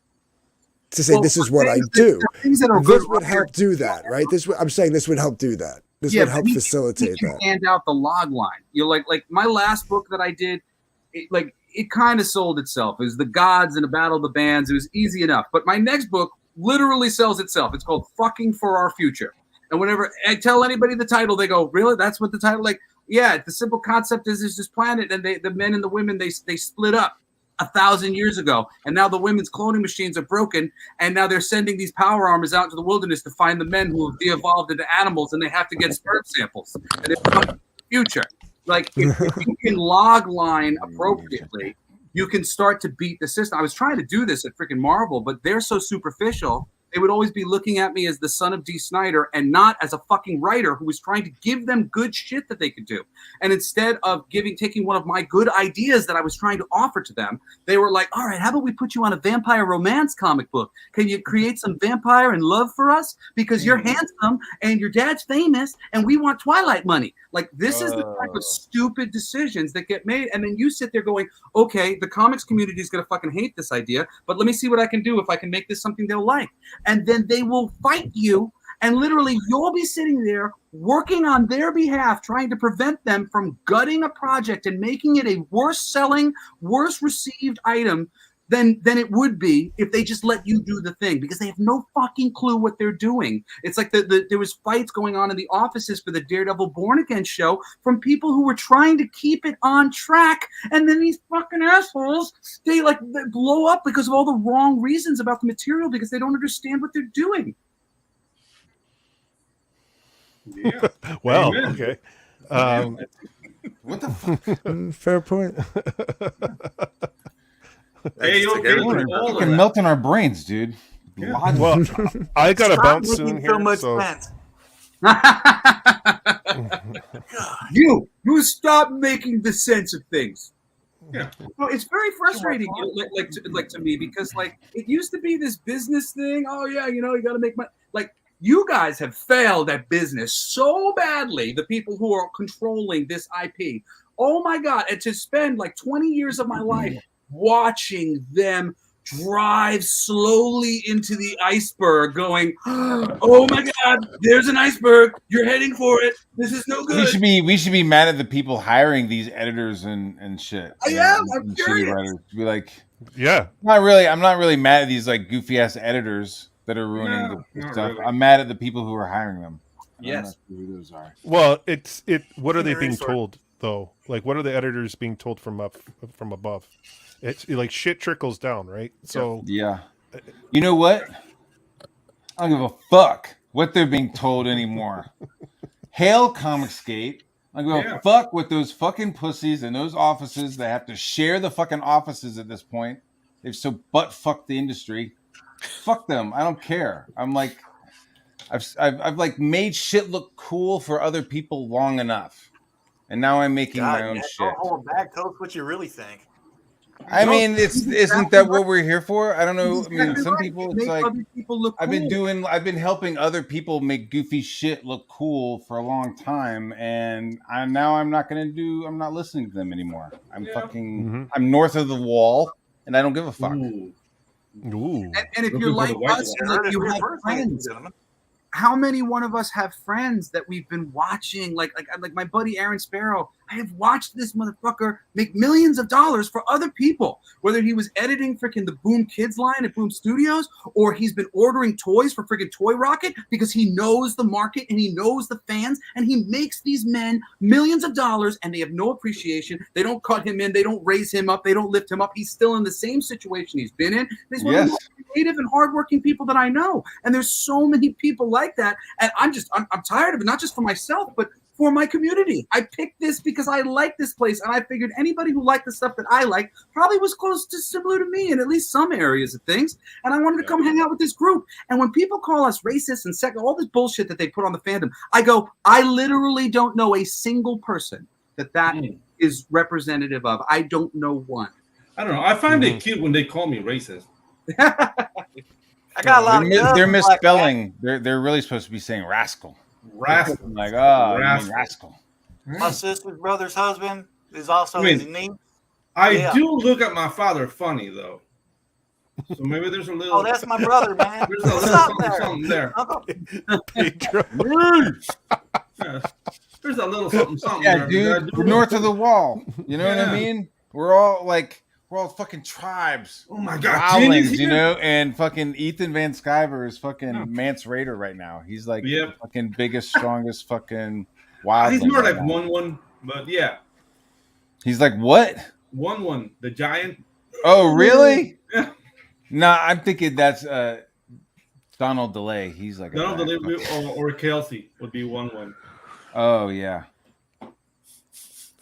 to say, this is what I do? This would help do that, right? I'm saying this would help do that. This would help facilitate that. Hand out the log line. You know, like my last book that I did, it kind of sold itself. It was The Gods and a Battle of the Bands. It was easy enough. But my next book literally sells itself. It's called Fucking for Our Future. And whenever I tell anybody the title, they go, really? That's what the title? Like, yeah, the simple concept is this planet and the men and the women, they split up 1,000 years ago. And now the women's cloning machines are broken. And now they're sending these power armors out into the wilderness to find the men who have de-evolved into animals. And they have to get sperm samples. And it's the future. Like, if you can log line appropriately, you can start to beat the system. I was trying to do this at freaking Marvel, but they're so superficial. They would always be looking at me as the son of D. Snyder and not as a fucking writer who was trying to give them good shit that they could do. And instead of taking one of my good ideas that I was trying to offer to them, they were like, all right, how about we put you on a vampire romance comic book? Can you create some vampire and love for us? Because you're handsome and your dad's famous and we want Twilight money. Like, this is the type of stupid decisions that get made. And then you sit there going, okay, the comics community is going to fucking hate this idea, but let me see what I can do if I can make this something they'll like. And then they will fight you And literally, you'll be sitting there working on their behalf, trying to prevent them from gutting a project and making it a worse selling, worse received item than it would be if they just let you do the thing, because they have no fucking clue what they're doing. It's like there was fights going on in the offices for the Daredevil Born Again show from people who were trying to keep it on track, and then these fucking assholes, they blow up because of all the wrong reasons about the material because they don't understand what they're doing. Yeah. Well, Amen. okay. What the fuck? Fair point. Hey, you can melt in our brains, dude. Yeah. Well, I got to Stop bounce soon making here. so much So sense. You stop making the sense of things. Yeah. Well, it's very frustrating, to me, because it used to be this business thing. Oh yeah, you got to make money. You guys have failed at business so badly. The people who are controlling this IP. Oh my God! And to spend 20 years of my life watching them drive slowly into the iceberg, going, "Oh my God, there's an iceberg! You're heading for it. This is no good." We should be mad at the people hiring these editors and shit. I am. I'm curious. Be like, yeah, I'm not really mad at these goofy ass editors that are ruining the stuff. Really. I'm mad at the people who are hiring them. Yes. Who those are. well, what are they being told though? What are the editors being told from above? It's shit trickles down, right? So yeah. You know what? I don't give a fuck what they're being told anymore. Hail Comicsgate. I don't give a fuck with those fucking pussies in those offices that have to share the fucking offices at this point. They've so butt fucked the industry. Fuck them. I don't care. I'm I've made shit look cool for other people long enough, and now I'm making my own shit. Don't hold back. Tell us what you really think. I mean, isn't that what we're here for? I don't know. I mean, some people, it's like I've been helping other people make goofy shit look cool for a long time, and I'm not listening to them anymore. I'm north of the wall, and I don't give a fuck. Ooh. And if you're like us, you have friends. How many one of us have friends that we've been watching? Like my buddy Aaron Sparrow. I have watched this motherfucker make millions of dollars for other people. Whether he was editing freaking the Boom Kids line at Boom Studios, or he's been ordering toys for freaking Toy Rocket because he knows the market and he knows the fans, and he makes these men millions of dollars, and they have no appreciation. They don't cut him in. They don't raise him up. They don't lift him up. He's still in the same situation he's been in. He's one of the most creative and hardworking people that I know. And there's so many people like that. And I'm tired of it, not just for myself, but for my community. I picked this because I like this place, and I figured anybody who liked the stuff that I like probably was close to similar to me in at least some areas of things, and I wanted to come hang out with this group. And when people call us racist and second, all this bullshit that they put on the fandom, I go, I literally don't know a single person that is representative of. I don't know one. I don't know. I find it cute when they call me racist. I got a lot of they're misspelling. They're really supposed to be saying rascal. Rascal. Like, oh, rascal. My sister's brother's husband is also his niece. I do look at my father funny, though. So maybe there's a little... Oh, that's my brother, man. There's a little something there. There's a little something yeah, there. Dude, we're north of the wall. You know what I mean? We're all fucking tribes. Oh my God, Wildlings, and fucking Ethan Van Sciver is fucking Mance Raider right now. He's like the fucking biggest, strongest fucking wildling. He's more like 1-1, but yeah. He's like what? 1-1, the giant. Oh, really? Yeah. Nah, I'm thinking that's Donald DeLay. He's like Donald DeLay or Kelsey would be 1-1. Oh yeah.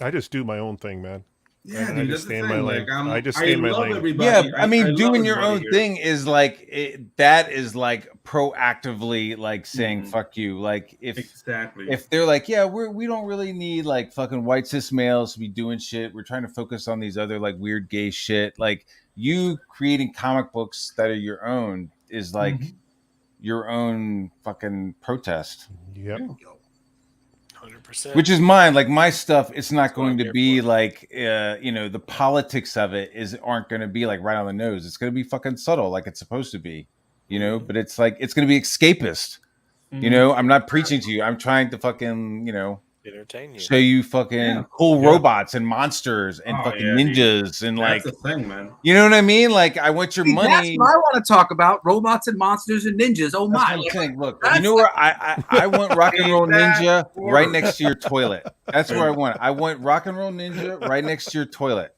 I just do my own thing, man. Yeah, I just stay in my lane. I just stay in my lane. Everybody. Yeah, I mean, doing your own thing is that is proactively saying fuck you. Like if they're like, yeah, we don't really need fucking white cis males to be doing shit. We're trying to focus on these other weird gay shit. Like you creating comic books that are your own is your own fucking protest. Yep. 100%. Which is mine. Like my stuff, it's not going to be the politics of it aren't going to be right on the nose. It's going to be fucking subtle, like it's supposed to be, but it's it's going to be escapist. You know, I'm not preaching to you. I'm trying to fucking, you know, entertain you, show you fucking cool robots and monsters and fucking ninjas and that's like the thing, man. You know what I mean? Like I want your money. That's what I want to talk about: robots and monsters and ninjas. Oh my! Look, you know where I want Rock and Roll Ninja right next to your toilet. That's where I want it. I want Rock and Roll Ninja right next to your toilet.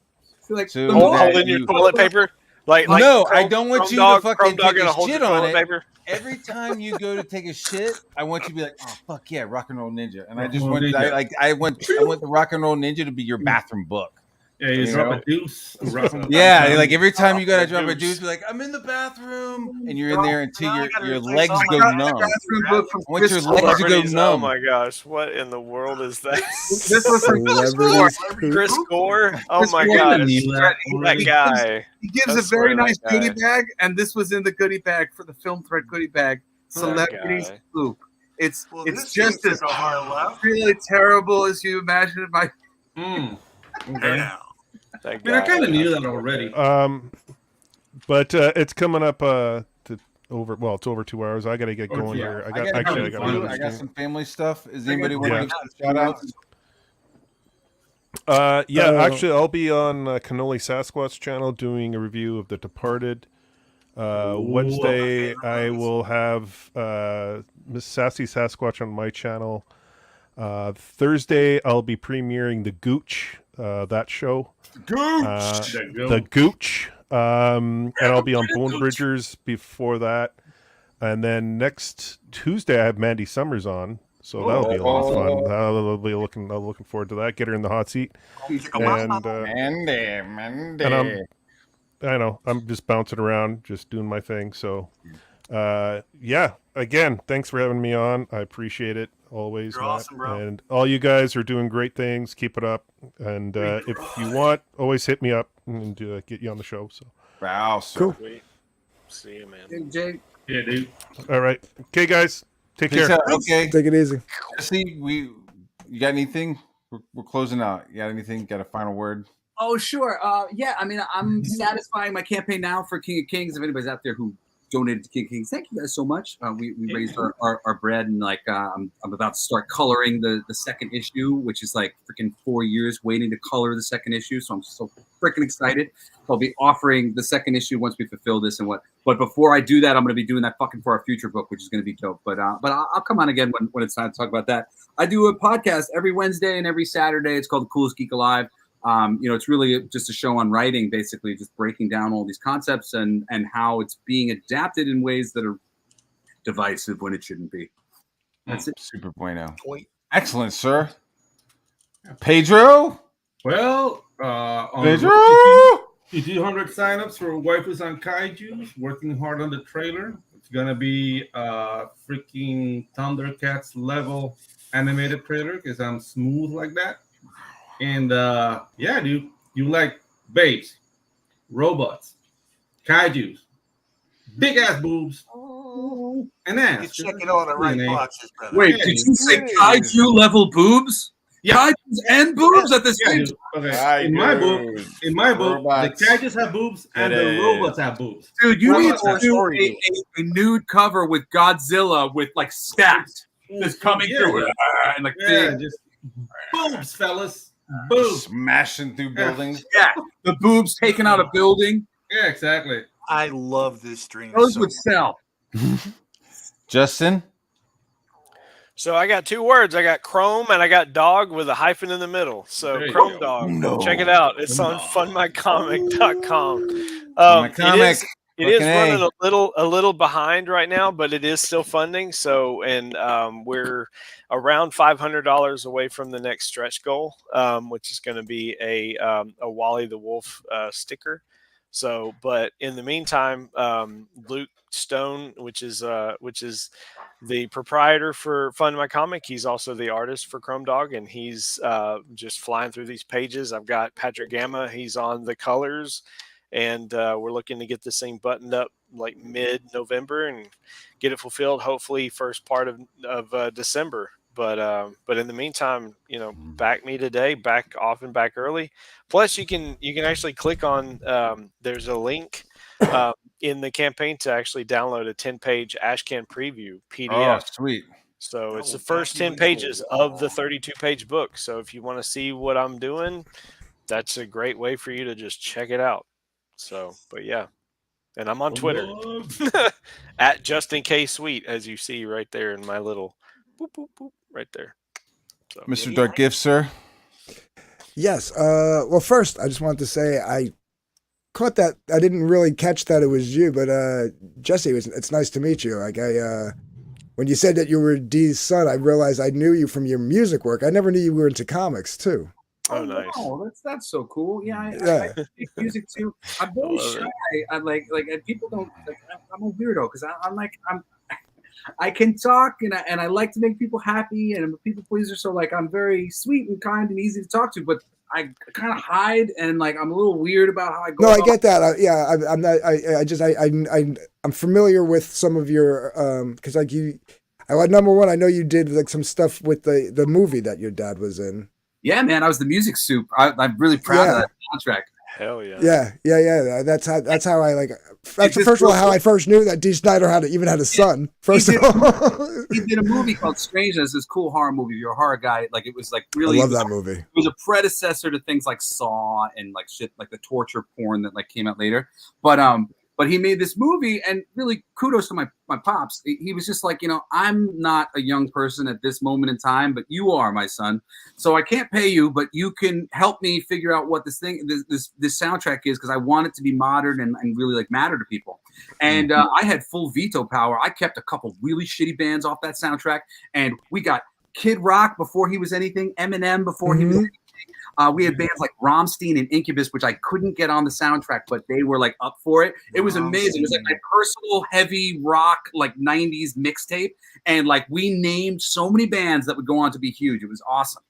Like so holding your toilet paper. Like no, Chrome, I don't want you dog, to fucking take a shit on it. Paper. Every time you go to take a shit, I want you to be like, "Oh fuck yeah, Rock and Roll Ninja!" And I just want, I want the Rock and Roll Ninja to be your bathroom book. Yeah, you drop a deuce. Yeah, like every time you gotta drop a deuce, be like, "I'm in the bathroom," and you're in there until your legs go numb. I want your legs to go numb. Oh my gosh, what in the world is that? This was from Chris Gore. Oh my gosh, that guy. He gives a very nice goodie bag, and this was in the goodie bag for the Film Thread goodie bag. Celebrities Scoop. It's just as really terrible as you imagine it might. Okay. I mean, I kind of knew that already. But it's coming up it's over 2 hours. I gotta get going here. I got some family stuff. Is anybody want to give shout outs? Actually, I'll be on Cannoli Sasquatch channel doing a review of The Departed. Wednesday, I will have Miss Sassy Sasquatch on my channel. Thursday, I'll be premiering The Gooch, that show. The Gooch. And I'll be on Bone Bridgers before that. And then next Tuesday, I have Mandy Summers on. So that'll be a lot of fun. I'll be looking forward to that. Get her in the hot seat. And Mandy. I know I'm just bouncing around, just doing my thing. So, again, thanks for having me on. I appreciate it always. You're awesome, bro. And all you guys are doing great things. Keep it up. And if you want, always hit me up and get you on the show. So, wow, cool. See you, man. Hey, Jay. Yeah, dude. All right, okay, guys. Take care. Okay, take it easy. See, you got anything? We're closing out. You got anything? Got a final word? Oh, sure. Yeah, I mean, I'm satisfying my campaign now for King of Kings. If anybody's out there who donated to King of Kings, thank you guys so much. We raised our bread, and like I'm about to start coloring the second issue, which is like freaking 4 years waiting to color the second issue. So I'm so freaking excited. I'll be offering the second issue once we fulfill this and what. But before I do that, I'm going to be doing that fucking for our future book, which is going to be dope. But I'll come on again when it's time to talk about that. I do a podcast every Wednesday and every Saturday. It's called The Coolest Geek Alive. It's really just a show on writing, basically just breaking down all these concepts and how it's being adapted in ways that are divisive when it shouldn't be. That's it. Super bueno. Excellent, sir. Pedro? Well, Pedro? 200 signups for Waifus on Kaijus, working hard on the trailer. It's going to be a freaking Thundercats level animated trailer because I'm smooth like that. And dude, you like babes, robots, kaijus, big ass boobs, and ass. You're checking all the right boxes, brother. Wait, did you say kaiju level boobs? Yeah. Kaijus and boobs at the same time. Okay. In my book, the kaijus have boobs and the robots have boobs. Dude, you need to do a nude cover with Godzilla with like stacked just coming through it and like just boobs, fellas. Boobs smashing through buildings. Yeah, the boobs taking out a building. Yeah, exactly. I love this stream. Those would sell. Justin? So I got 2 words. I got Chrome and I got dog with a hyphen in the middle. So Chrome Dog. No. Check it out. It's on fundmycomic.com. It is running a little behind right now, but it is still funding. So, and we're around $500 away from the next stretch goal, which is going to be a Wally the Wolf sticker. So, but in the meantime, Luke Stone, which is the proprietor for Fund My Comic, he's also the artist for Chrome Dog, and he's just flying through these pages. I've got Patrick Gamma; he's on the colors. And we're looking to get this thing buttoned up like mid-November and get it fulfilled, hopefully first part of December. But in the meantime, back me today, back often, back early. Plus, you can actually click on. There's a link in the campaign to actually download a 10-page Ashcan preview PDF. Oh, sweet. So it's the first 10 pages of the 32-page book. So if you want to see what I'm doing, that's a great way for you to just check it out. So, but yeah. And I'm on Twitter at JustinKSweet, as you see right there in my little boop, boop, boop, right there. So, Mr. Dark Gift, sir. Yes. Well, first, I just wanted to say I caught that. I didn't really catch that it was you, but Jesse, it's nice to meet you. Like when you said that you were Dee's son, I realized I knew you from your music work. I never knew you were into comics too. Oh, nice. Oh, that's so cool. Yeah, I make music too. I'm very shy. I'm like people don't like. I'm a weirdo because I can talk and I like to make people happy and I'm a people pleaser. So like I'm very sweet and kind and easy to talk to, but I kind of hide and like I'm a little weird about how I go. No, I get that. I'm not. I'm familiar with some of your because like you. Number one, I know you did like some stuff with the movie that your dad was in. Yeah, man, I was the music soup. I'm really proud of that soundtrack. Hell yeah. Yeah. That's how I like. That's first of all how I first knew that Dee Snider had a son. First of all, he did a movie called Strangeness. This cool horror movie. If you're a horror guy, like it was like really. I love that movie. It was a predecessor to things like Saw and like shit like the torture porn that like came out later. But he made this movie, and really kudos to my pops. He was just like, I'm not a young person at this moment in time, but you are, my son. So I can't pay you, but you can help me figure out what this soundtrack is because I want it to be modern and really like matter to people. And I had full veto power. I kept a couple really shitty bands off that soundtrack, and we got Kid Rock before he was anything, Eminem before he was anything. We had bands like Rammstein and Incubus, which I couldn't get on the soundtrack, but they were like up for it. It was amazing. It was like my personal heavy rock, like 90s mixtape. And like we named so many bands that would go on to be huge. It was awesome.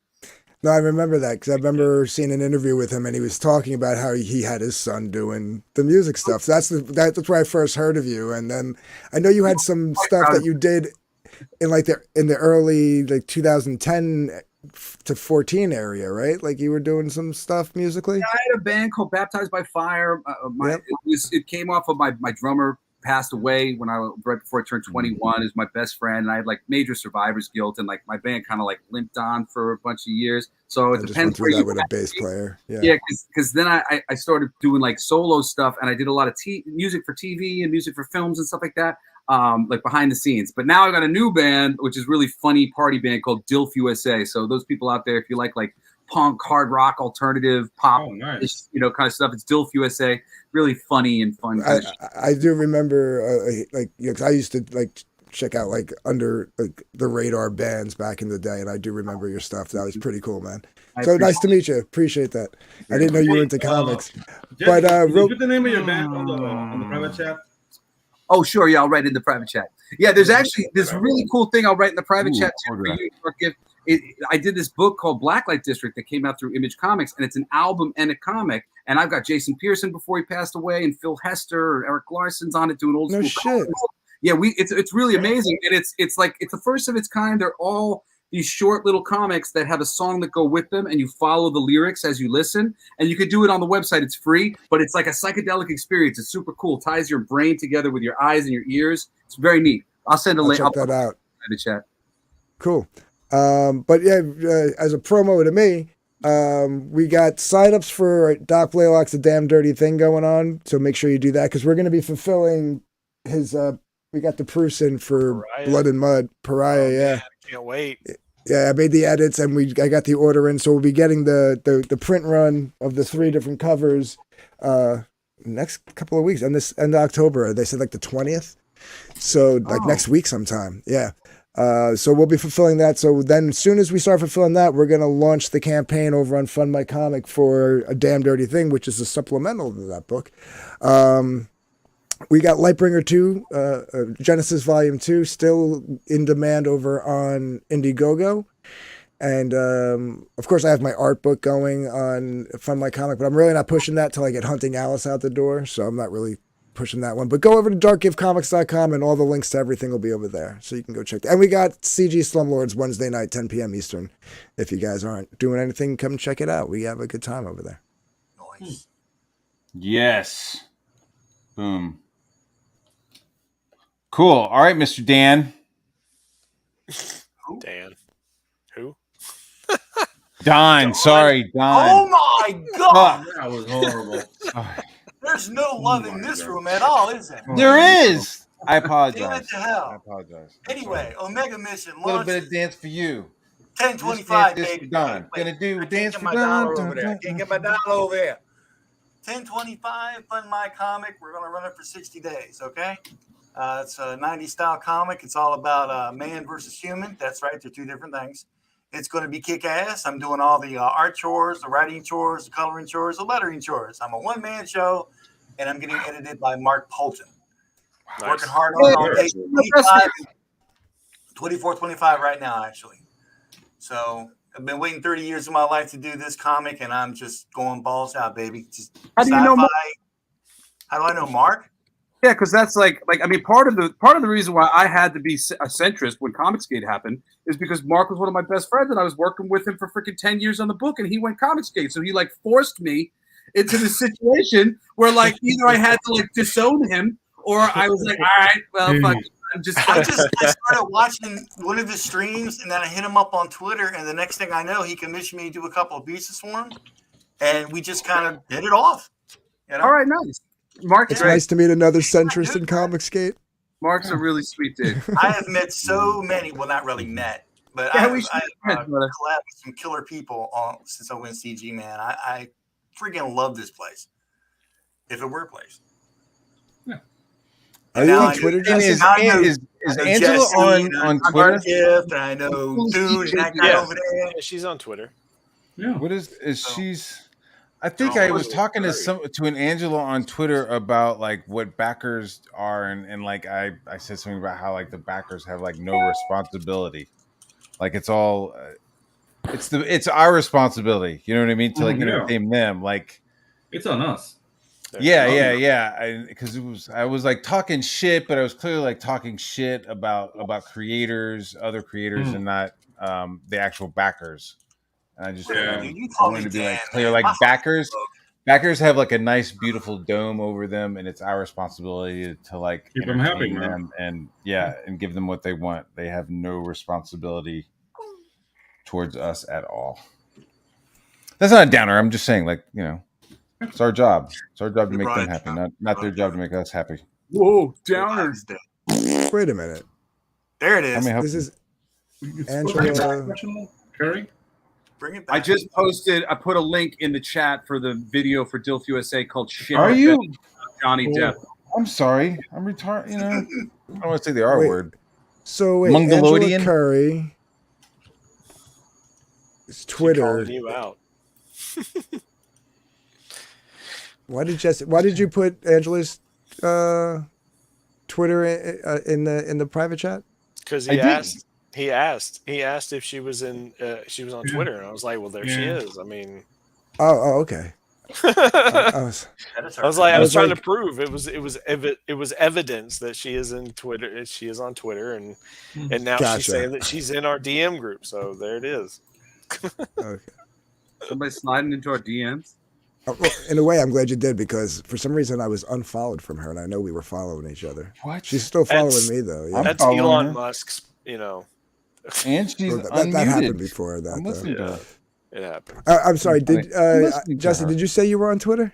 No, I remember that because I remember seeing an interview with him and he was talking about how he had his son doing the music stuff. So that's where I first heard of you. And then I know you had some stuff that you did in the early like 2010 to 14 area, right? Like you were doing some stuff musically. Yeah, I had a band called Baptized by Fire. It came off of my drummer passed away right before I turned 21. Is my best friend, and I had like major survivor's guilt, and like my band kind of like limped on for a bunch of years. So it depends where you with a bass player. Yeah, because then I started doing like solo stuff, and I did a lot of music for TV and music for films and stuff like that. Like behind the scenes. But now I got a new band, which is really funny party band called DILF USA. So those people out there, if you like punk, hard rock, alternative, pop, nice. Kind of stuff, it's DILF USA. Really funny and fun. I do remember I used to like check out like under the radar bands back in the day, and I do remember your stuff. That was pretty cool, man. So nice to meet you. Appreciate that. I didn't know you were into comics. But put the name of your band on the private chat. Oh, sure. Yeah, I'll write in the private chat. Yeah, there's actually this really cool thing I'll write in the private chat too for you. I did this book called Blacklight District that came out through Image Comics, and it's an album and a comic. And I've got Jason Pearson before he passed away, and Phil Hester or Eric Larson's on it doing old school. Shit. Yeah, it's really amazing, and it's the first of its kind. They're all these short little comics that have a song that go with them, and you follow the lyrics as you listen. And you could do it on the website. It's free, but it's like a psychedelic experience. It's super cool. It ties your brain together with your eyes and your ears. It's very neat. I'll send a link. Check that out. In the chat. Cool. But yeah, as a promo to me, we got signups for Doc Blaylock's The Damn Dirty Thing going on. So make sure you do that because we're going to be fulfilling his. We got the proofs in for Pariah. Blood and Mud. Pariah, yeah. Man, I can't wait. Yeah, I made the edits and I got the order in, so we'll be getting the print run of the 3 different covers next couple of weeks, and this end of October. They said like the 20th, so like next week sometime. Yeah, so we'll be fulfilling that. So then, as soon as we start fulfilling that, we're gonna launch the campaign over on Fund My Comic for A Damn Dirty Thing, which is a supplemental to that book. We got Lightbringer 2, Genesis Volume 2, still in demand over on Indiegogo. And, of course, I have my art book going on Fund My Comic, but I'm really not pushing that till I get Hunting Alice out the door, so I'm not really pushing that one. But go over to darkgiftcomics.com, and all the links to everything will be over there, so you can go check that. And we got CG Slumlords Wednesday night, 10 p.m. Eastern. If you guys aren't doing anything, come check it out. We have a good time over there. Yes. Boom. Cool. All right, Mr. Dan. Dan. Who? Don. Sorry, Don. Oh my God. That was horrible. There's no love in this room at all, is there? There is. I apologize. Damn it to hell. I apologize. Anyway, Omega Mission. A little bit of dance for you. 1025, baby. Don. Gonna do dance for my Don. dollar over there. I can't get my dollar over there. 1025, Fund My Comic. We're going to run it for 60 days, okay? It's a 90s style comic. It's all about man versus human. That's right. They're two different things. It's going to be kick-ass. I'm doing all the art chores, the writing chores, the coloring chores, the lettering chores. I'm a one-man show, and I'm getting edited by Mark Polton. Nice. Working hard on page 24, 25 right now, actually. So I've been waiting 30 years of my life to do this comic, and I'm just going balls out, baby. Just how do you know Mark? How do I know Mark? Yeah, because that's like I mean, part of the reason why I had to be a centrist when Comicsgate happened is because Mark was one of my best friends, and I was working with him for freaking 10 years on the book, and he went Comicsgate, so he like forced me into the situation where like either I had to like disown him or I was like, all right, well, fuck. I started watching one of his streams, and then I hit him up on Twitter, and the next thing I know, he commissioned me to do a couple of pieces for him, and we just kind of hit it off. You know? All right, nice. Mark, it's nice to meet another centrist in Comicsgate. Mark's a really sweet dude. I have met so many, well, not really met, but I've collabed with some killer people since I went CG, man. I freaking love this place. If it were a place. Yeah. Are you on Twitter, Jesse? Is Angela on Twitter? Gift, I know Dude and that guy over there. Yeah, she's on Twitter. Yeah. What is she's? I think I was talking to an Angela on Twitter about like what backers are, and like I said something about how like the backers have like no responsibility, like it's all it's our responsibility. You know what I mean? To like entertain them, like it's on us. Yeah. Because I was like talking shit, but I was clearly like talking shit about creators, other creators, and not the actual backers. And I just wanted to be like clear, like backers have like a nice, beautiful dome over them, and it's our responsibility to like keep them happy, them, and and give them what they want. They have no responsibility towards us at all. That's not a downer. I'm just saying, like, you know, it's our job. It's our job to make them happy, not their job to make us happy. Whoa, downer. Wait a minute. There it is. This is Angela. Curry. Bring it back. I just posted. I put a link in the chat for the video for DILF USA called "Shit." Are you Johnny Depp? I'm sorry. I'm retarded. You know, I don't want to say the R word. So wait, Angela Curry. It's Twitter. You out. Why did you put Angela's Twitter in the private chat? Because he asked. He asked if she was on Twitter, and I was like, well, there she is. I mean, oh, okay. I was trying to prove it was evidence that she is in Twitter. She is on Twitter, and now she's saying that she's in our DM group. So there it is. Okay. Somebody sliding into our DMs. Well, in a way, I'm glad you did, because for some reason I was unfollowed from her, and I know we were following each other. What? She's still following me though. Yeah. That's Elon Musk's. You know. And she's that happened before that. It happened. I'm sorry. Did Jesse? Did you say you were on Twitter?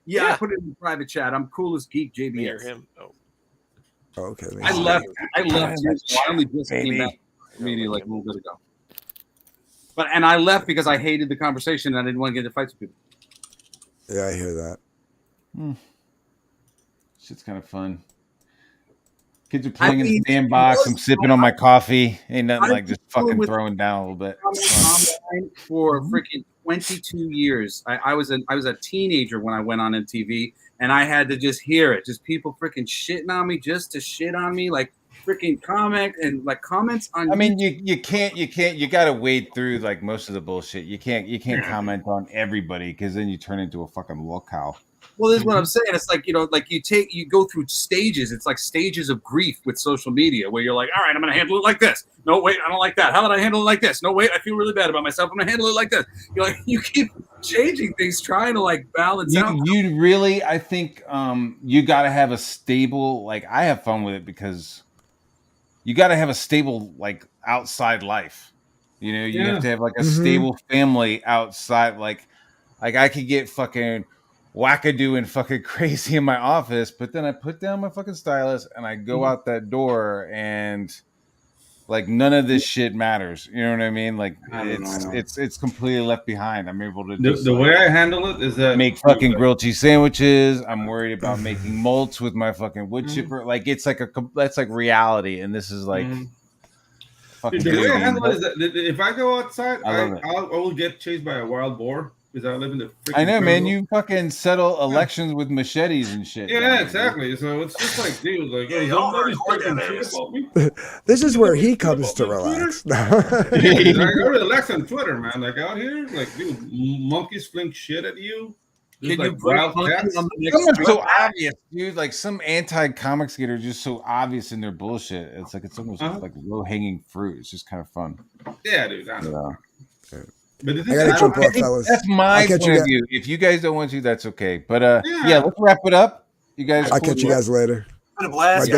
Yeah, I put it in the private chat. I'm coolest geek JBS. Near him. Oh, okay. I left. I only just came back media like a little bit ago. And I left because I hated the conversation and I didn't want to get into fights with people. Yeah, I hear that. Shit's kind of fun. Kids are playing in the sandbox. I'm sipping on my coffee. Ain't nothing like just fucking throwing down a little bit. For freaking 22 years. I was a teenager when I went on MTV, and I had to just hear it. Just people freaking shitting on me just to shit on me, like freaking comment and like comments on. I mean, you can't. You got to wade through like most of the bullshit. You can't comment on everybody, because then you turn into a fucking lolcow. Well, this is what I'm saying. It's like, you know, like you go through stages. It's like stages of grief with social media, where you're like, all right, I'm going to handle it like this. No, wait, I don't like that. How about I handle it like this? No, wait, I feel really bad about myself. I'm going to handle it like this. You're like, you keep changing things, trying to like balance out. You really, I think, you got to have a stable. Like, I have fun with it because you got to have a stable like outside life. You know, you have to have like a stable family outside. Like I could get fucking wackadoo and fucking crazy in my office, but then I put down my fucking stylus and I go out that door and like none of this shit matters. You know what I mean? Like it's completely left behind. I'm able to just the way I handle it is that make fucking grilled cheese sandwiches. I'm worried about making mulch with my fucking wood chipper. Like it's like that's like reality, and this is like. The way I handle it is that if I go outside, I will get chased by a wild boar because I live in the freaking I know, jungle. man. You fucking settle elections with machetes and shit. Yeah, exactly. So it's just like, dude, like, hey, somebody's talking shit about me. This is where he comes to relax. I go to relax on Twitter, man. Like out here, like, dude, monkeys fling shit at you. Can you wild cats? Someone's so obvious, dude. Like some anti-comics getter just so obvious in their bullshit. It's like it's almost like low-hanging fruit. It's just kind of fun. Yeah, dude. I know. But I gotta jump off, fellas. That's my point of view. If you guys don't want to, that's okay. But yeah, let's wrap it up. You guys, I'll catch you guys later. Blast,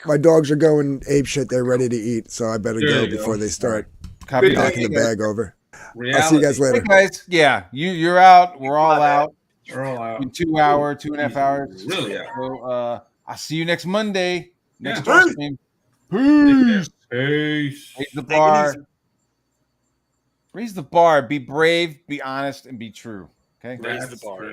my dogs are going ape shit. They're ready to eat, so I better go before they start knocking the bag over. Reality. I'll see you guys later. Hey guys, yeah, you're out. We're all out. We're all out. In 2 hours, 2.5 hours. Really? So I'll see you next Monday. Next stream. Peace. Raise the bar. Raise the bar. Be brave. Be honest, and be true. Okay. Raise the bar.